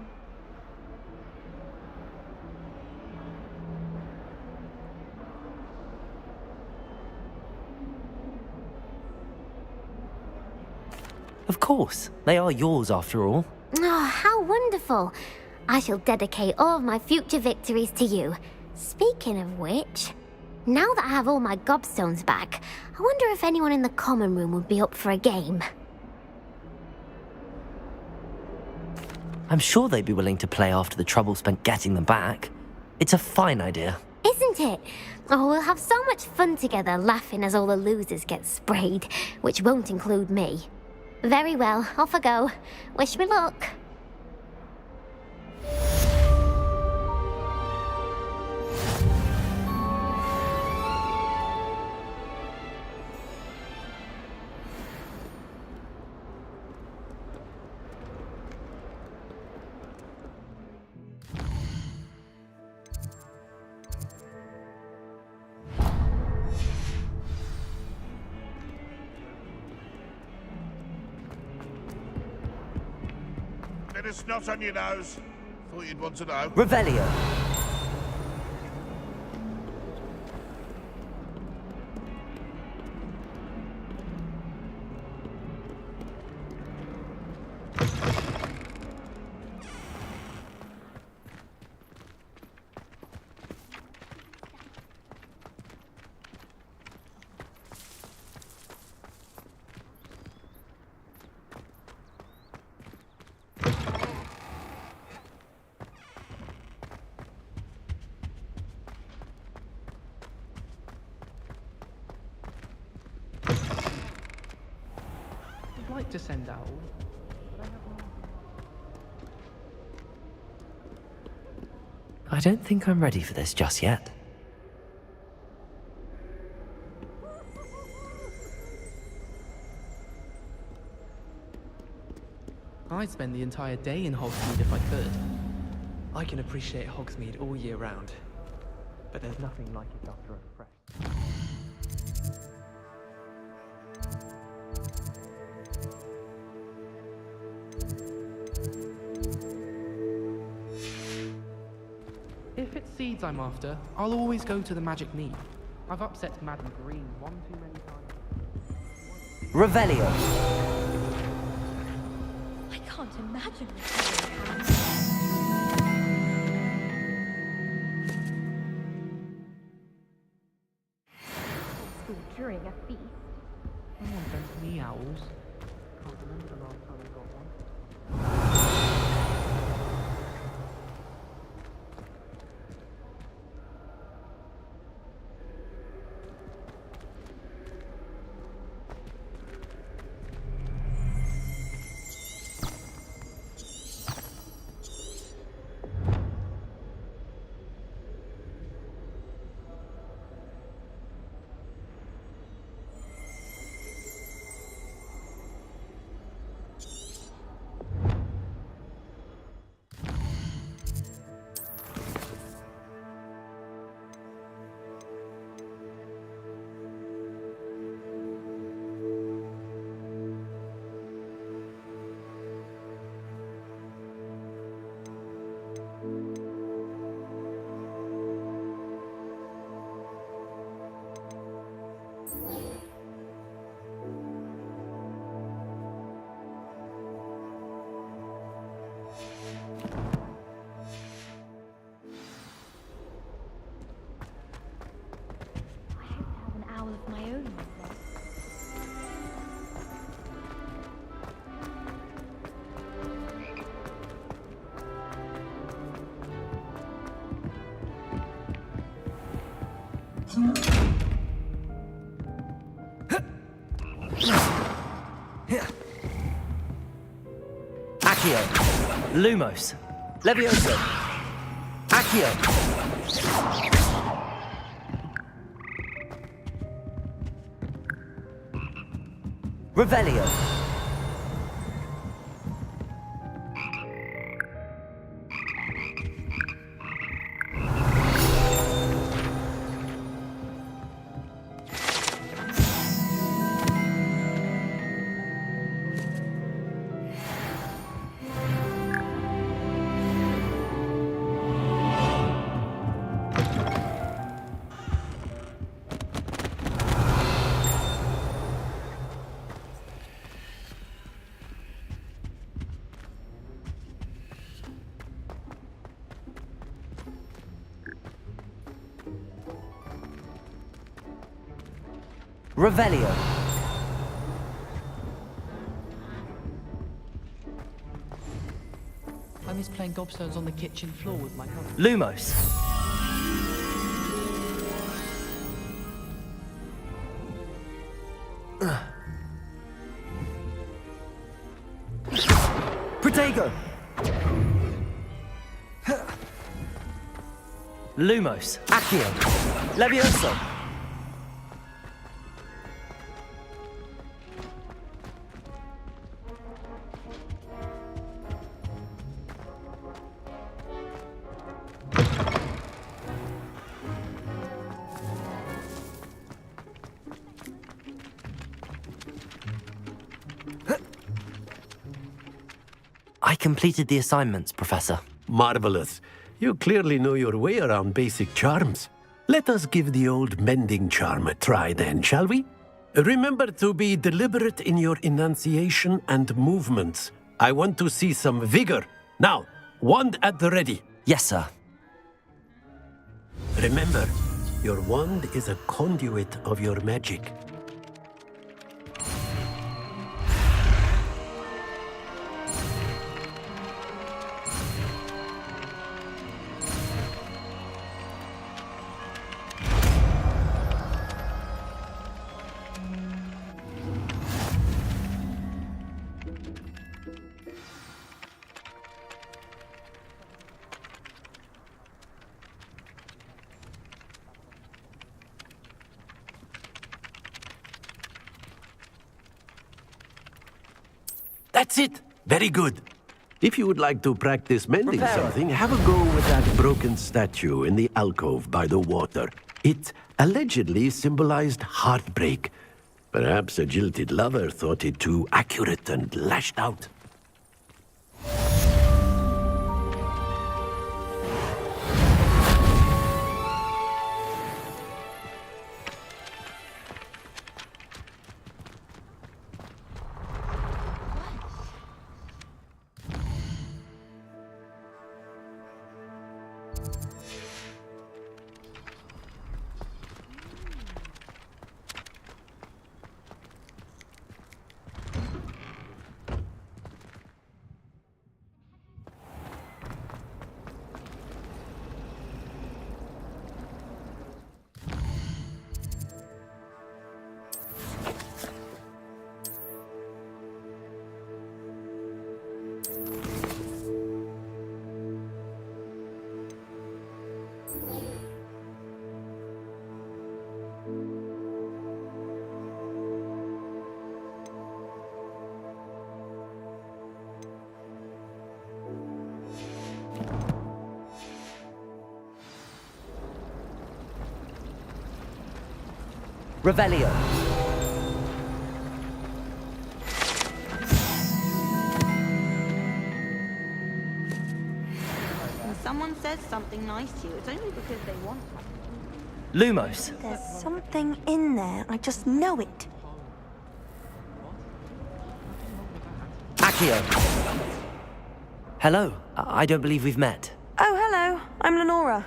Of course, they are yours after all. Oh, how wonderful. I shall dedicate all of my future victories to you. Speaking of which, now that I have all my gobstones back, I wonder if anyone in the common room would be up for a game. I'm sure they'd be willing to play after the trouble spent getting them back. It's a fine idea. Isn't it? Oh, we'll have so much fun together laughing as all the losers get sprayed, which won't include me. Very well, off I go. Wish me luck. Bit of snot on your nose. Thought you'd want to know. Revelio. I'd like to send out, but I have no... I don't think I'm ready for this just yet. I'd spend the entire day in Hogsmeade if I could. I can appreciate Hogsmeade all year round, but there's nothing like it after a fresh... If it's seeds I'm after, I'll always go to the Magic Mead. I've upset Madam Green one too many times. Revelio. I can't imagine during a feast. Someone sent me owls. Can't remember the last time I got one. Of my own. Accio. Lumos. Levioso. Accio. Revelio. Revelio. I miss playing gobstones on the kitchen floor with my cousin. Lumos. Protego. Lumos. Accio. Levioso. I completed the assignments, Professor. Marvelous. You clearly know your way around basic charms. Let us give the old mending charm a try then, shall we? Remember to be deliberate in your enunciation and movements. I want to see some vigor. Now, wand at the ready. Yes, sir. Remember, your wand is a conduit of your magic. That's it. Very good. If you would like to practice mending something, have a go with that broken statue in the alcove by the water. It allegedly symbolized heartbreak. Perhaps a jilted lover thought it too accurate and lashed out. Revelio. When someone says something nice to you, it's only because they want something. Lumos. There's something in there. I just know it. Accio. Hello. I don't believe we've met. Oh, hello. I'm Lenora.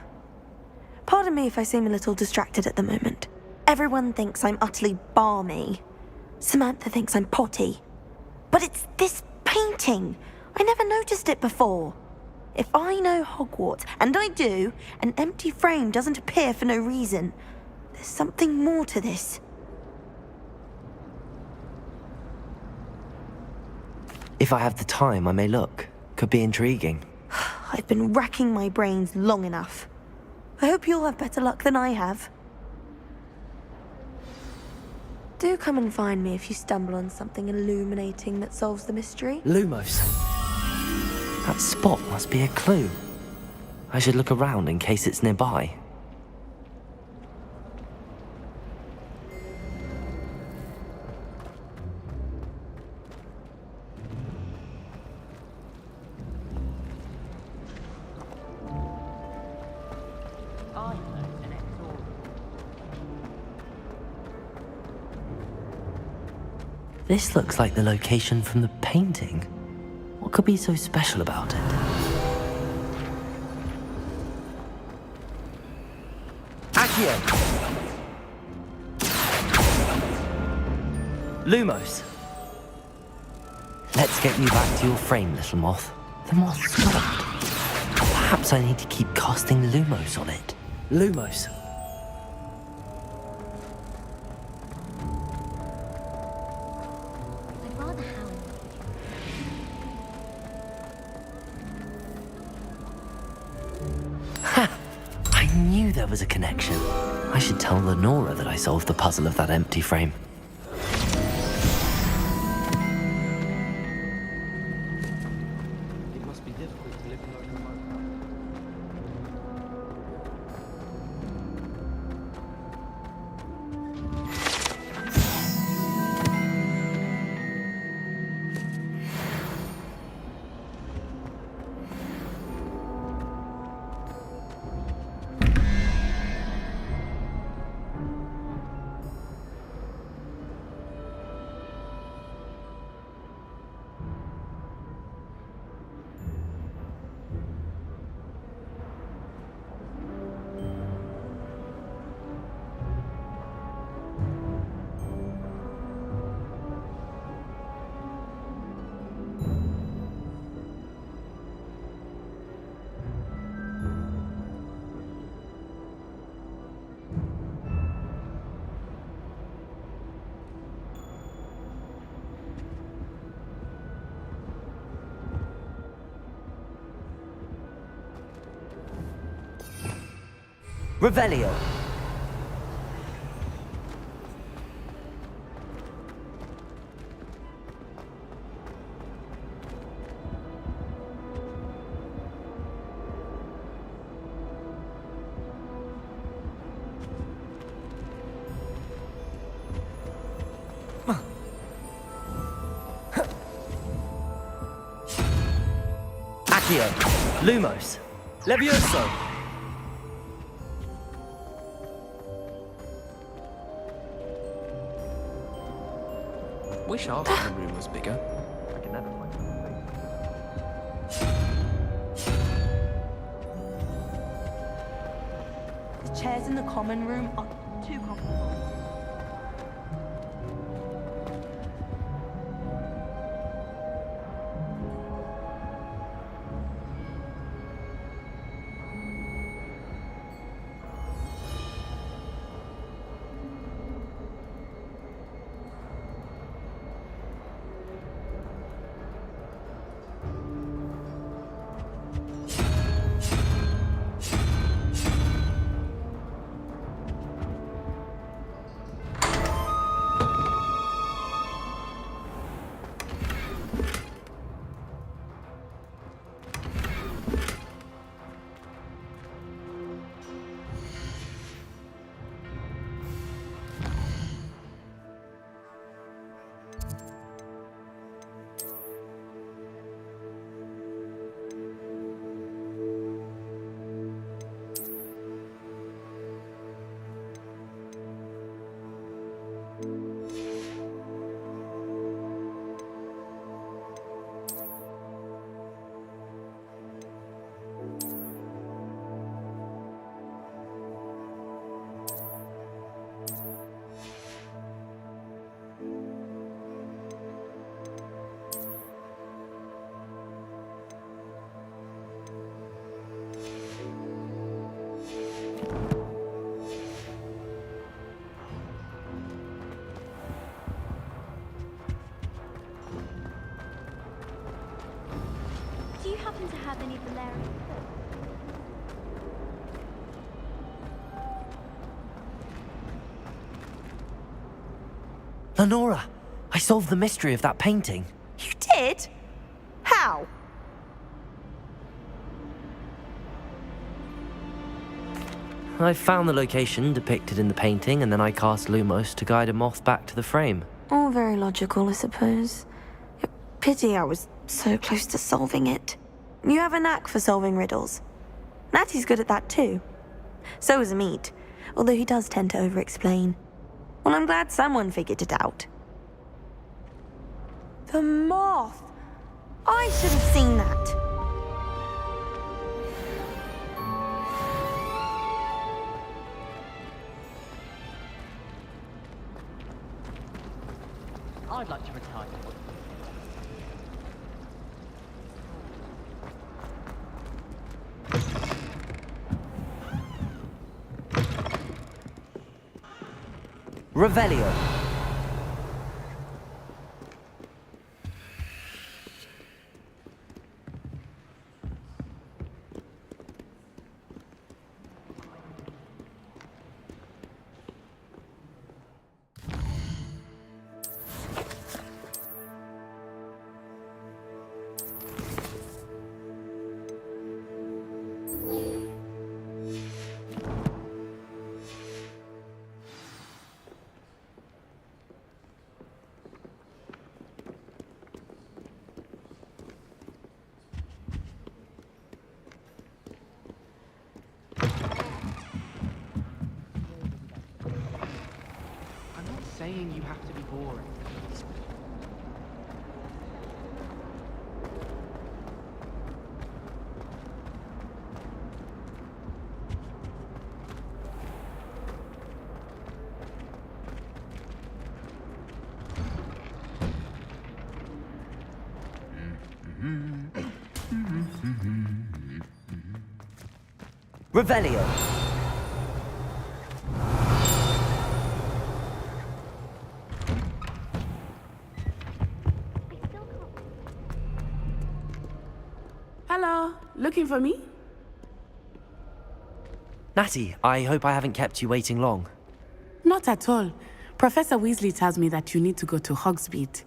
Pardon me if I seem a little distracted at the moment. Everyone thinks I'm utterly balmy. Samantha thinks I'm potty. But it's this painting. I never noticed it before. If I know Hogwarts, and I do, an empty frame doesn't appear for no reason. There's something more to this. If I have the time, I may look. Could be intriguing. I've been racking my brains long enough. I hope you'll have better luck than I have. Do come and find me if you stumble on something illuminating that solves the mystery. Lumos. That spot must be a clue. I should look around in case it's nearby. This looks like the location from the painting. What could be so special about it? Accio! Lumos. Let's get you back to your frame, little moth. The moth stopped. Perhaps I need to keep casting Lumos on it. Lumos. I'd rather hound. Ha! I knew there was a connection. I should tell Lenora that I solved the puzzle of that empty frame. It must be difficult to live in like a monk. Revelio. Accio. Lumos. Levioso. Wish our common room was bigger. I can never find The chairs in the common room are too comfortable. Do you happen to have any Valerian food? Lenora, I solved the mystery of that painting. You did? How? I found the location depicted in the painting, and then I cast Lumos to guide a moth back to the frame. All very logical, I suppose. Pity I was so close to solving it. You have a knack for solving riddles. Natty's good at that too. So is Amit, although he does tend to over-explain. Well, I'm glad someone figured it out. The moth! I should have seen that. I'd like to retire. Revelio. I'm not saying you have to be boring. Revelio. Hello, looking for me? Natty, I hope I haven't kept you waiting long. Not at all. Professor Weasley tells me that you need to go to Hogsmeade.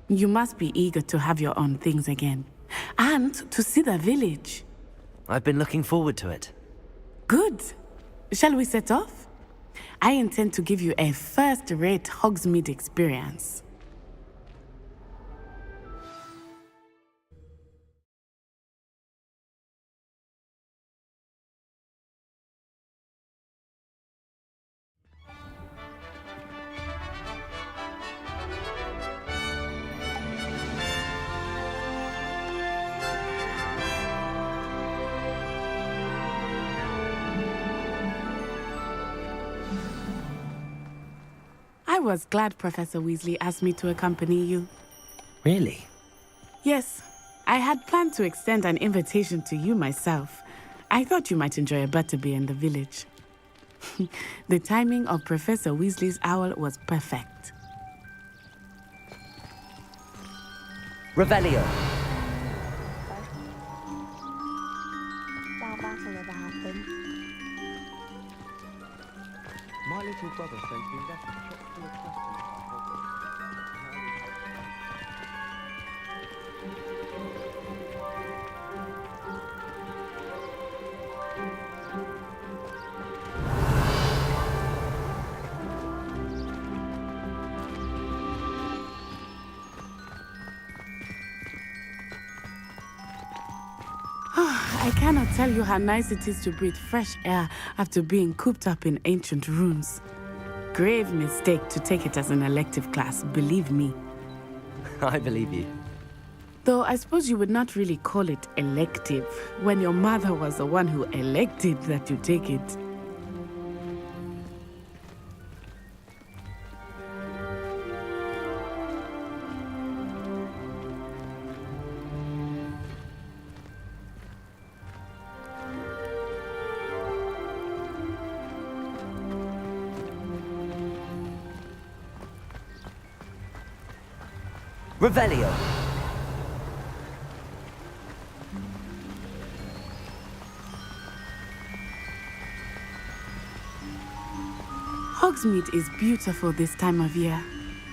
You must be eager to have your own things again. And to see the village. I've been looking forward to it. Good. Shall we set off? I intend to give you a first-rate Hogsmeade experience. I was glad Professor Weasley asked me to accompany you. Really? Yes, I had planned to extend an invitation to you myself. I thought you might enjoy a butterbeer in the village. The timing of Professor Weasley's owl was perfect. Revelio. Doubt that'll ever happen. My little brother sent me letters chock full of questions about Hogwarts. I cannot tell you how nice it is to breathe fresh air after being cooped up in ancient rooms. Grave mistake to take it as an elective class, believe me. I believe you. Though I suppose you would not really call it elective when your mother was the one who elected that you take it. Revelio. Hogsmeade is beautiful this time of year.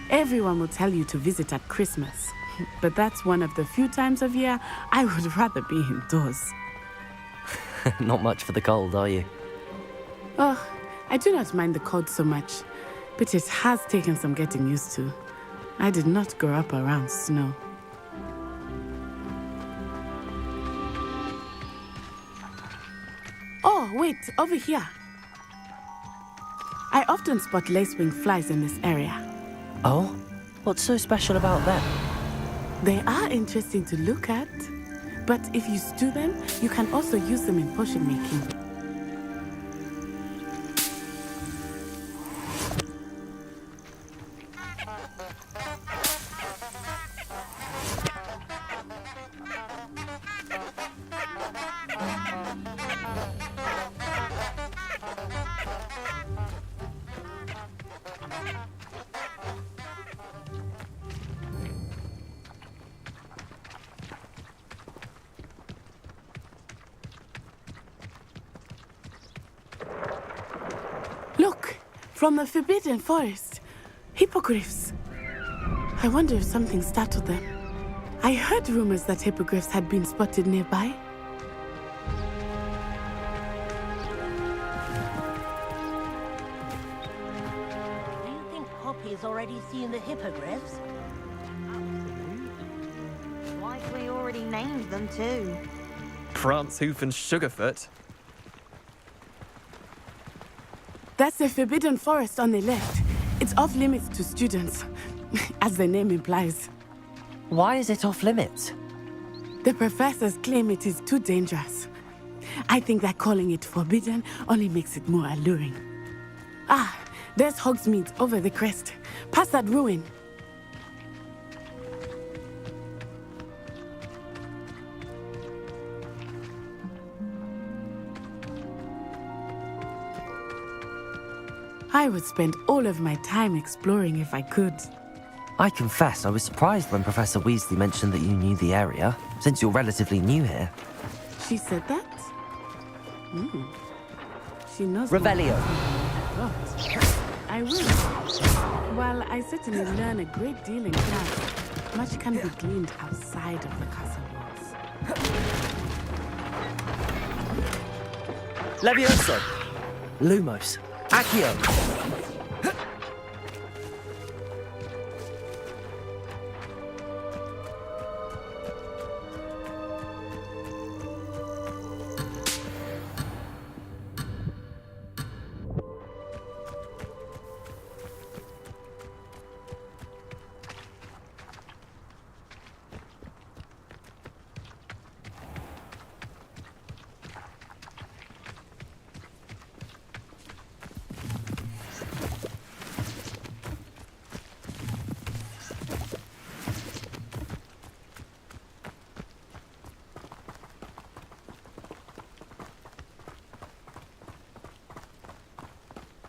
Everyone will tell you to visit at Christmas. But that's one of the few times of year I would rather be indoors. Not much for the cold, are you? Oh, I do not mind the cold so much, but it has taken some getting used to. I did not grow up around snow. Oh, wait, over here. I often spot lacewing flies in this area. Oh? What's so special about them? They are interesting to look at, but if you stew them, you can also use them in potion making. From the Forbidden Forest. Hippogriffs. I wonder if something startled them. I heard rumors that hippogriffs had been spotted nearby. Do you think Poppy's already seen the hippogriffs? Like we already named them too. Prance, Hoof, and Sugarfoot. That's the Forbidden Forest on the left. It's off limits to students, as the name implies. Why is it off limits? The professors claim it is too dangerous. I think that calling it forbidden only makes it more alluring. Ah, there's Hogsmeade over the crest. Past that ruin. I would spend all of my time exploring if I could. I confess I was surprised when Professor Weasley mentioned that you knew the area, since you're relatively new here. She said that? She knows. Revelio. I will. While I certainly learn a great deal in class, much can be gleaned outside of the castle walls. Levioso. Lumos. Accio.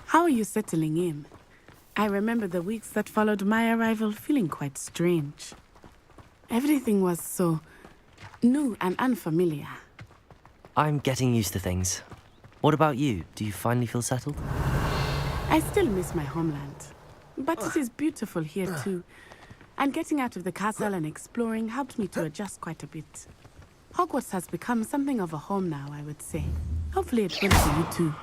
How are you settling in? I remember the weeks that followed my arrival feeling quite strange. Everything was so new and unfamiliar. I'm getting used to things. What about you? Do you finally feel settled? I still miss my homeland, but it is beautiful here too. And getting out of the castle and exploring helped me to adjust quite a bit. Hogwarts has become something of a home now, I would say. Hopefully it will for you too.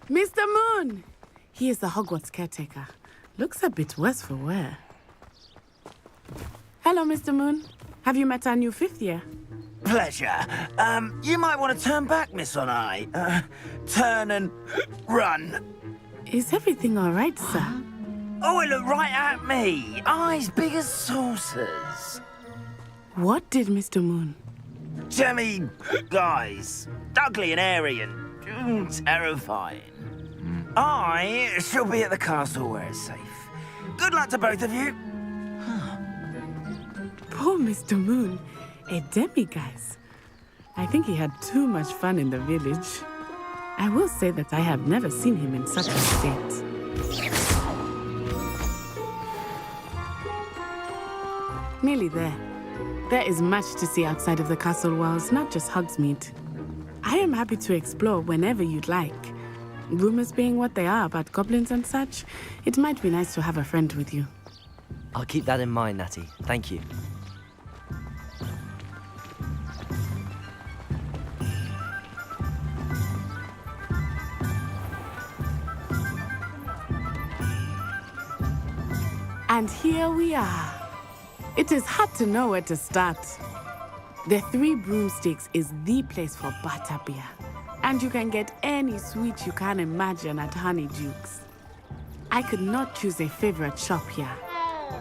Mr. Moon! He is the Hogwarts caretaker. Looks a bit worse for wear. Hello, Mr. Moon. Have you met our new fifth year? Pleasure. You might want to turn back, Miss Onai. Turn and run. Is everything all right, sir? Oh, it looked right at me. Eyes big as saucers. What did Mr. Moon? Jemmy guys. Ugly and airy and terrifying. I shall be at the castle where it's safe. Good luck to both of you. Poor Mr. Moon. A demiguise. I think he had too much fun in the village. I will say that I have never seen him in such a state. Nearly there. There is much to see outside of the castle walls, not just Hogsmeade. I am happy to explore whenever you'd like. Rumors being what they are about goblins and such, it might be nice to have a friend with you. I'll keep that in mind, Natty. Thank you. And here we are. It is hard to know where to start. The Three Broomsticks is the place for butterbeer. And you can get any sweet you can imagine at Honeydukes. I could not choose a favorite shop here.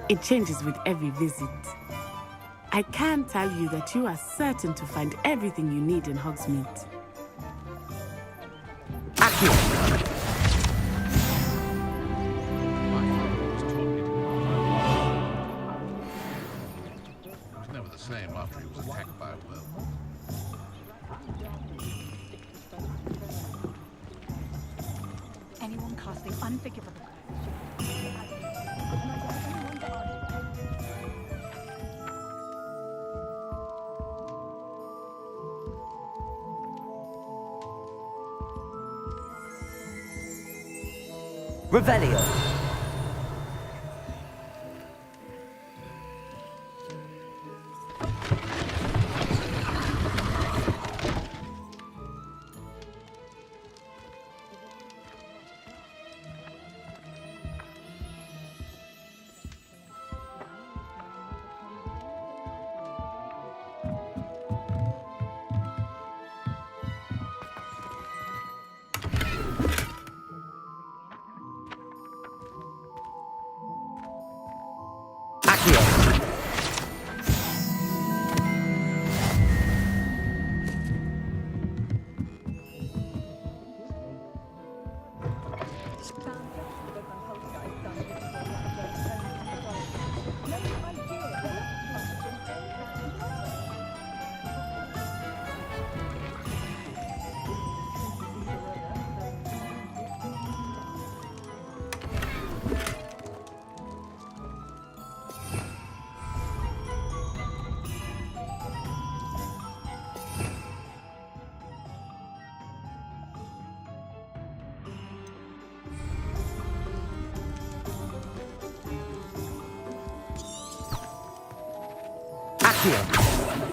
It changes with every visit. I can tell you that you are certain to find everything you need in Hogsmeade. Accio. anyone casting unforgivable. Revelio.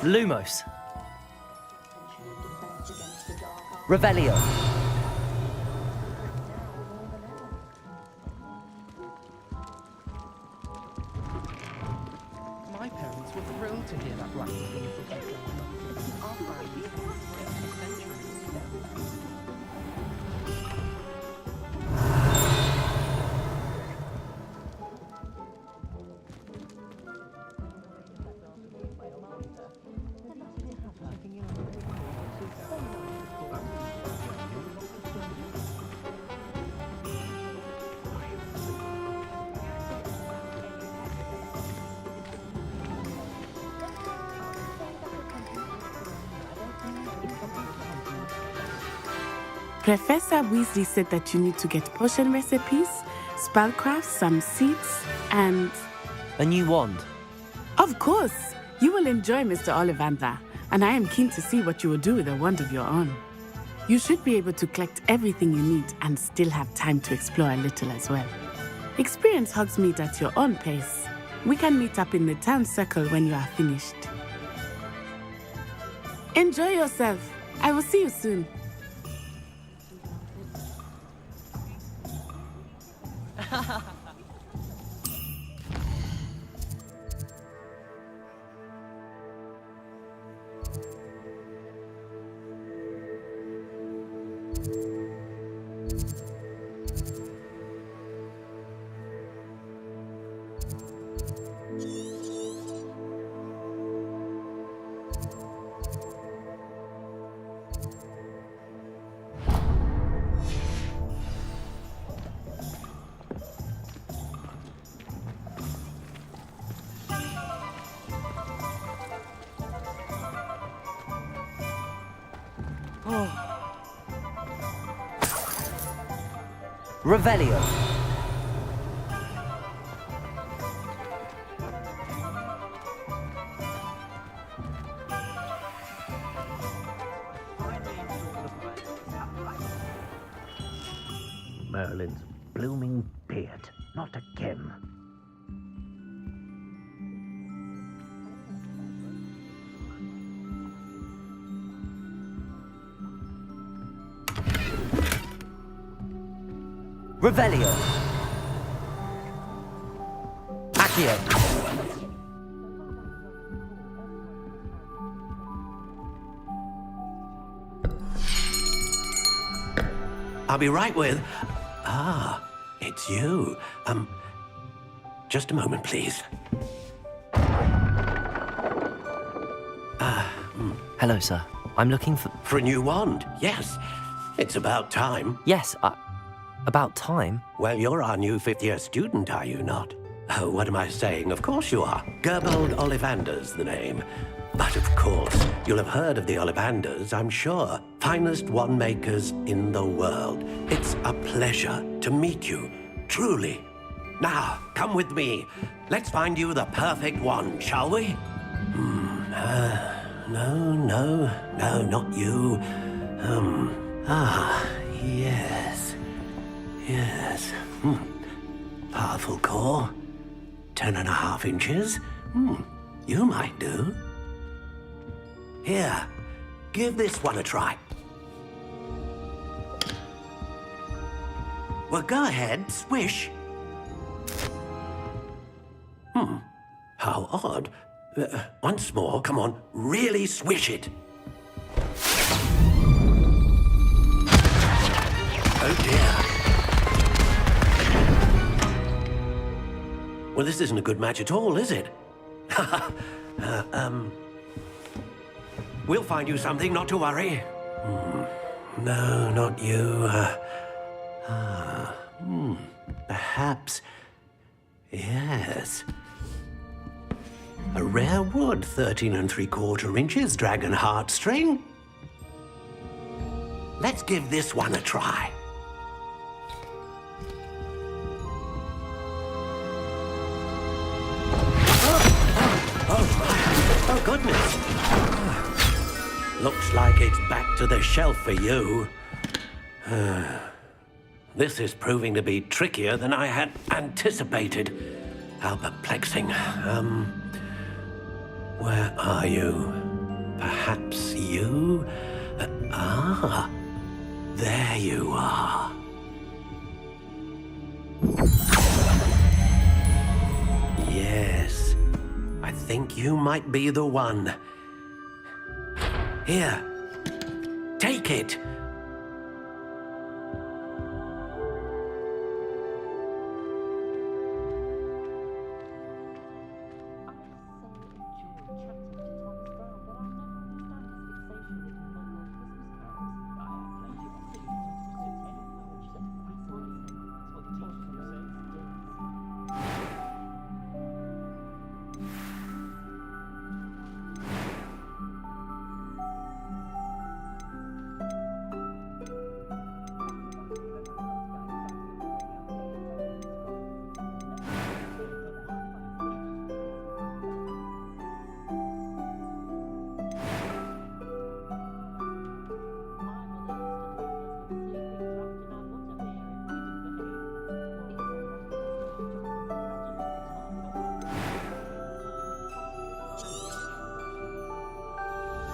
Lumos. Revelio. My parents were thrilled to hear that Black was being protected. Our family for centuries. Professor Weasley said that you need to get potion recipes, spellcraft, some seeds, and... A new wand. Of course! You will enjoy Mr. Ollivander, and I am keen to see what you will do with a wand of your own. You should be able to collect everything you need and still have time to explore a little as well. Experience Hogsmeade at your own pace. We can meet up in the town circle when you are finished. Enjoy yourself. I will see you soon. Revelio. Merlin's blooming beard, not again. Revelio. Accio. I'll be right with... Ah, it's you. Just a moment, please. Hello, sir. I'm looking for... For a new wand, yes. It's about time. Yes, about time? Well, you're our new fifth-year student, are you not? Oh, what am I saying? Of course you are. Gerbold Ollivander's the name. But of course, you'll have heard of the Ollivanders, I'm sure. Finest wand makers in the world. It's a pleasure to meet you, truly. Now, come with me. Let's find you the perfect wand, shall we? No, not you. Yes. Powerful core. 10.5 inches. You might do. Here, give this one a try. Well, go ahead, swish. How odd. Once more, come on, really swish it. Oh dear. Well, this isn't a good match at all, is it? We'll find you something, not to worry. No, not you. Perhaps. Yes. A rare wood, 13 3/4 inches, dragon heartstring. Let's give this one a try. Oh, goodness. Looks like it's back to the shelf for you. This is proving to be trickier than I had anticipated. How perplexing. Where are you? Perhaps you? There you are. Yes, I think you might be the one. Here, take it.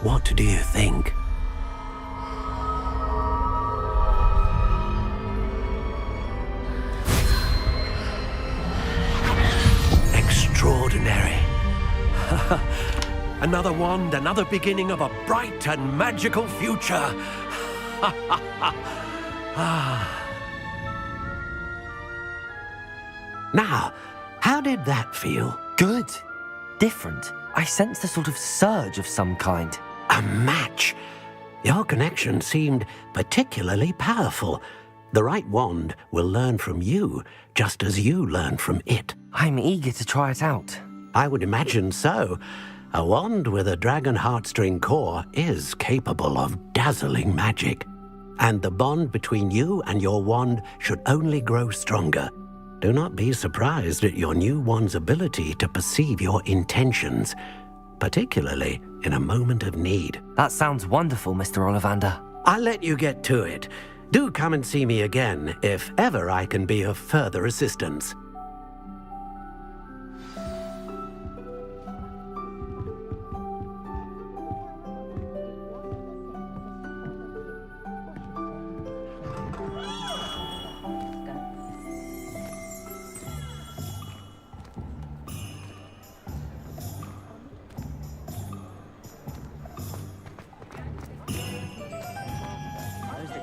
What do you think? Extraordinary. Another wand, another beginning of a bright and magical future. Now, how did that feel? Good. Different. I sensed a sort of surge of some kind. A match. Your connection seemed particularly powerful. The right wand will learn from you, just as you learn from it. I'm eager to try it out. I would imagine so. A wand with a dragon heartstring core is capable of dazzling magic. And the bond between you and your wand should only grow stronger. Do not be surprised at your new wand's ability to perceive your intentions, particularly in a moment of need. That sounds wonderful, Mr. Ollivander. I'll let you get to it. Do come and see me again if ever I can be of further assistance.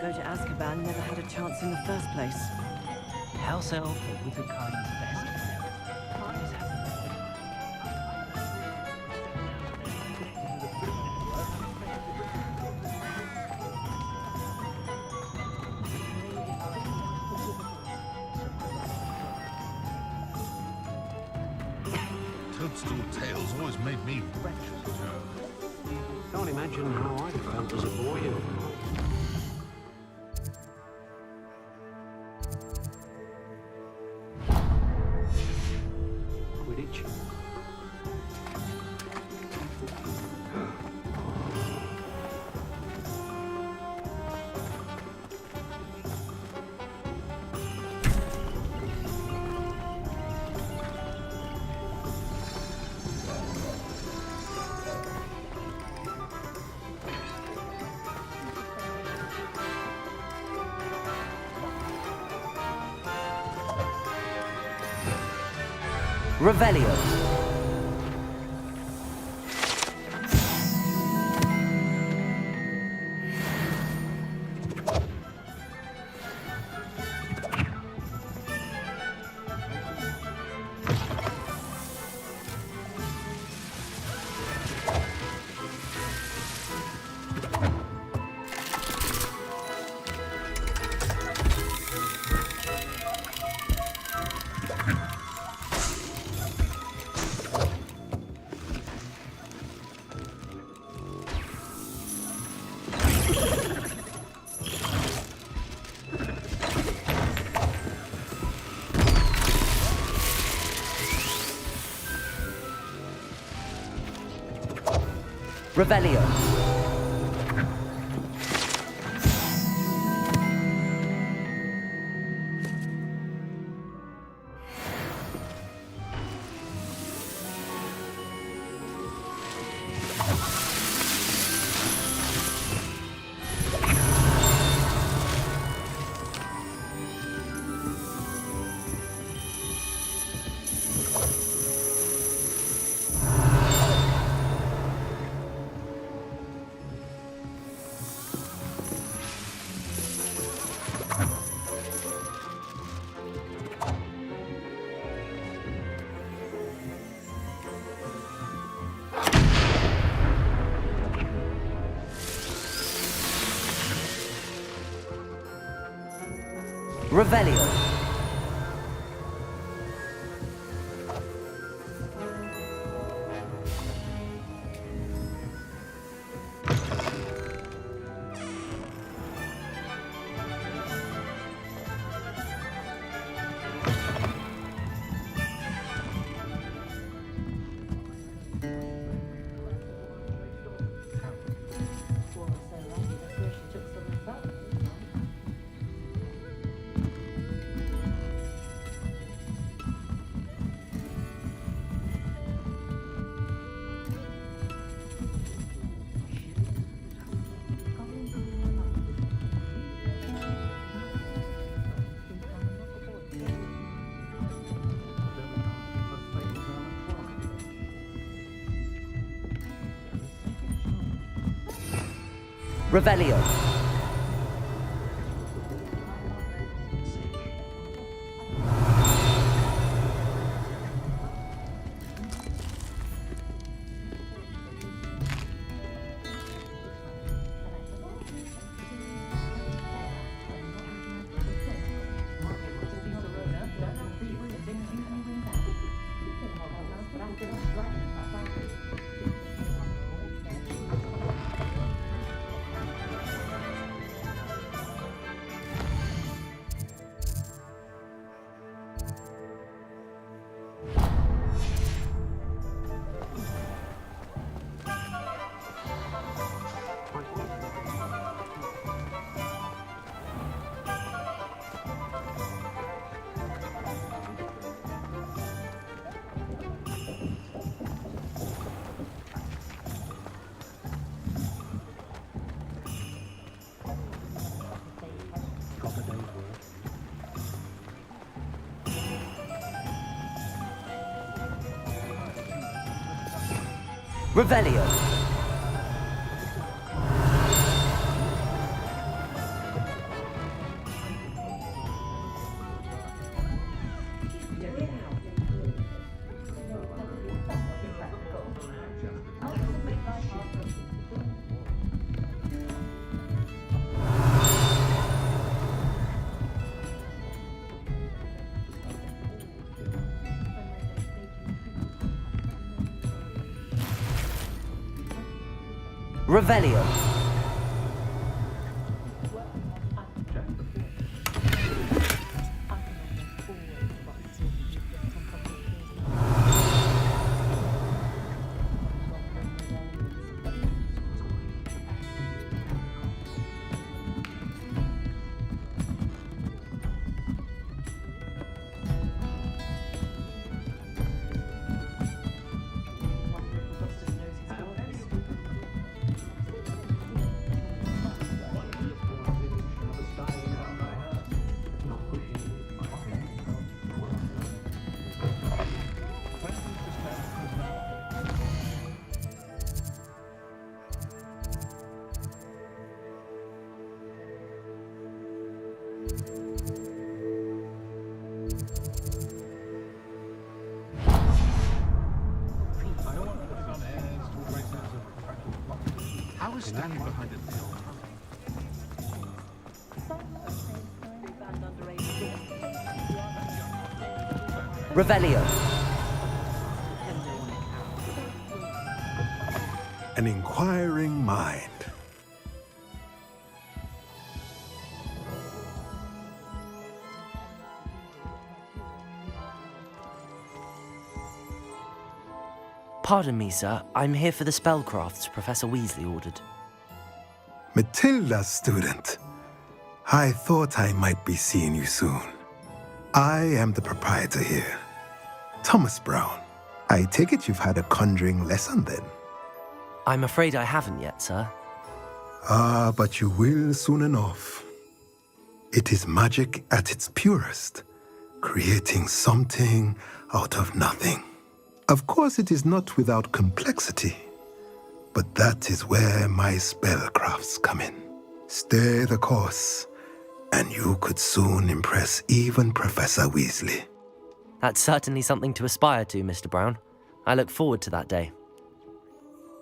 Go to Azkaban never had a chance in the first place. House elf or withered kind's best. Toadstool tales always made me wretched. Can't imagine how I'd have felt as a boy if... Quidditch. Revelio. Revelio. Revelio. Revelio. Revelio. Revelio. I was standing behind a hill. Revelio. An inquiring mind. Pardon me, sir. I'm here for the spellcrafts Professor Weasley ordered. Matilda's student. I thought I might be seeing you soon. I am the proprietor here, Thomas Brown. I take it you've had a conjuring lesson then? I'm afraid I haven't yet, sir. Ah, but you will soon enough. It is magic at its purest, creating something out of nothing. Of course, it is not without complexity, but that is where my spellcrafts come in. Stay the course, and you could soon impress even Professor Weasley. That's certainly something to aspire to, Mr. Brown. I look forward to that day.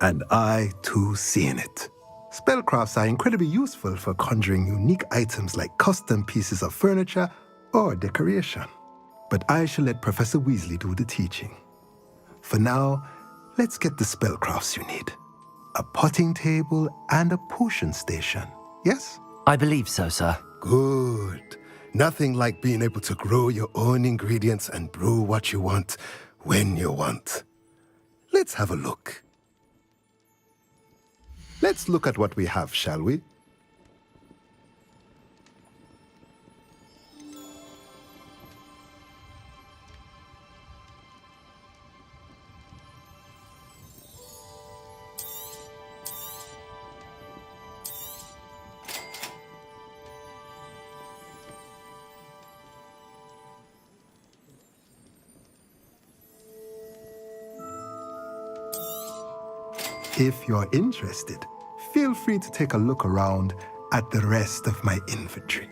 And I, too, seeing it. Spellcrafts are incredibly useful for conjuring unique items like custom pieces of furniture or decoration. But I shall let Professor Weasley do the teaching. For now, let's get the spellcrafts you need. A potting table and a potion station, yes? I believe so, sir. Good. Nothing like being able to grow your own ingredients and brew what you want when you want. Let's have a look. Let's look at what we have, shall we? If you're interested, feel free to take a look around at the rest of my inventory.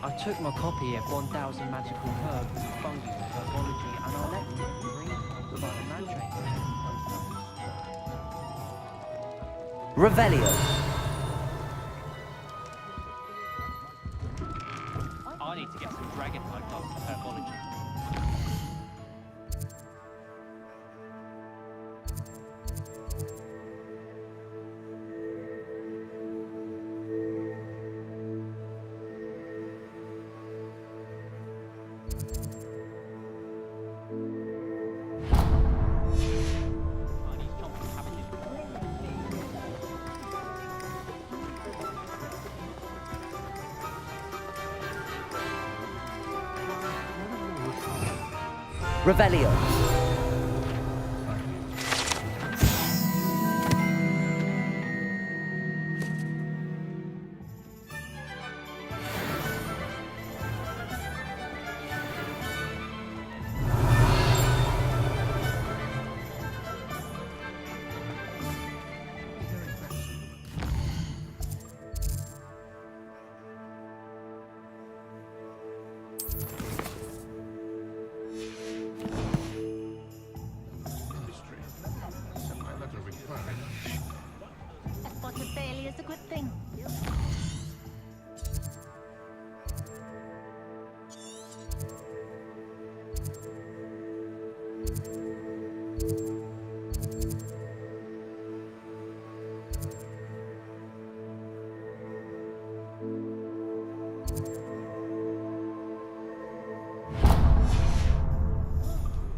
I took my copy of 1000 Magical Herbs, Fungi, and Herbology, and I left it in green by the mandrake. Revelio. I need to get some dragon-type dogs for Herbology. Revelio. always a good thing.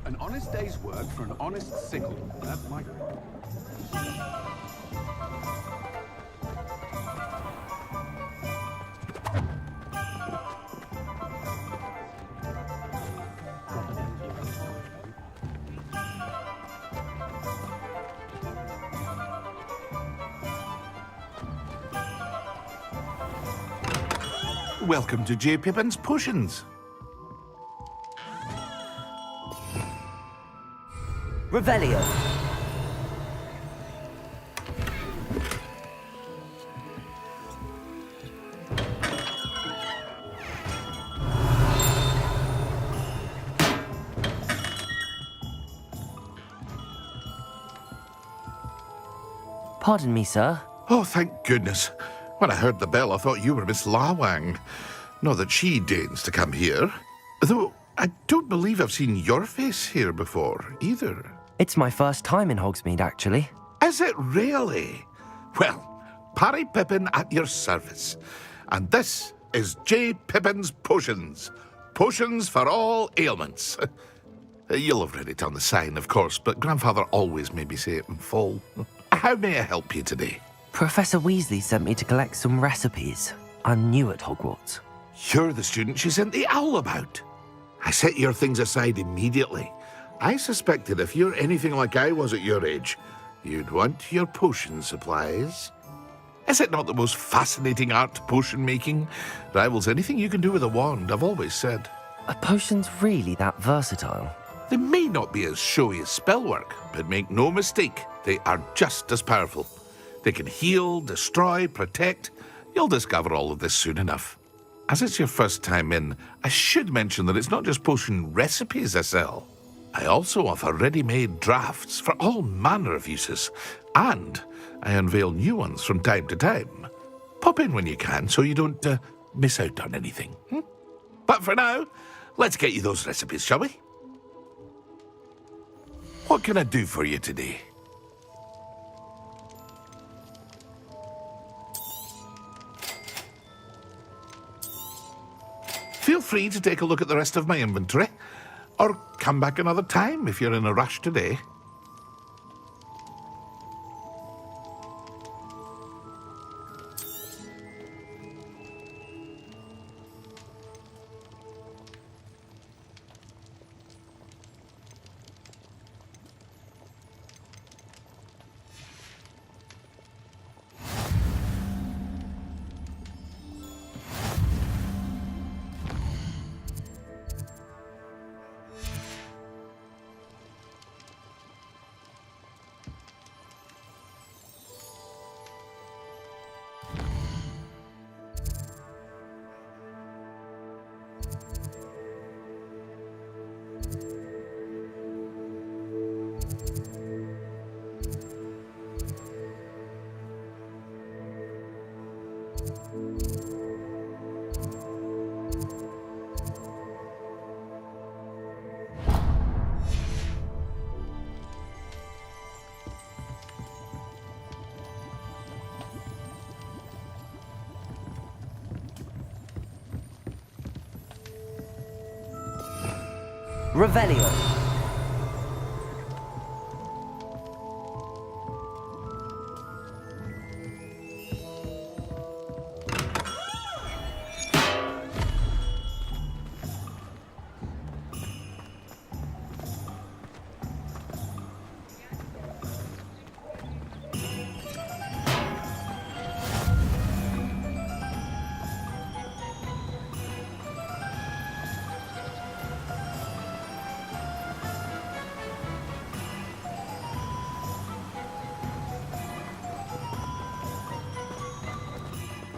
An honest day's work for an honest sickle. That's my... Welcome to J. Pippin's Potions. Revelio. Pardon me, sir. Oh, thank goodness. When I heard the bell, I thought you were Miss Lawang. Not that she deigns to come here. Though I don't believe I've seen your face here before, either. It's my first time in Hogsmeade, actually. Is it really? Well, Parry Pippin at your service. And this is J. Pippin's Potions. Potions for all ailments. You'll have read it on the sign, of course, but Grandfather always made me say it in full. How may I help you today? Professor Weasley sent me to collect some recipes. I'm new at Hogwarts. You're the student she sent the owl about. I set your things aside immediately. I suspected if you're anything like I was at your age, you'd want your potion supplies. Is it not the most fascinating art, potion making? Rivals anything you can do with a wand, I've always said. Are potions really that versatile? They may not be as showy as spellwork, but make no mistake, they are just as powerful. They can heal, destroy, protect. You'll discover all of this soon enough. As it's your first time in, I should mention that it's not just potion recipes I sell. I also offer ready-made drafts for all manner of uses, and I unveil new ones from time to time. Pop in when you can so you don't miss out on anything. But for now, let's get you those recipes, shall we? What can I do for you today? Feel free to take a look at the rest of my inventory, or come back another time if you're in a rush today. Revelio.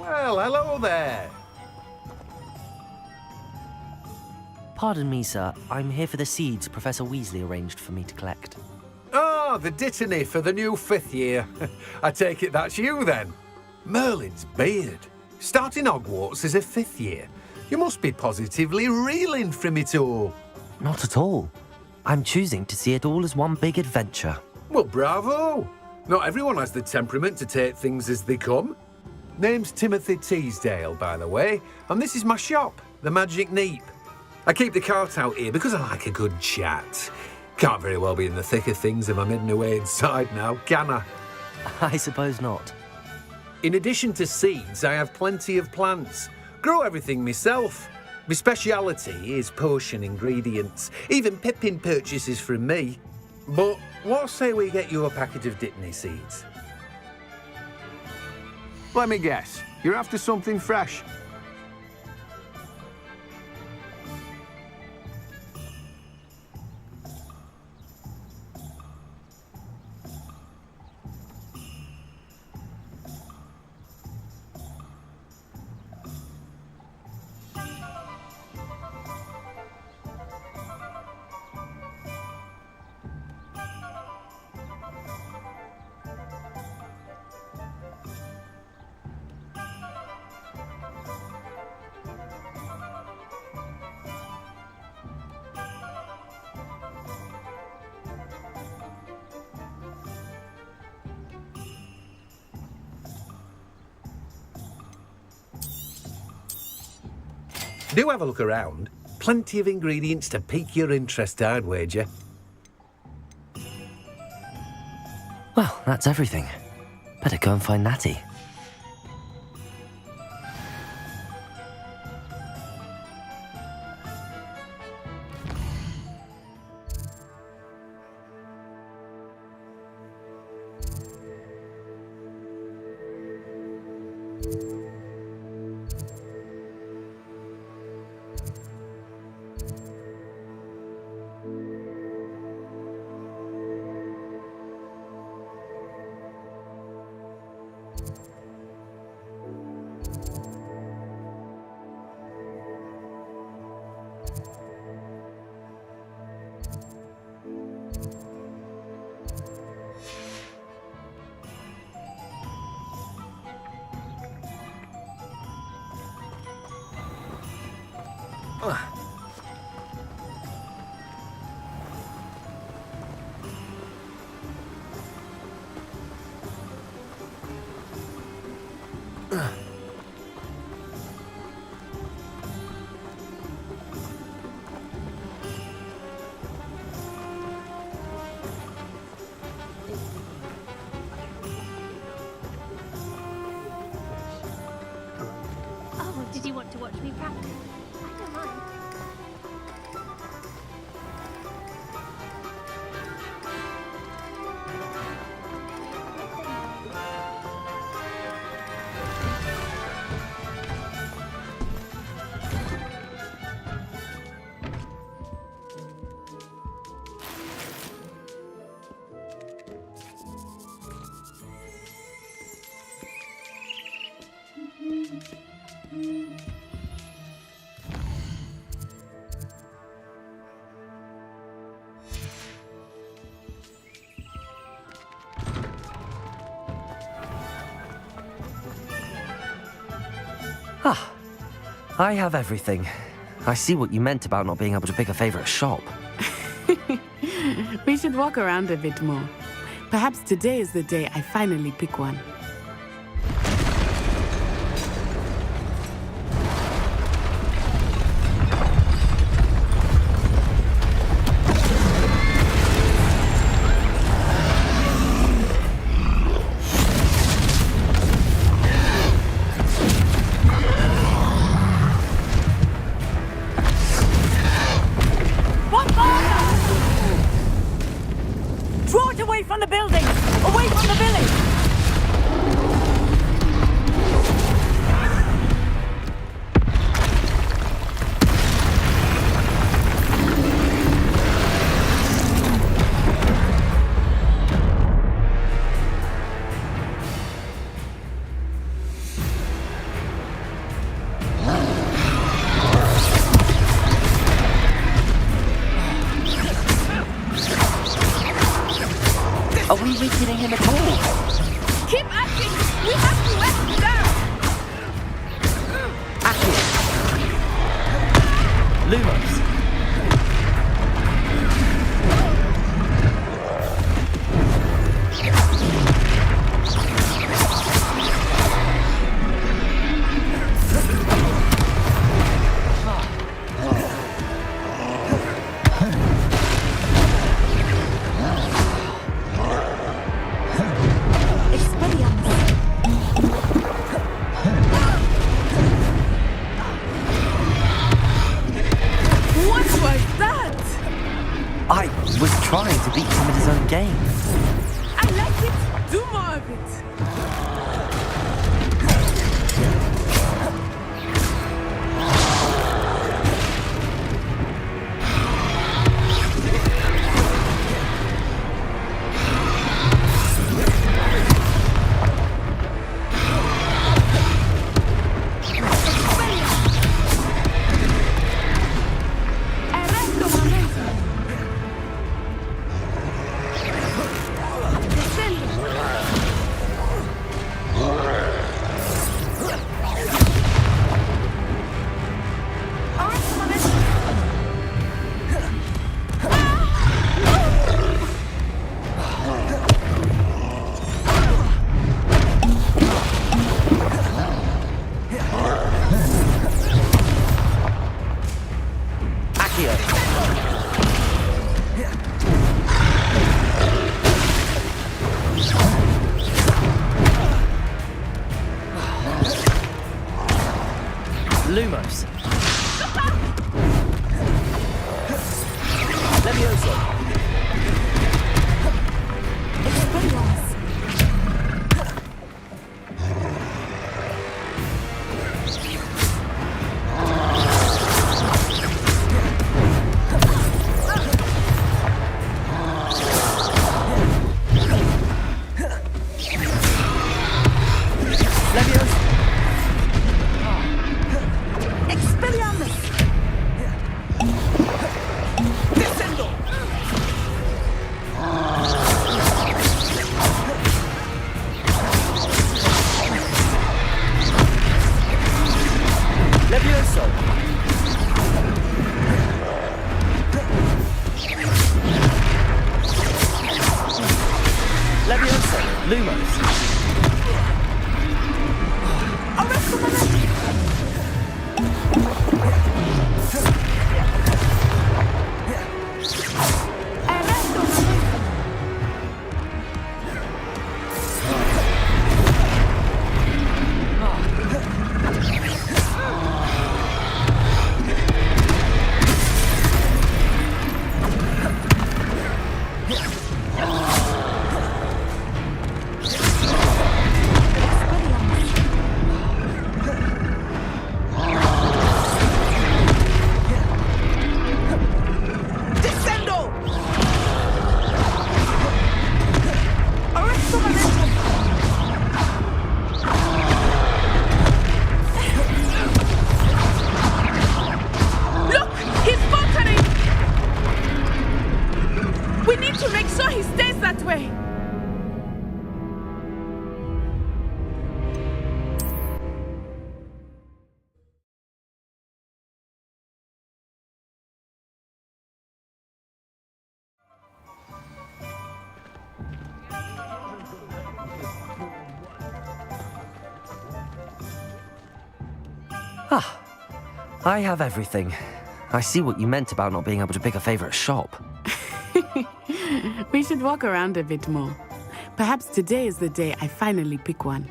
Well, hello there. Pardon me, sir. I'm here for the seeds Professor Weasley arranged for me to collect. Oh, the dittany for the new 5th year. I take it that's you, then? Merlin's beard. Starting Hogwarts as a 5th year. You must be positively reeling from it all. Not at all. I'm choosing to see it all as one big adventure. Well, bravo! Not everyone has the temperament to take things as they come. Name's Timothy Teasdale, by the way, and this is my shop, the Magic Neep. I keep the cart out here because I like a good chat. Can't very well be in the thick of things if I'm hidden away inside now, can I? I suppose not. In addition to seeds, I have plenty of plants. Grow everything myself. My speciality is potion ingredients. Even Pippin purchases from me. But what say we get you a packet of Dittany seeds? Let me guess. You're after something fresh. Do have a look around. Plenty of ingredients to pique your interest, I'd wager. Well, that's everything. Better go and find Natty. Oh, did you want to watch me practice? I don't mind. Ah, I have everything. I see what you meant about not being able to pick a favourite shop. We should walk around a bit more. Perhaps today is the day I finally pick one. Draw it away from the building! Away from the village! Are we weakening him at all? Keep acting! We have to rescue Lumos. I was trying to beat him at his own game. I like it. Do more of it. Lumos. Levioso. Ah, I have everything. I see what you meant about not being able to pick a favorite shop. We should walk around a bit more. Perhaps today is the day I finally pick one.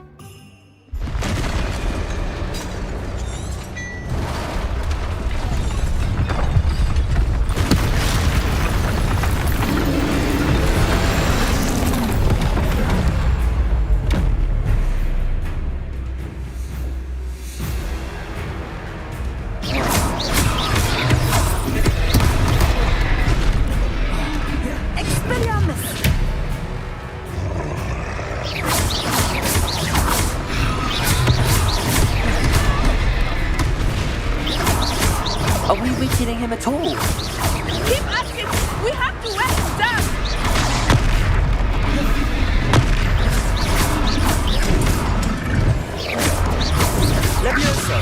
Are we weakening him at all? Keep asking! We have to wear him down! Levioso!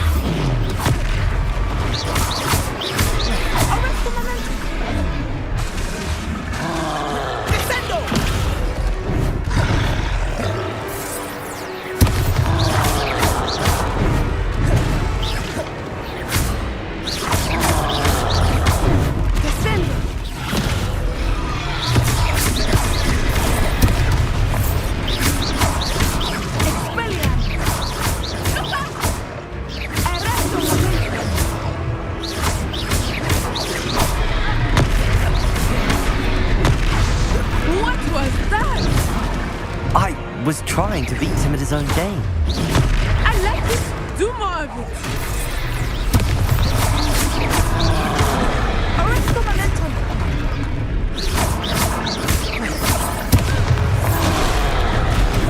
was trying to beat him at his own game. I like this. Do more of it. Arresto momentum.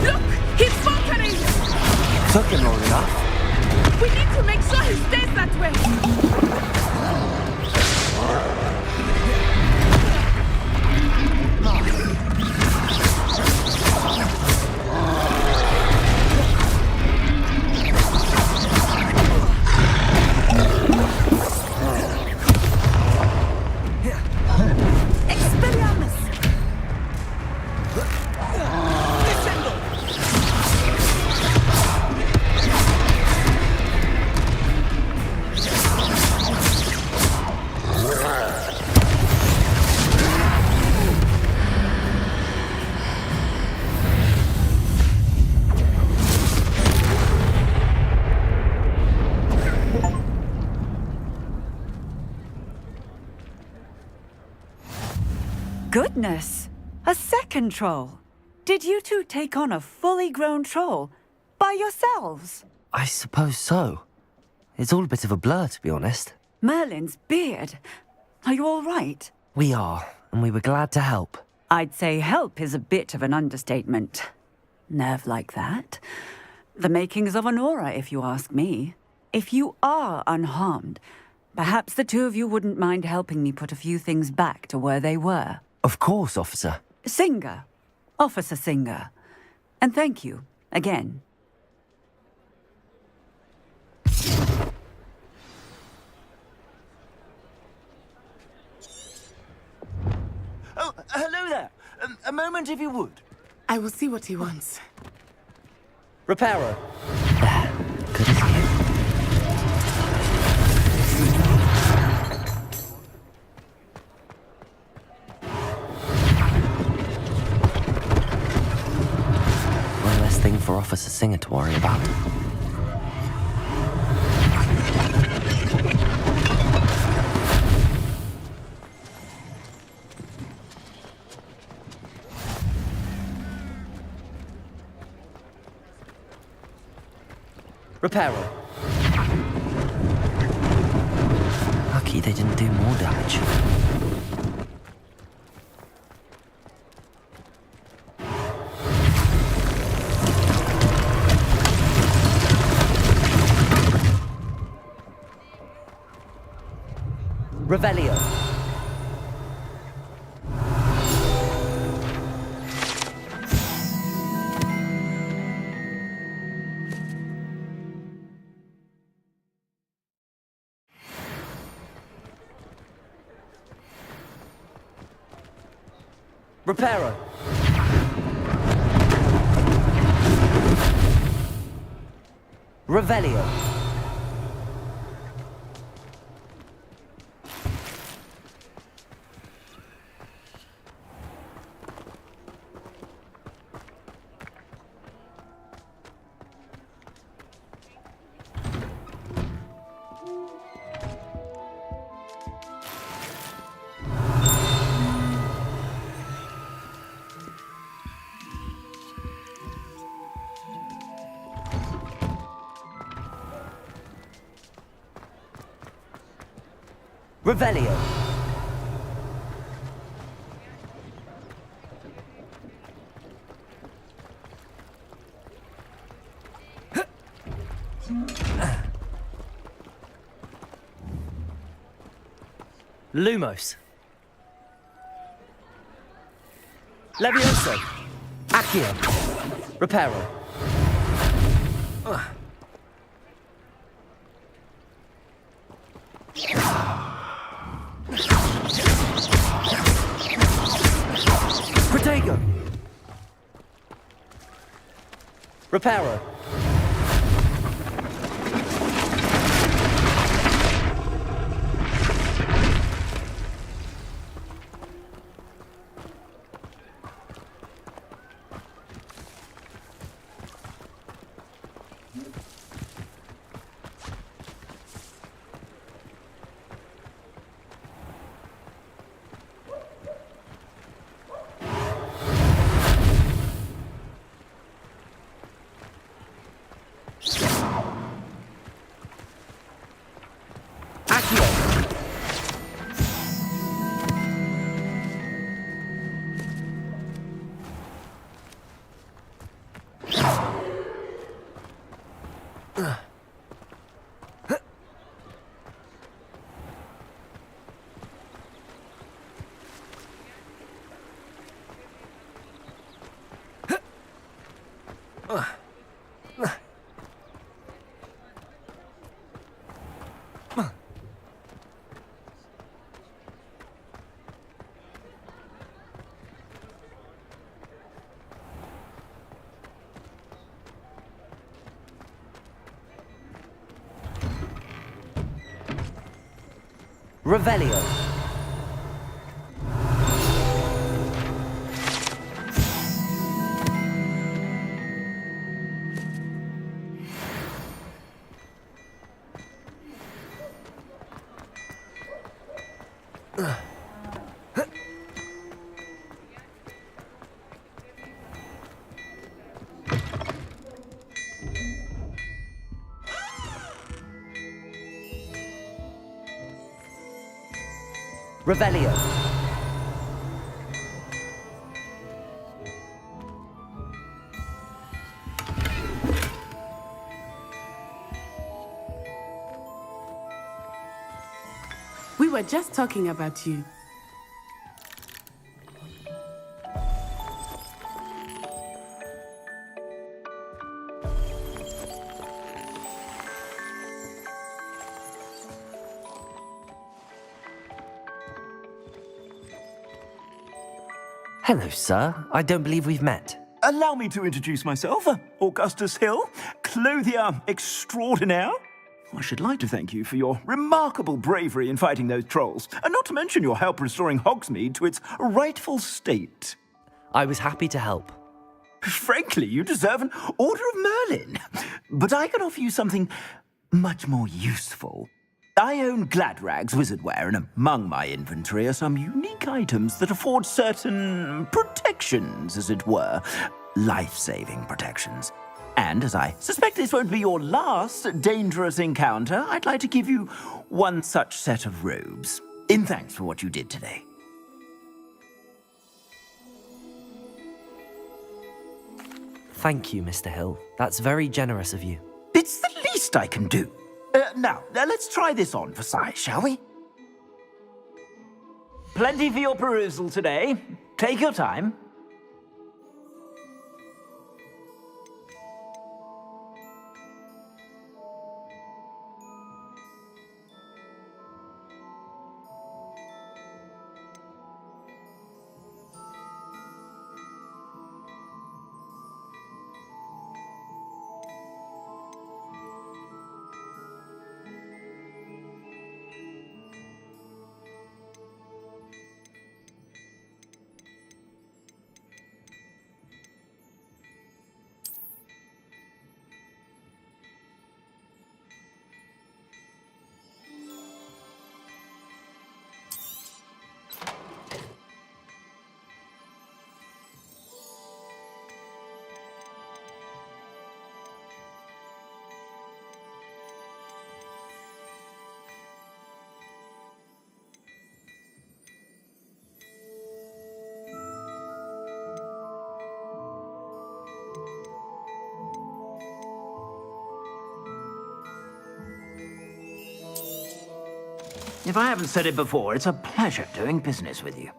Look, he's faltering. Took him long enough. We need to make sure he stays that way. Goodness! A second troll! Did you two take on a fully grown troll? By yourselves? I suppose so. It's all a bit of a blur, to be honest. Merlin's beard. Are you all right? We are, and we were glad to help. I'd say help is a bit of an understatement. Nerve like that. The makings of an aura, if you ask me. If you are unharmed, perhaps the two of you wouldn't mind helping me put a few things back to where they were. Of course, officer. Singer. Officer Singer. And thank you, again. Oh, hello there. A moment if you would. I will see what he wants. Reparo. Good as you. One less thing for Officer Singer to worry about. Reparo. Lucky they didn't do more damage. Revelio. Reparo. Revelio. Revelio. Lumos. Levioso. Accio. Reparo. Protego. Reparo. Revelio. Revelio. We were just talking about you. Hello, sir. I don't believe we've met. Allow me to introduce myself, Augustus Hill, clothier extraordinaire. I should like to thank you for your remarkable bravery in fighting those trolls, and not to mention your help restoring Hogsmeade to its rightful state. I was happy to help. Frankly, you deserve an Order of Merlin. But I can offer you something much more useful. I own Gladrag's wizardware, and among my inventory are some unique items that afford certain protections, as it were. Life-saving protections. And as I suspect this won't be your last dangerous encounter, I'd like to give you one such set of robes, in thanks for what you did today. Thank you, Mr. Hill. That's very generous of you. It's the least I can do. Now, let's try this on for size, shall we? Plenty for your perusal today. Take your time. If I haven't said it before, it's a pleasure doing business with you.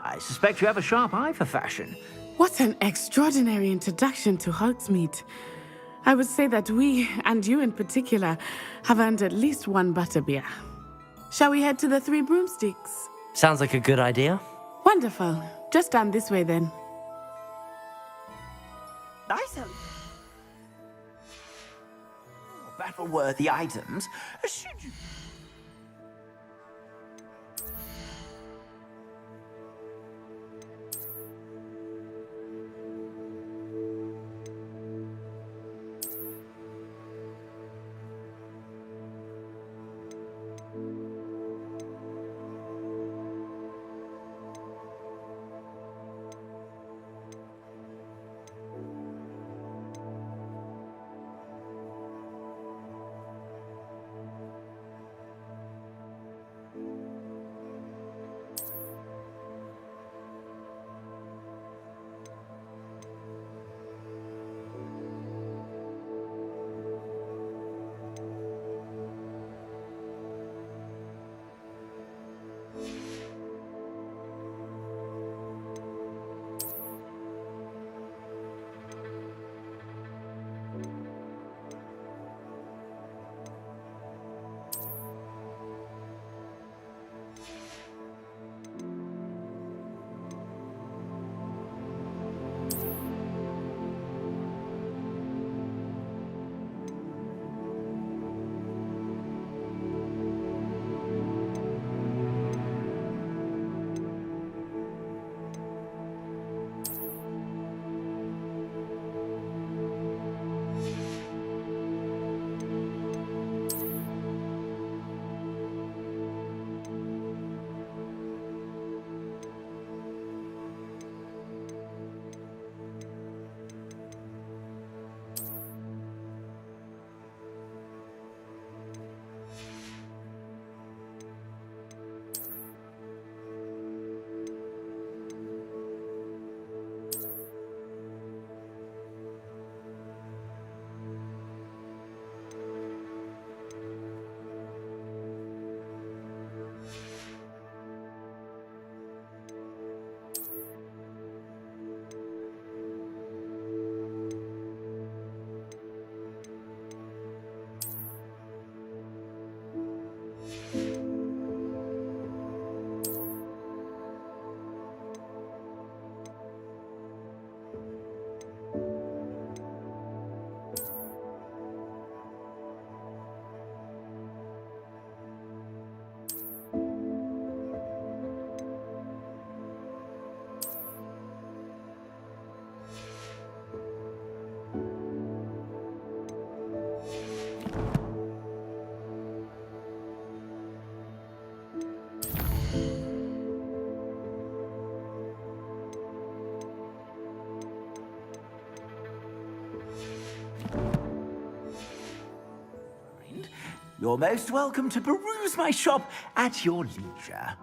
I suspect you have a sharp eye for fashion. What an extraordinary introduction to Hogsmeade. I would say that we, and you in particular, have earned at least one butterbeer. Shall we head to the Three Broomsticks? Sounds like a good idea. Wonderful. Just down this way then. Nice. Battle-worthy items. Should you... You're most welcome to peruse my shop at your leisure.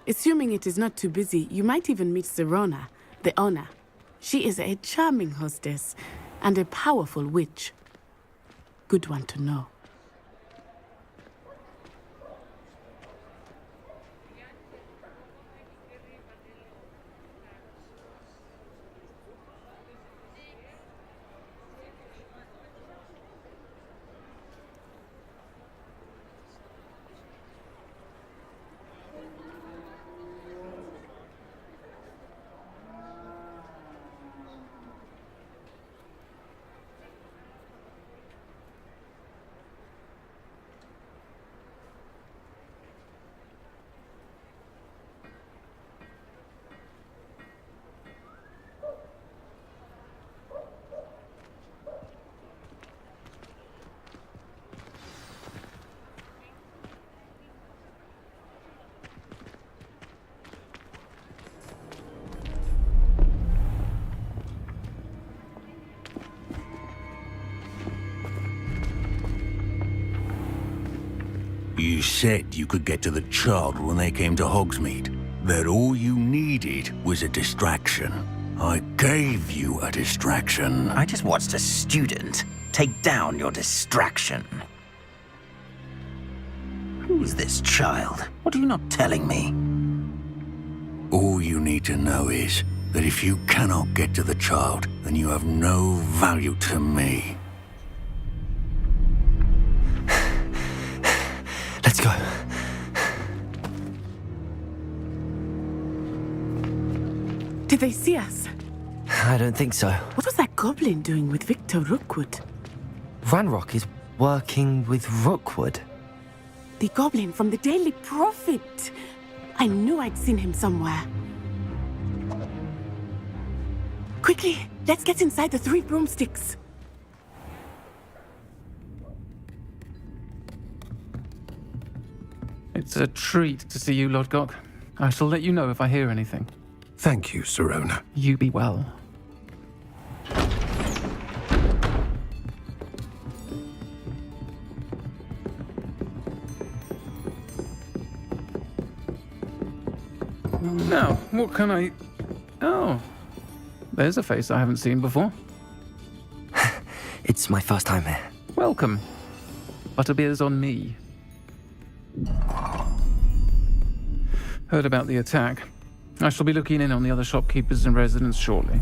Assuming it is not too busy, you might even meet Sirona, the owner. She is a charming hostess and a powerful witch. Good one to know. You said you could get to the child when they came to Hogsmeade. That all you needed was a distraction. I gave you a distraction. I just watched a student take down your distraction. Who's this child? What are you not telling me? All you need to know is that if you cannot get to the child, then you have no value to me. Let's go. Did they see us? I don't think so. What was that goblin doing with Victor Rookwood? Ranrock is working with Rookwood. The goblin from the Daily Prophet. I knew I'd seen him somewhere. Quickly, let's get inside the 3 broomsticks. It's a treat to see you, Lodgok. I shall let you know if I hear anything. Thank you, Sirona. You be well. Now, what can I... Oh, there's a face I haven't seen before. It's my first time here. Welcome. Butterbeer's on me. Heard about the attack. I shall be looking in on the other shopkeepers and residents shortly.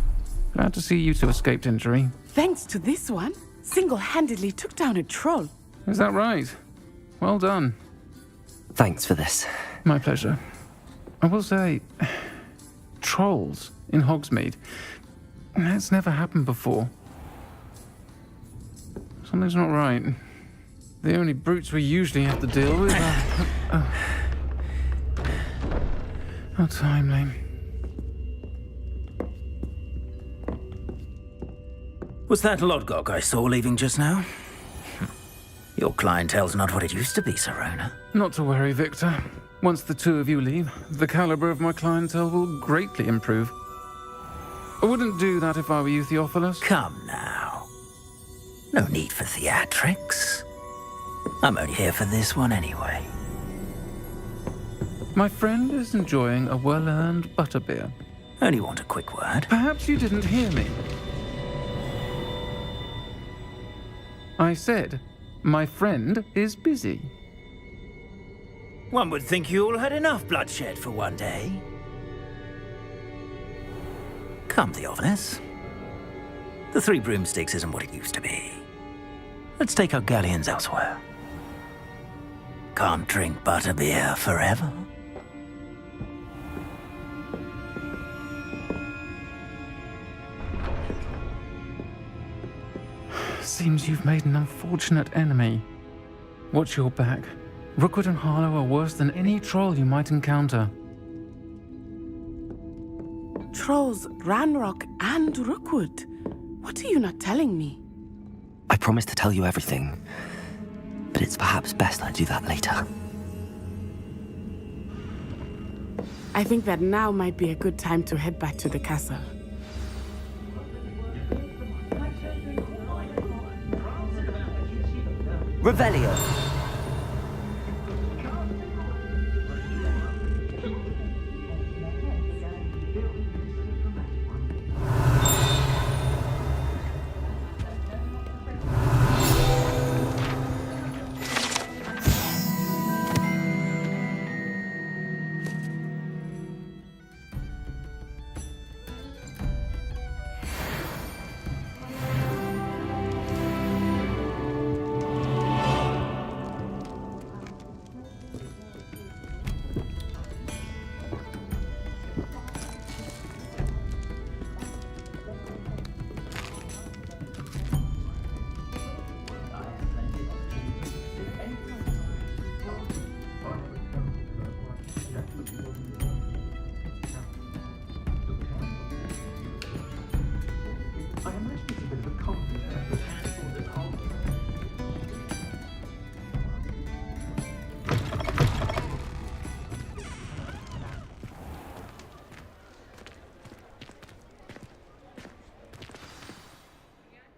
Glad to see you two escaped injury. Thanks to this one, single-handedly took down a troll. Is that right? Well done. Thanks for this. My pleasure. I will say, trolls in Hogsmeade. That's never happened before. Something's not right. The only brutes we usually have to deal with are... How timely. Was that Lodgok I saw leaving just now? Your clientele's not what it used to be, Sirona. Not to worry, Victor. Once the 2 of you leave, the caliber of my clientele will greatly improve. I wouldn't do that if I were you, Theophilus. Come now. No need for theatrics. I'm only here for this one anyway. My friend is enjoying a well-earned butterbeer. Only want a quick word. Perhaps you didn't hear me. I said, my friend is busy. One would think you all had enough bloodshed for one day. Come, Theophilus. The 3 broomsticks isn't what it used to be. Let's take our galleons elsewhere. Can't drink butterbeer forever. Seems you've made an unfortunate enemy. Watch your back. Rookwood and Harlow are worse than any troll you might encounter. Trolls, Ranrock, and Rookwood. What are you not telling me? I promise to tell you everything, but it's perhaps best I do that later. I think that now might be a good time to head back to the castle. Revelio.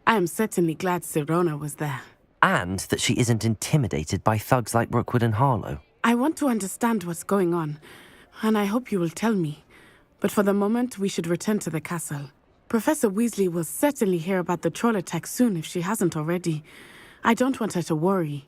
I am certainly glad Sirona was there. And that she isn't intimidated by thugs like Rookwood and Harlow. I want to understand what's going on, and I hope you will tell me. But for the moment, we should return to the castle. Professor Weasley will certainly hear about the troll attack soon if she hasn't already. I don't want her to worry.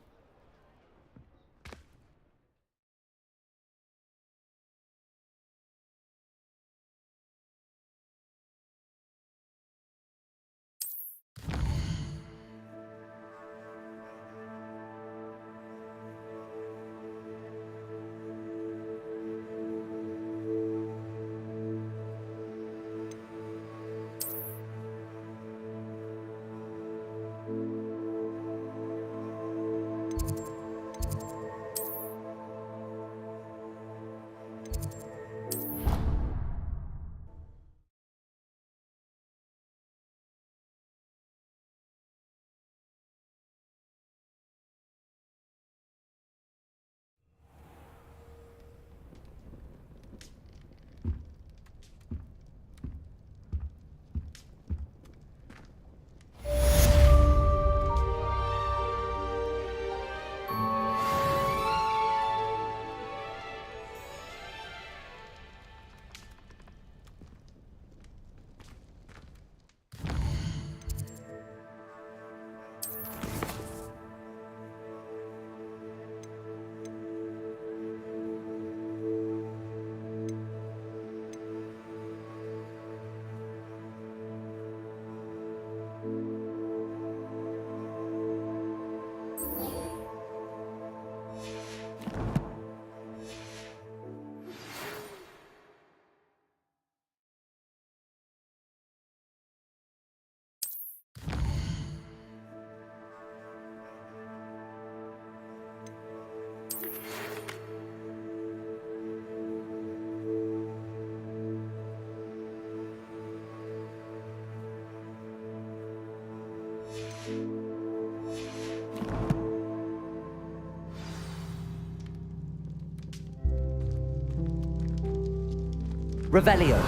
Revelio.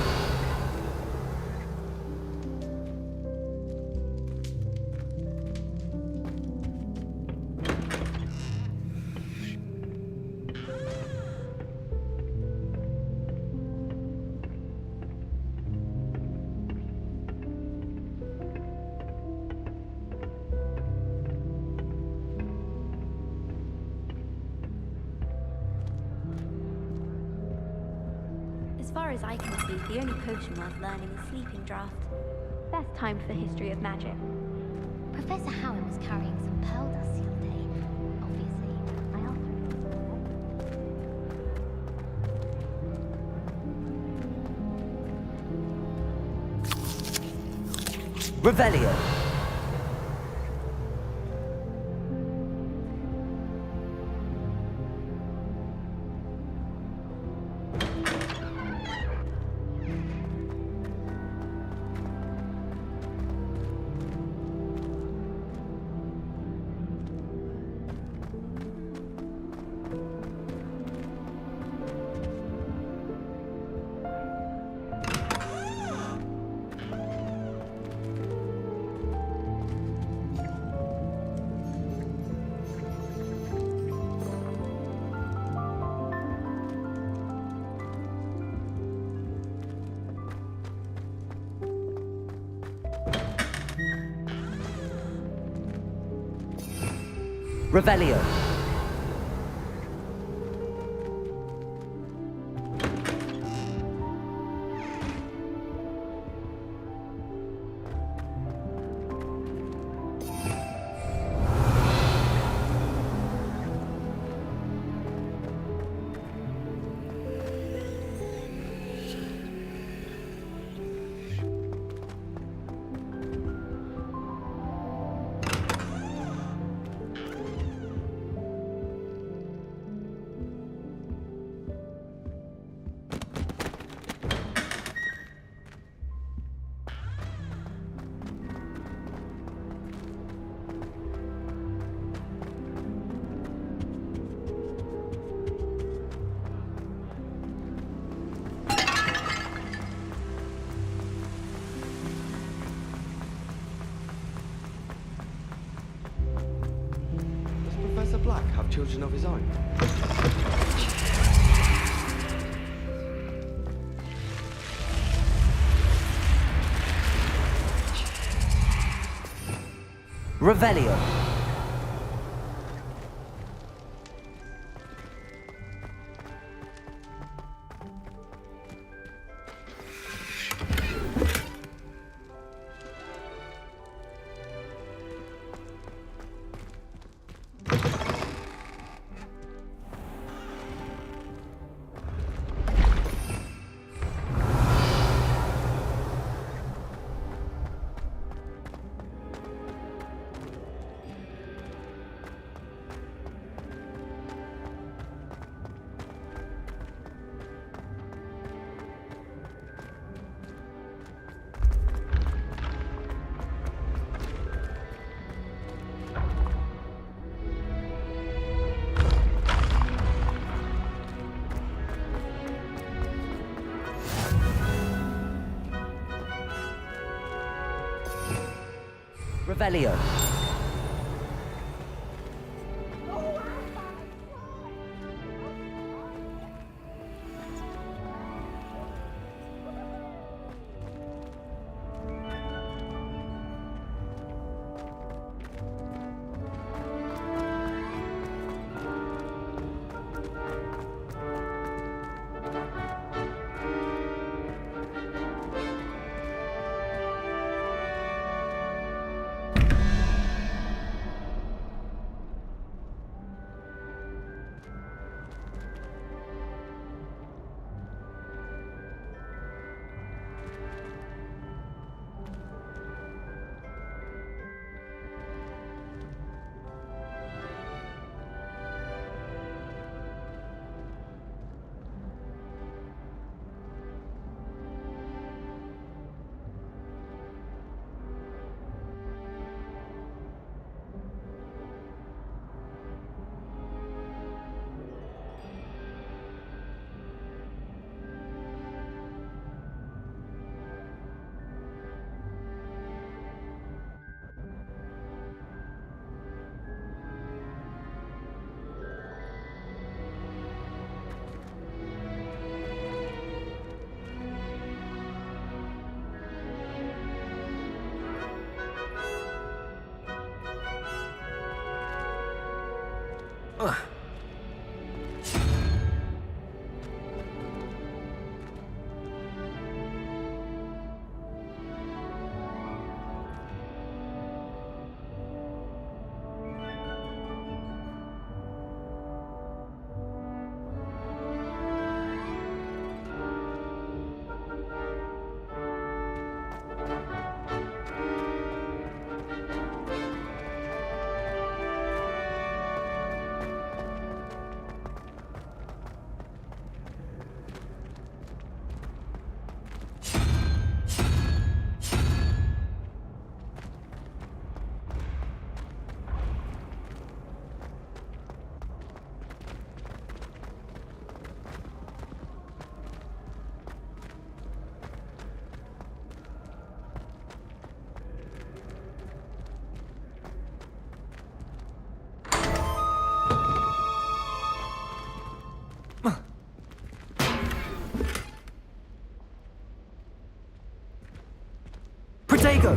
As far as I can see, the only potion worth learning is Sleeping Draught. Best timed for History of Magic. Professor Howard was carrying some pearl dust the other day. Obviously, I asked her. Revelio. Revelio. Professor Black have children of his own? Revelio. Revelio. Protego!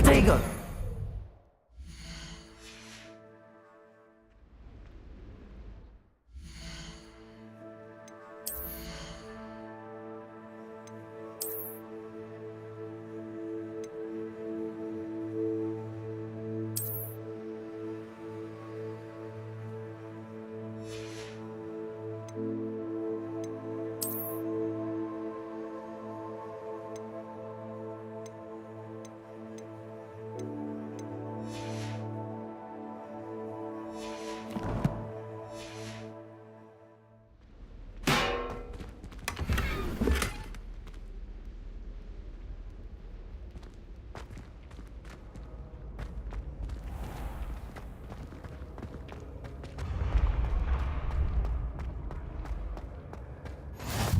Protego!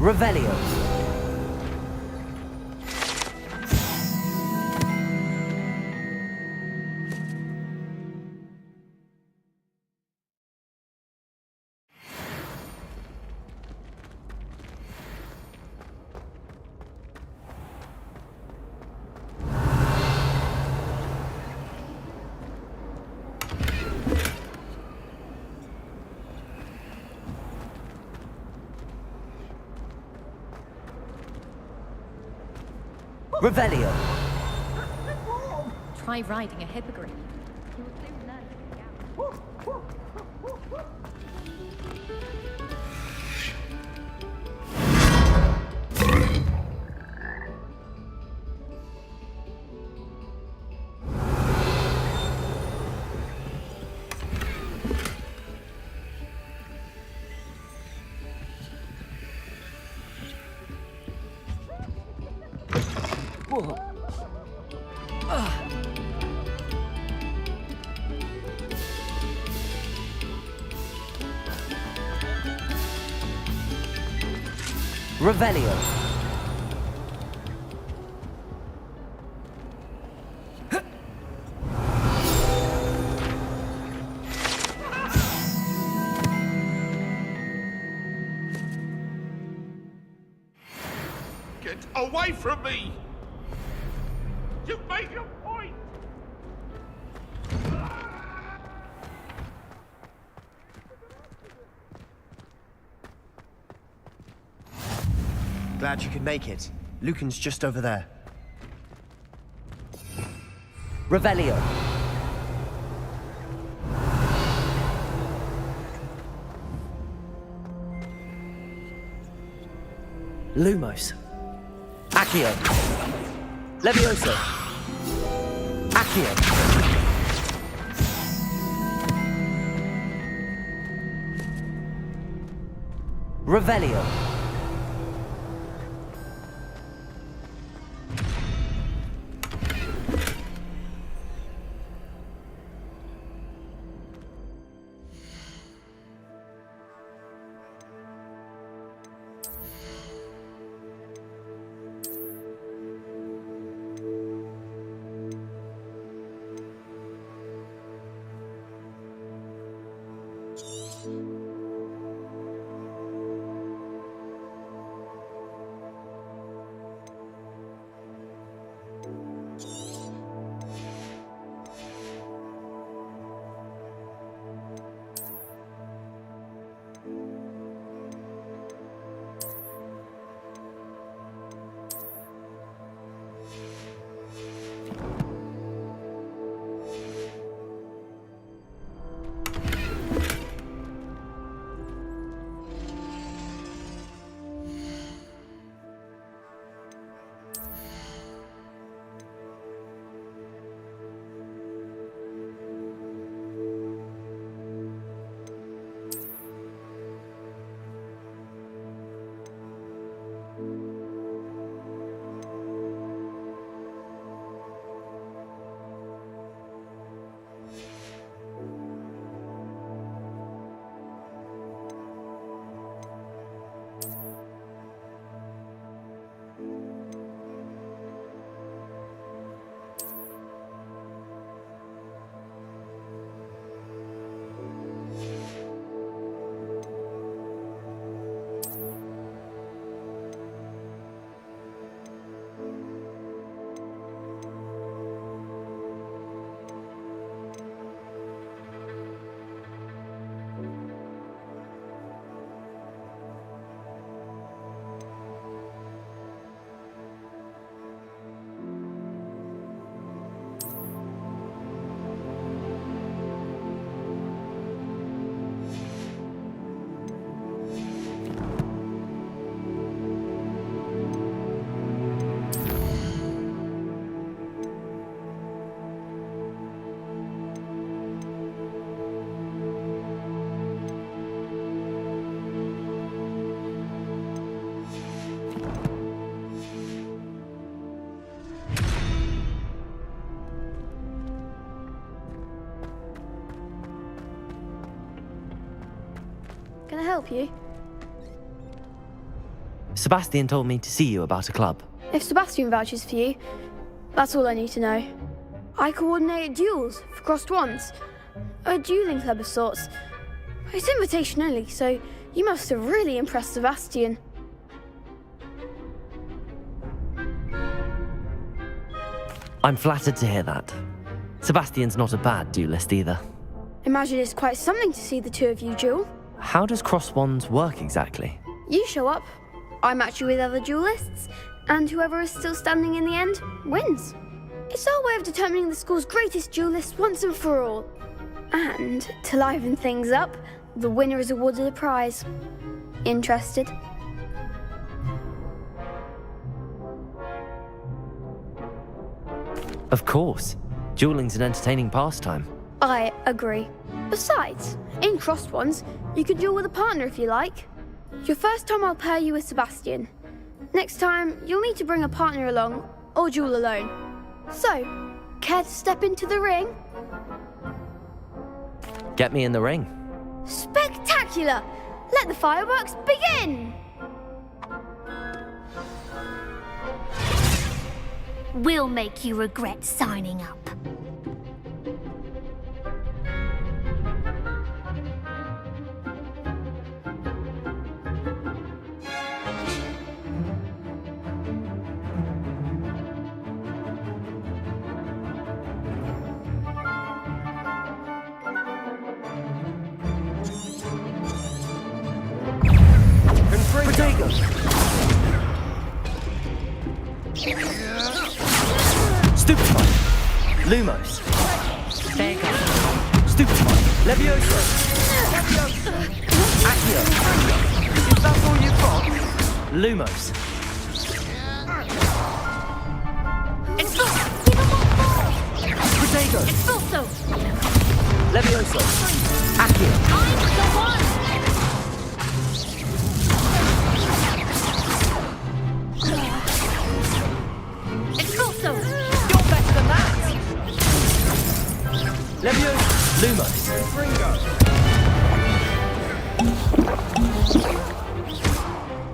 Revelio. Revelio. Try riding a hippogriff. Whoa. Revelio. Get away from me! You've made your point! Glad you could make it. Lucan's just over there. Revelio. Lumos. Accio. Levioso. Accio. Revelio. I help you? Sebastian told me to see you about a club. If Sebastian vouches for you, that's all I need to know. I coordinate duels for crossed wands. A dueling club of sorts. It's invitation only, so you must have really impressed Sebastian. I'm flattered to hear that. Sebastian's not a bad duelist either. Imagine it's quite something to see the two of you duel. How does cross wands work exactly? You show up, I match you with other duelists, and whoever is still standing in the end wins. It's our way of determining the school's greatest duelist once and for all. And to liven things up, the winner is awarded a prize. Interested? Of course. Dueling's an entertaining pastime. I agree. Besides, in crossed ones, you can duel with a partner if you like. Your first time I'll pair you with Sebastian. Next time, you'll need to bring a partner along, or duel alone. So, care to step into the ring? Get me in the ring. Spectacular! Let the fireworks begin! We'll make you regret signing up. Stupefy! Lumos! Vega! Stupefy! Levioso! Accio! Is that all you've got? Lumos! Protego! Expulso! Levioso! Accio! I'm the one! Expulso! You're better than that! Levioso! Lumos!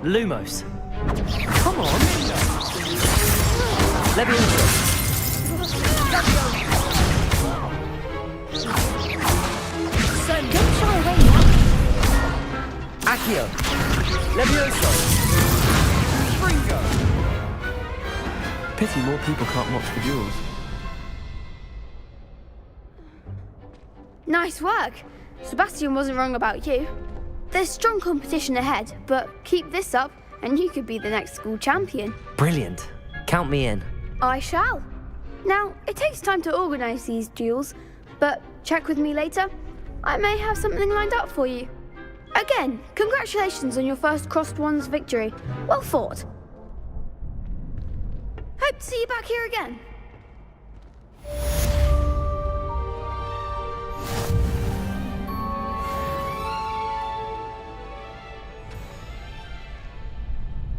Lumos! Come on! Levioso! So don't shy away now. Accio! Levioso! Pity more people can't watch the duels. Nice work. Sebastian wasn't wrong about you. There's strong competition ahead, but keep this up and you could be the next school champion. Brilliant. Count me in. I shall. Now, it takes time to organise these duels, but check with me later. I may have something lined up for you. Again, congratulations on your first crossed wands victory. Well fought. Hope to see you back here again.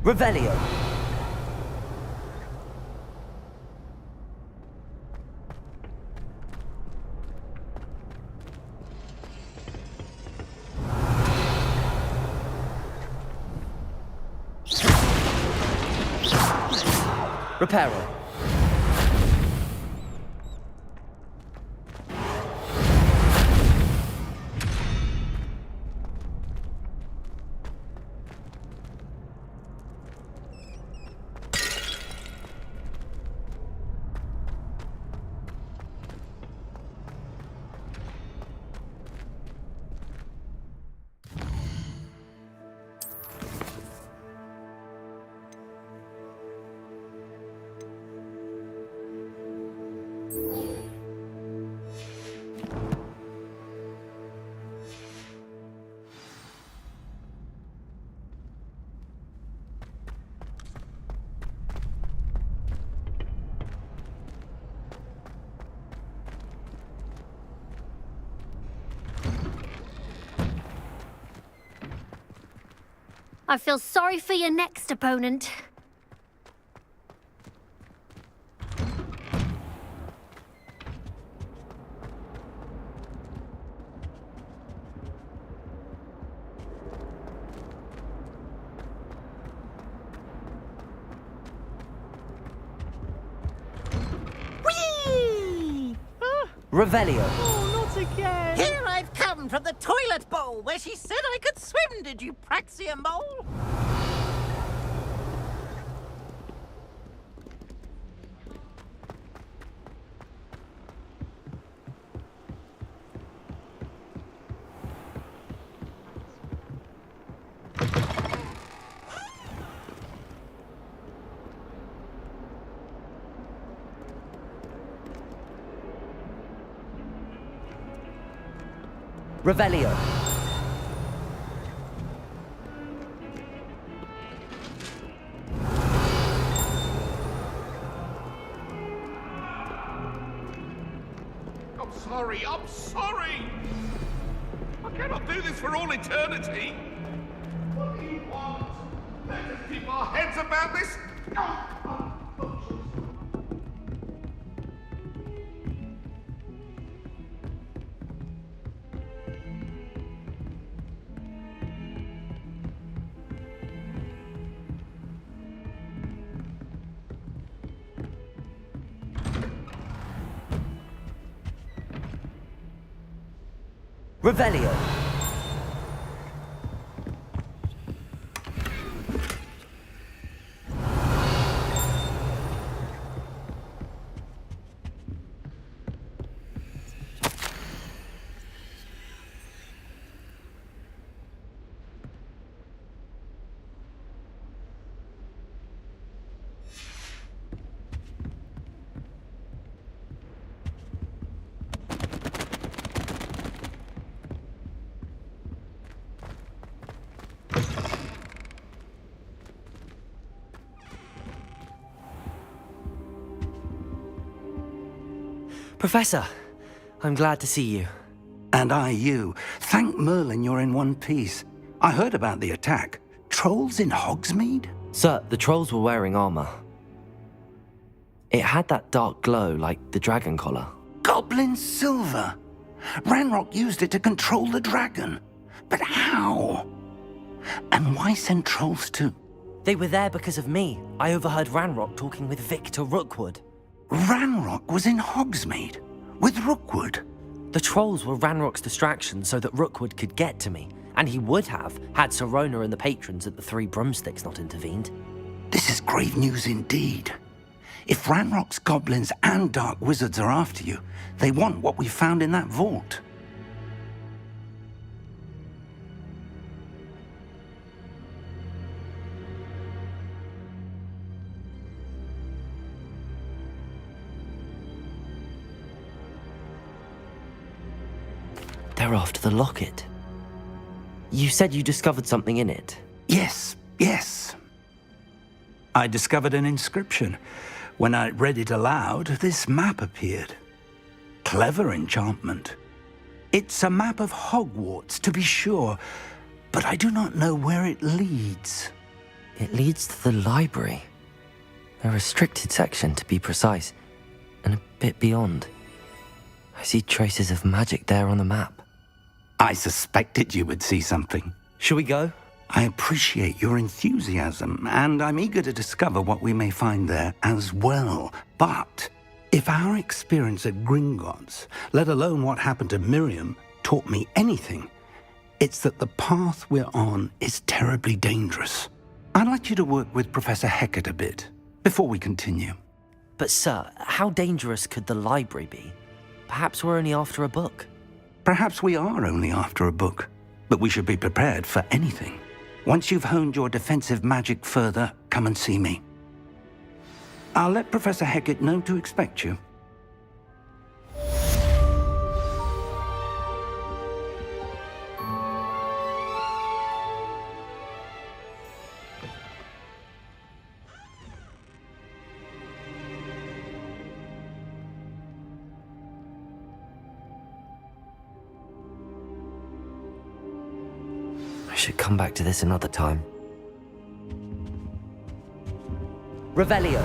Revelio! Reparo. I feel sorry for your next opponent. Revelio. Oh, not again! Here I've come from the toilet bowl where she said I could swim, did you praxia mole? Revelio. I'm sorry, I'm sorry! I cannot do this for all eternity! What do you want? Let us keep our heads about this! Revelio. Professor, I'm glad to see you. And I you. Thank Merlin you're in one piece. I heard about the attack. Trolls in Hogsmeade? Sir, the trolls were wearing armor. It had that dark glow like the dragon collar. Goblin silver! Ranrock used it to control the dragon. But how? And why send trolls too? They were there because of me. I overheard Ranrock talking with Victor Rookwood. Ranrock was in Hogsmeade? With Rookwood? The trolls were Ranrock's distraction so that Rookwood could get to me. And he would have, had Sirona and the patrons at the Three Broomsticks not intervened. This is grave news indeed. If Ranrock's goblins and dark wizards are after you, they want what we found in that vault. They're after the locket. You said you discovered something in it. Yes. I discovered an inscription. When I read it aloud, this map appeared. Clever enchantment. It's a map of Hogwarts, to be sure, but I do not know where it leads. It leads to the library. A restricted section, to be precise, and a bit beyond. I see traces of magic there on the map. I suspected you would see something. Shall we go? I appreciate your enthusiasm, and I'm eager to discover what we may find there as well. But if our experience at Gringotts, let alone what happened to Miriam, taught me anything, it's that the path we're on is terribly dangerous. I'd like you to work with Professor Hecat a bit before we continue. But sir, how dangerous could the library be? Perhaps we're only after a book. Perhaps we are only after a book, but we should be prepared for anything. Once you've honed your defensive magic further, come and see me. I'll let Professor Hecat know to expect you. I should come back to this another time. Revelio.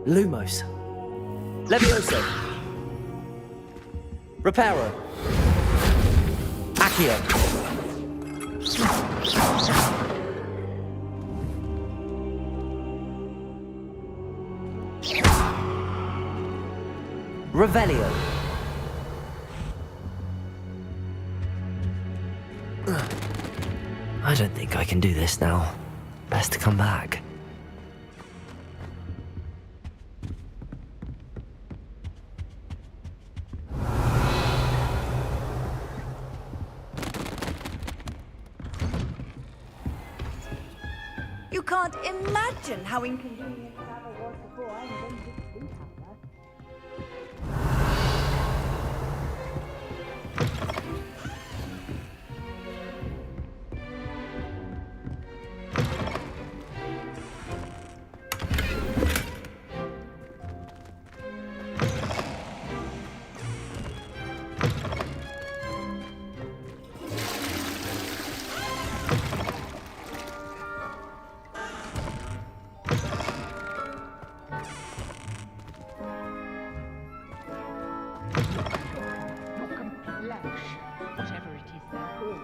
Lumos. Levioso. Reparo. Accio. Revelio. I don't think I can do this now. Best to come back. You can't imagine how inconvenient travel was before I invented sleep powder. Whatever it is they're called,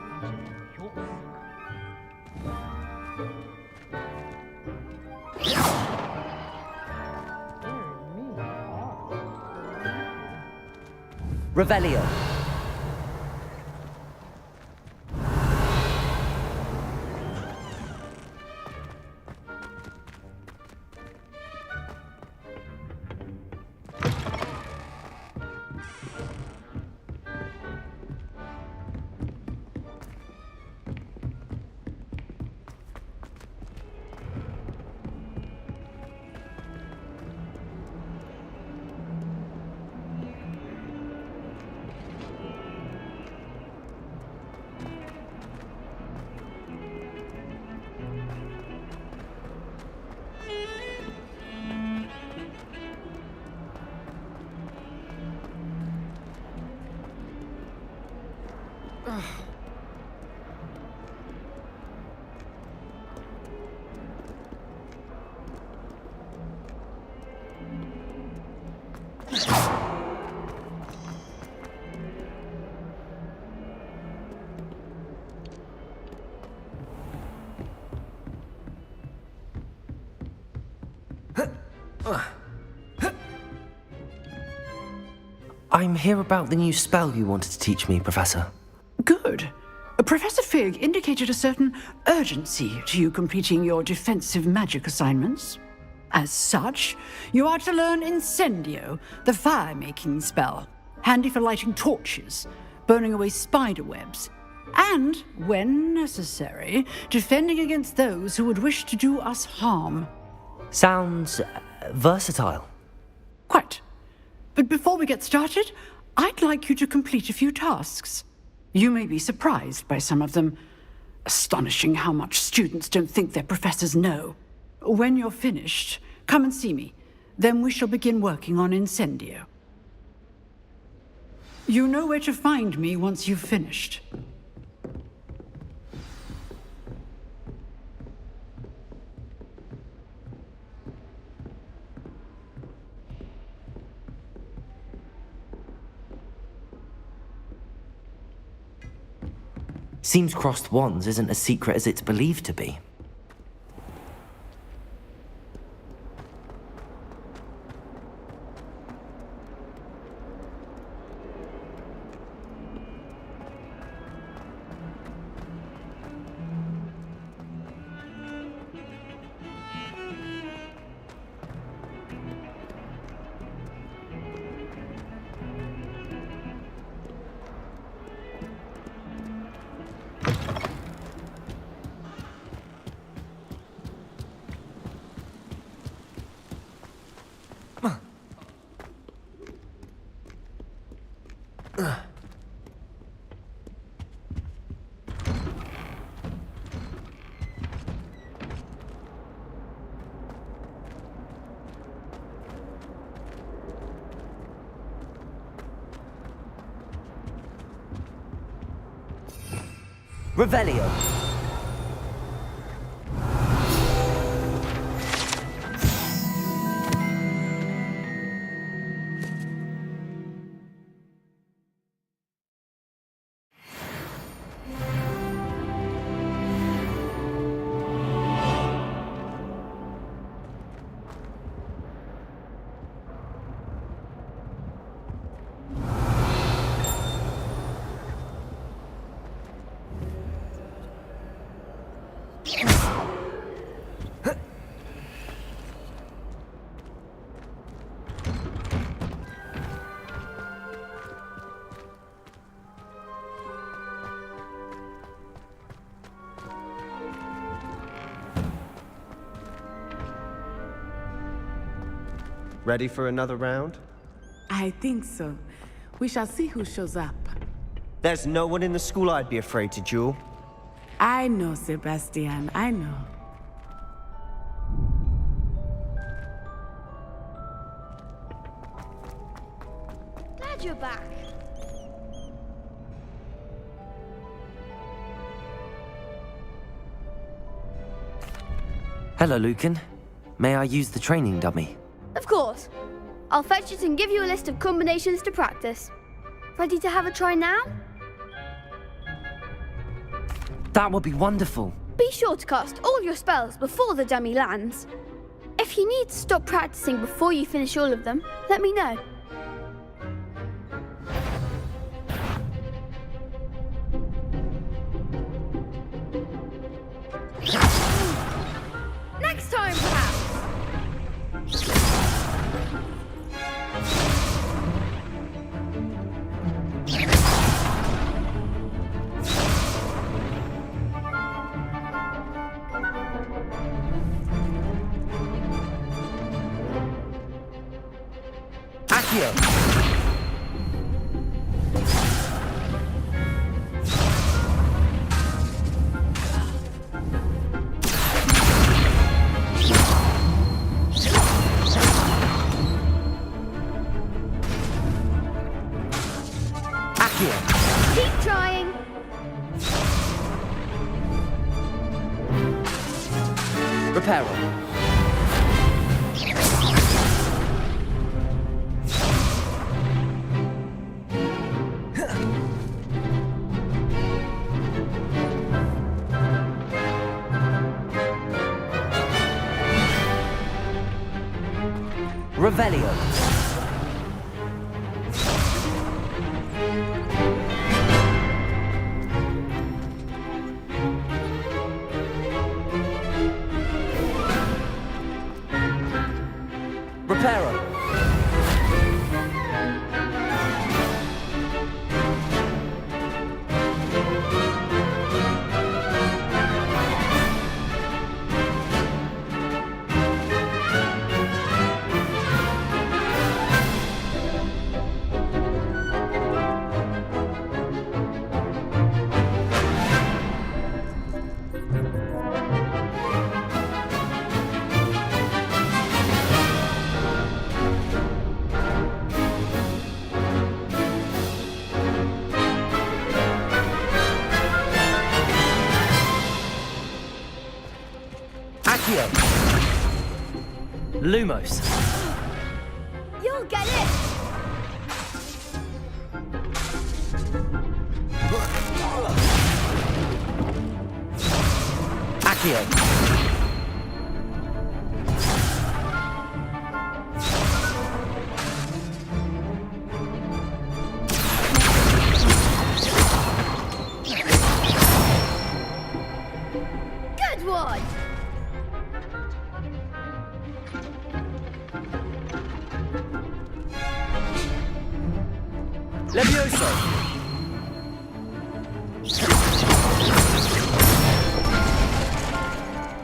Revelio. I'm here about the new spell you wanted to teach me, Professor. Good. Professor Fig indicated a certain urgency to you completing your defensive magic assignments. As such, you are to learn Incendio, the fire-making spell, handy for lighting torches, burning away spider webs, and, when necessary, defending against those who would wish to do us harm. Sounds versatile. Quite. But before we get started, I'd like you to complete a few tasks. You may be surprised by some of them. Astonishing how much students don't think their professors know. When you're finished, come and see me. Then we shall begin working on Incendio. You know where to find me once you've finished. Seems crossed wands isn't as secret as it's believed to be. Revelio. Ready for another round? I think so. We shall see who shows up. There's no one in the school I'd be afraid to duel. I know, Sebastian, I know. Glad you're back. Hello, Lucan. May I use the training dummy? Of course. I'll fetch it and give you a list of combinations to practice. Ready to have a try now? That would be wonderful. Be sure to cast all your spells before the dummy lands. If you need to stop practicing before you finish all of them, let me know. Next time, perhaps! Accio! Keep trying. Reparo. Revelio. Reparo. Accio. Lumos. You'll get it. Accio. Good one. Levioso.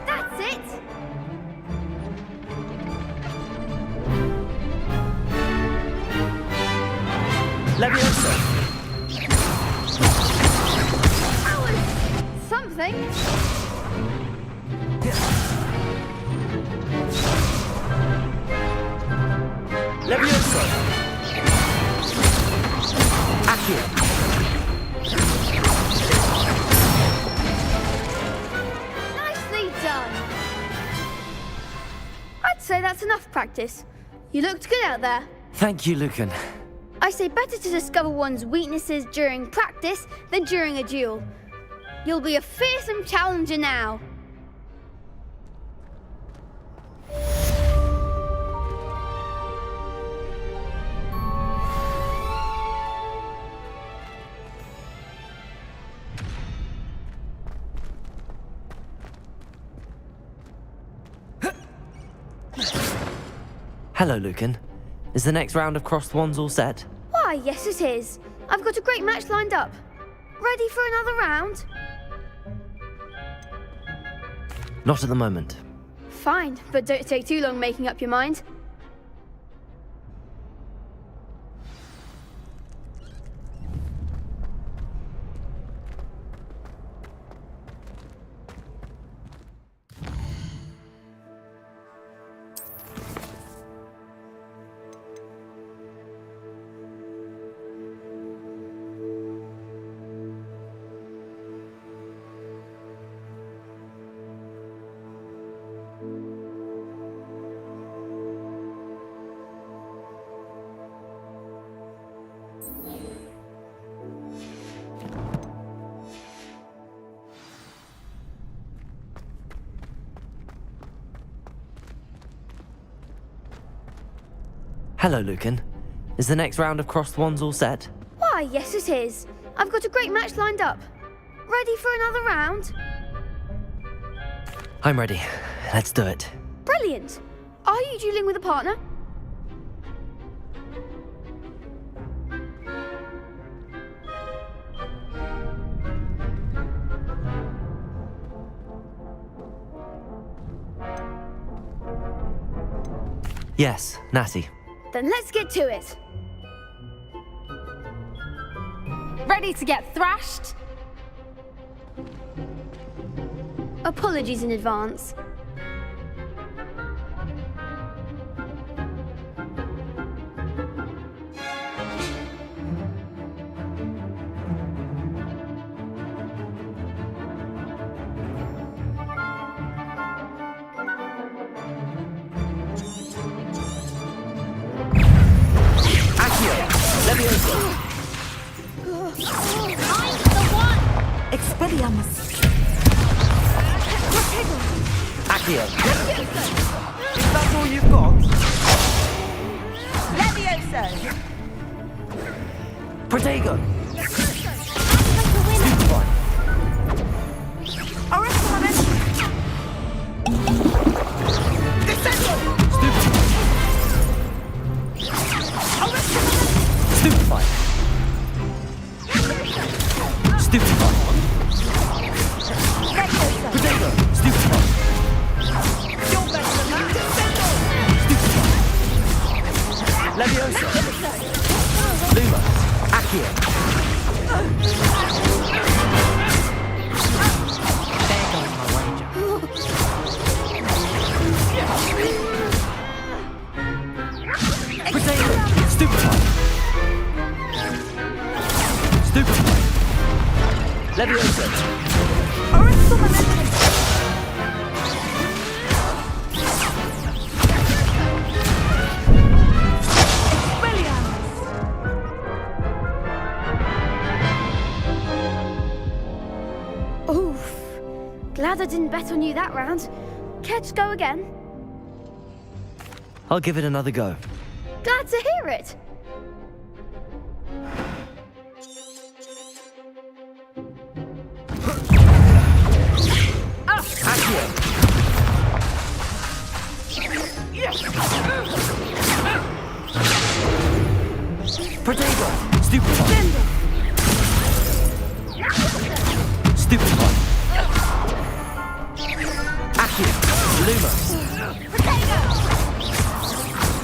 That's it. Levioso. That was something. Levioso. Accio. Nicely done. I'd say that's enough practice. You looked good out there. Thank you, Lucan. I say better to discover one's weaknesses during practice than during a duel. You'll be a fearsome challenger now. Hello, Lucan. Is the next round of crossed wands all set? Why, yes it is. I've got a great match lined up. Ready for another round? Not at the moment. Fine, but don't take too long making up your mind. Hello, Lucan. Is the next round of crossed wands all set? Why, yes it is. I've got a great match lined up. Ready for another round? I'm ready. Let's do it. Brilliant. Are you dueling with a partner? Yes, Natty. Then let's get to it. Ready to get thrashed? Apologies in advance. Expelliarmus. Accio. That's all you've got? Levioso! Protego. Stupefy. Stupefy. Protego. Stupefy. Leviosa. Luma. Accio. There goes my wager. Protego. Stupefy. Stupefy. Leviosa. Oof. Glad I didn't bet on you that round. Care to go again? I'll give it another go. Glad to hear it. Protego. Stupefy. Stupefy. Accio. Luma.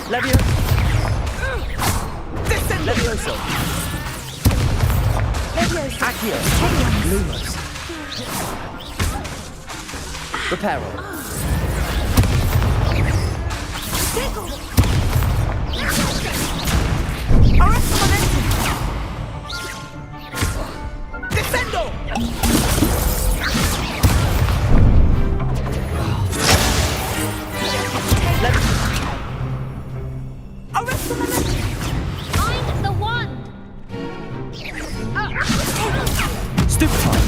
Levio. Levioso. Accio. Lumos. Reparo. I'm the one! Stupefy.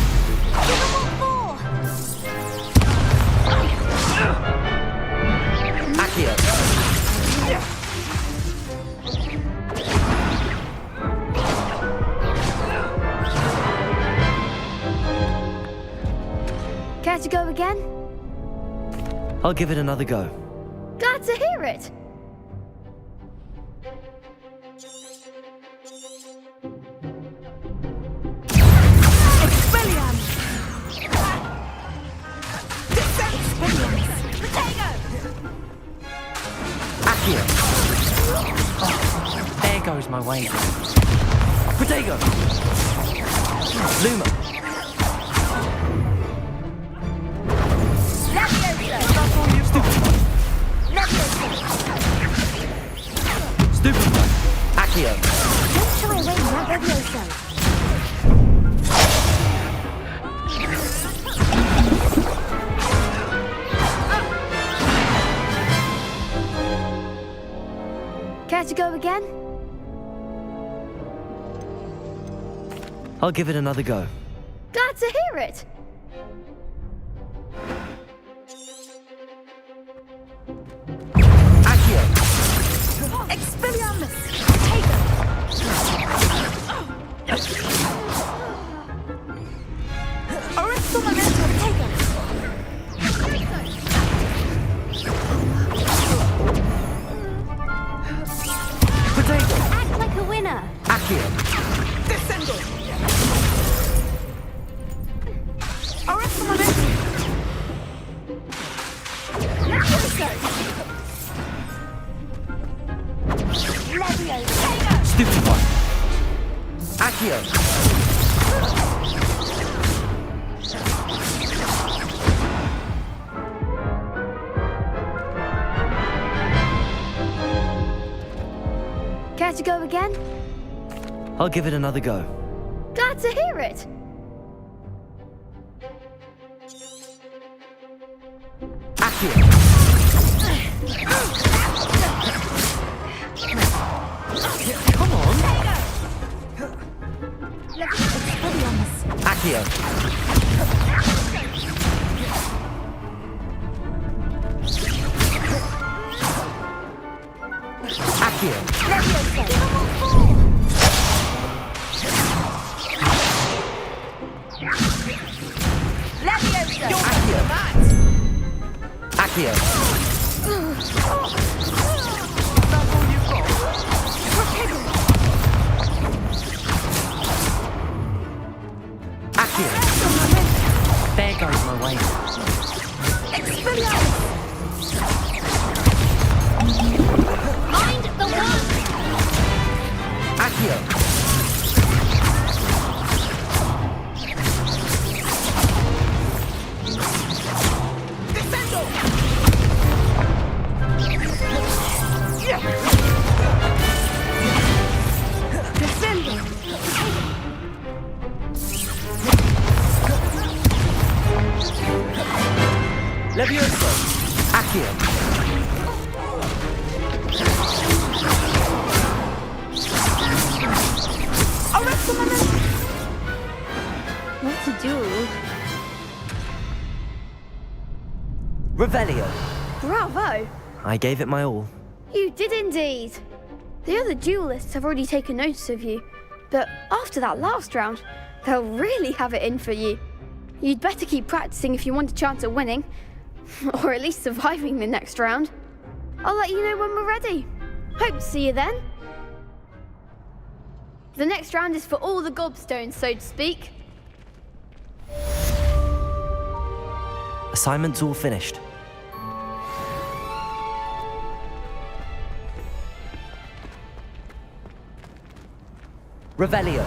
Accio. Care to go again? I'll give it another go. Glad to hear it. Accio. Oh, there goes my wager. Protego. Luma. Stupefy. Accio. Don't shy away from that Levioso. Care to go again? I'll give it another go. Glad to hear it. Accio! Expelliarmus! Arresto momento, take it! Potato! Act like a winner! Accio! Descendo! Arresto momento! Levio! Stupefy! Accio! Care to go again? I'll give it another go. Glad to hear it. Come on! Expelliarmus! Accio! Accio! Accio! Accio! There goes my way. Mind the one! Accio! Levioso! Accio! What to do? Revelio! Bravo! I gave it my all. You did indeed. The other duelists have already taken notice of you, but after that last round, they'll really have it in for you. You'd better keep practicing if you want a chance at winning, or at least surviving the next round. I'll let you know when we're ready. Hope to see you then. The next round is for all the gobstones, so to speak. Assignment's all finished. Revelio!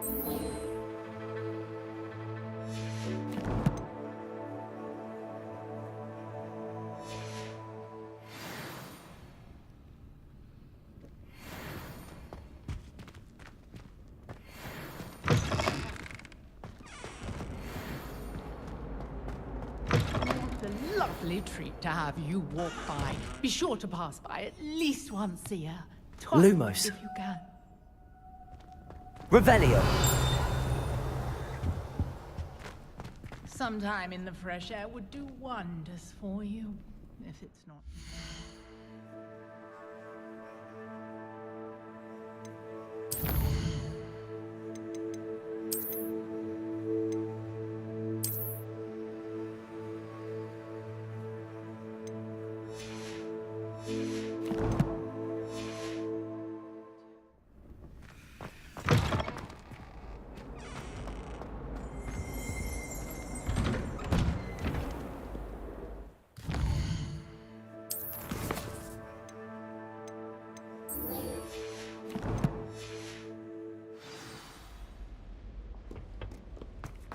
A lovely treat to have you walk by. Be sure to pass by at least once a year. Twice Lumos. if you can. Revelio. Sometime in the fresh air would do wonders for you, if it's not.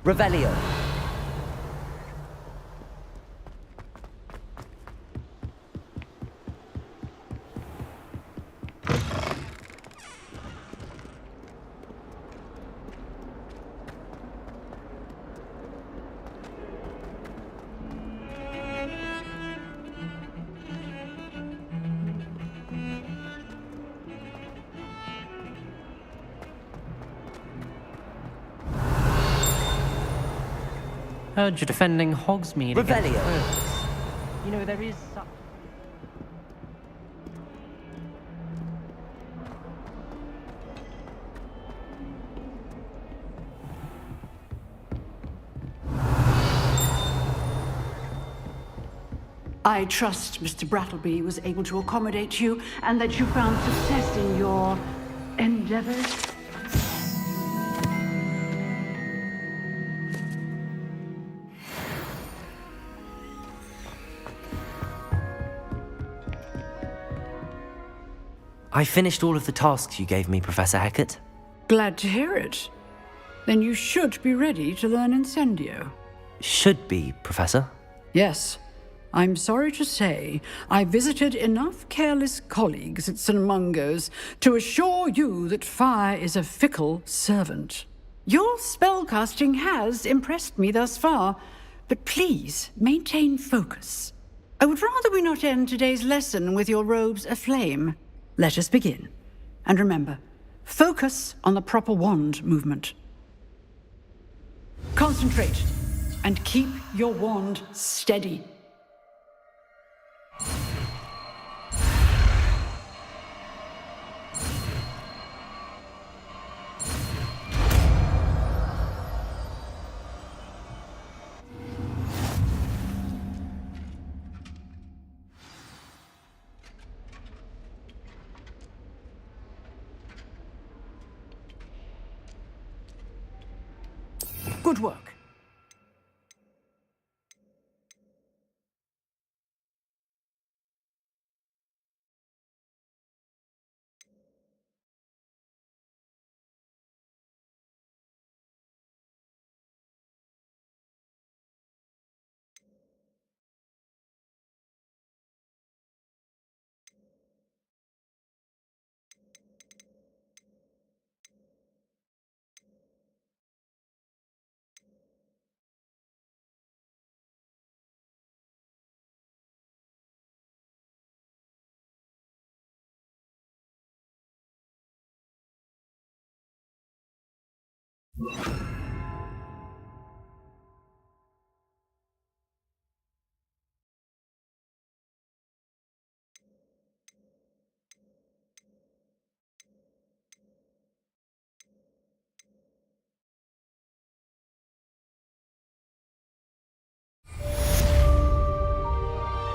Revelio. Heard you're defending Hogsmeade against Revelio. foes. You know, there is such... I trust Mr. Brattleby was able to accommodate you and that you found success in your endeavors. I finished all of the tasks you gave me, Professor Hecat. Glad to hear it. Then you should be ready to learn Incendio. Should be, Professor. Yes. I'm sorry to say, I visited enough careless colleagues at St. Mungo's to assure you that fire is a fickle servant. Your spellcasting has impressed me thus far, but please maintain focus. I would rather we not end today's lesson with your robes aflame. Let us begin. And remember, focus on the proper wand movement. Concentrate and keep your wand steady. Good work.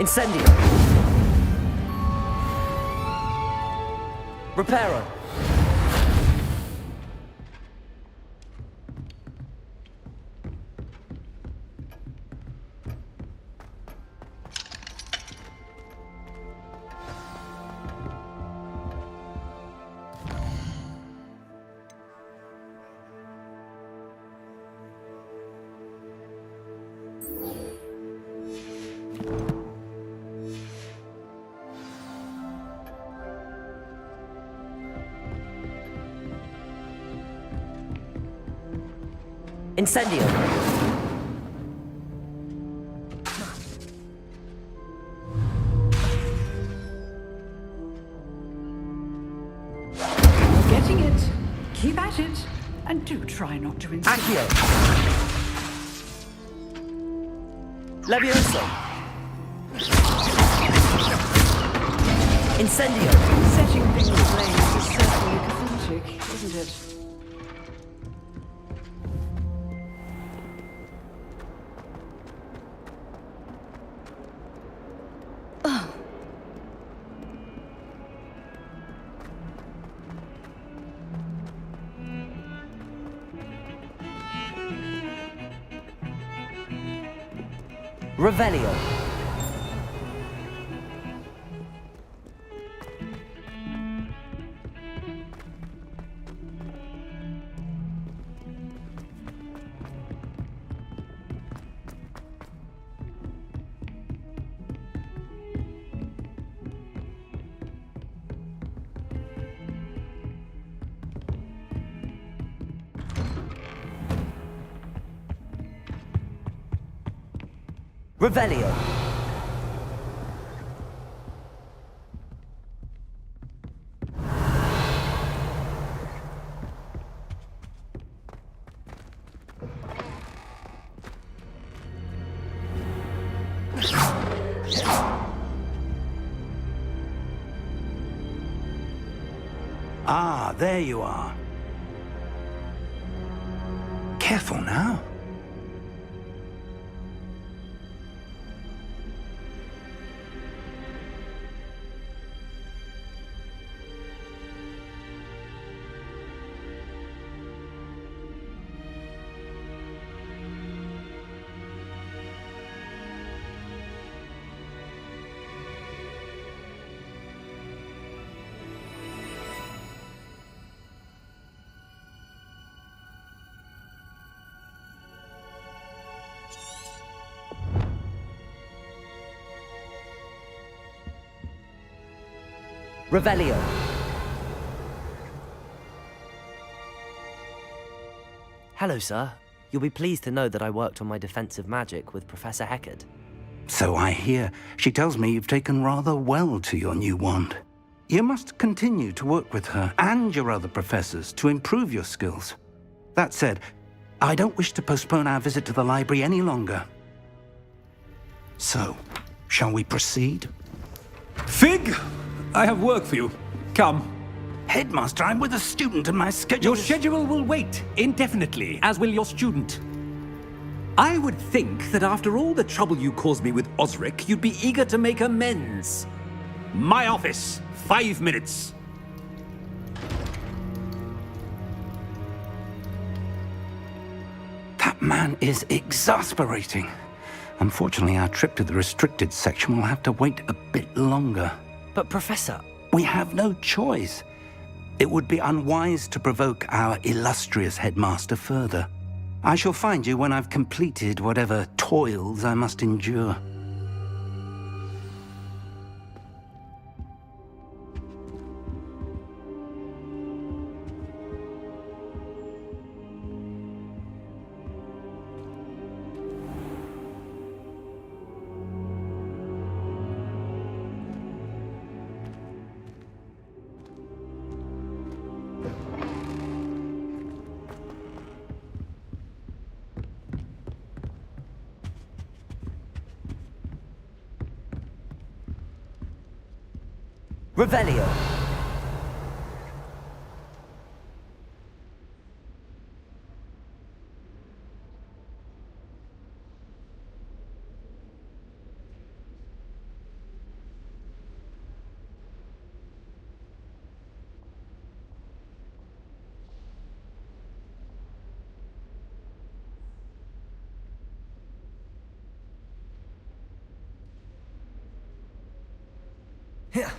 Incendio. Reparo. Incendio! Getting it. Keep at it. And do try not to insist. Accio! Levioso! Incendio! Setting things ablaze is certainly cathartic, isn't it? Revelio. Revelio. Ah, there you are. Careful now. Revelio. Hello, sir. You'll be pleased to know that I worked on my defensive magic with Professor Heckard. So I hear. She tells me you've taken rather well to your new wand. You must continue to work with her and your other professors to improve your skills. That said, I don't wish to postpone our visit to the library any longer. So, shall we proceed? Fig! I have work for you. Come. Headmaster, I'm with a student and my schedule... Your schedule will wait indefinitely, as will your student. I would think that after all the trouble you caused me with Osric, you'd be eager to make amends. My office, 5 minutes. That man is exasperating. Unfortunately, our trip to the restricted section will have to wait a bit longer. But, Professor... We have no choice. It would be unwise to provoke our illustrious headmaster further. I shall find you when I've completed whatever toils I must endure. Revelio. Yeah.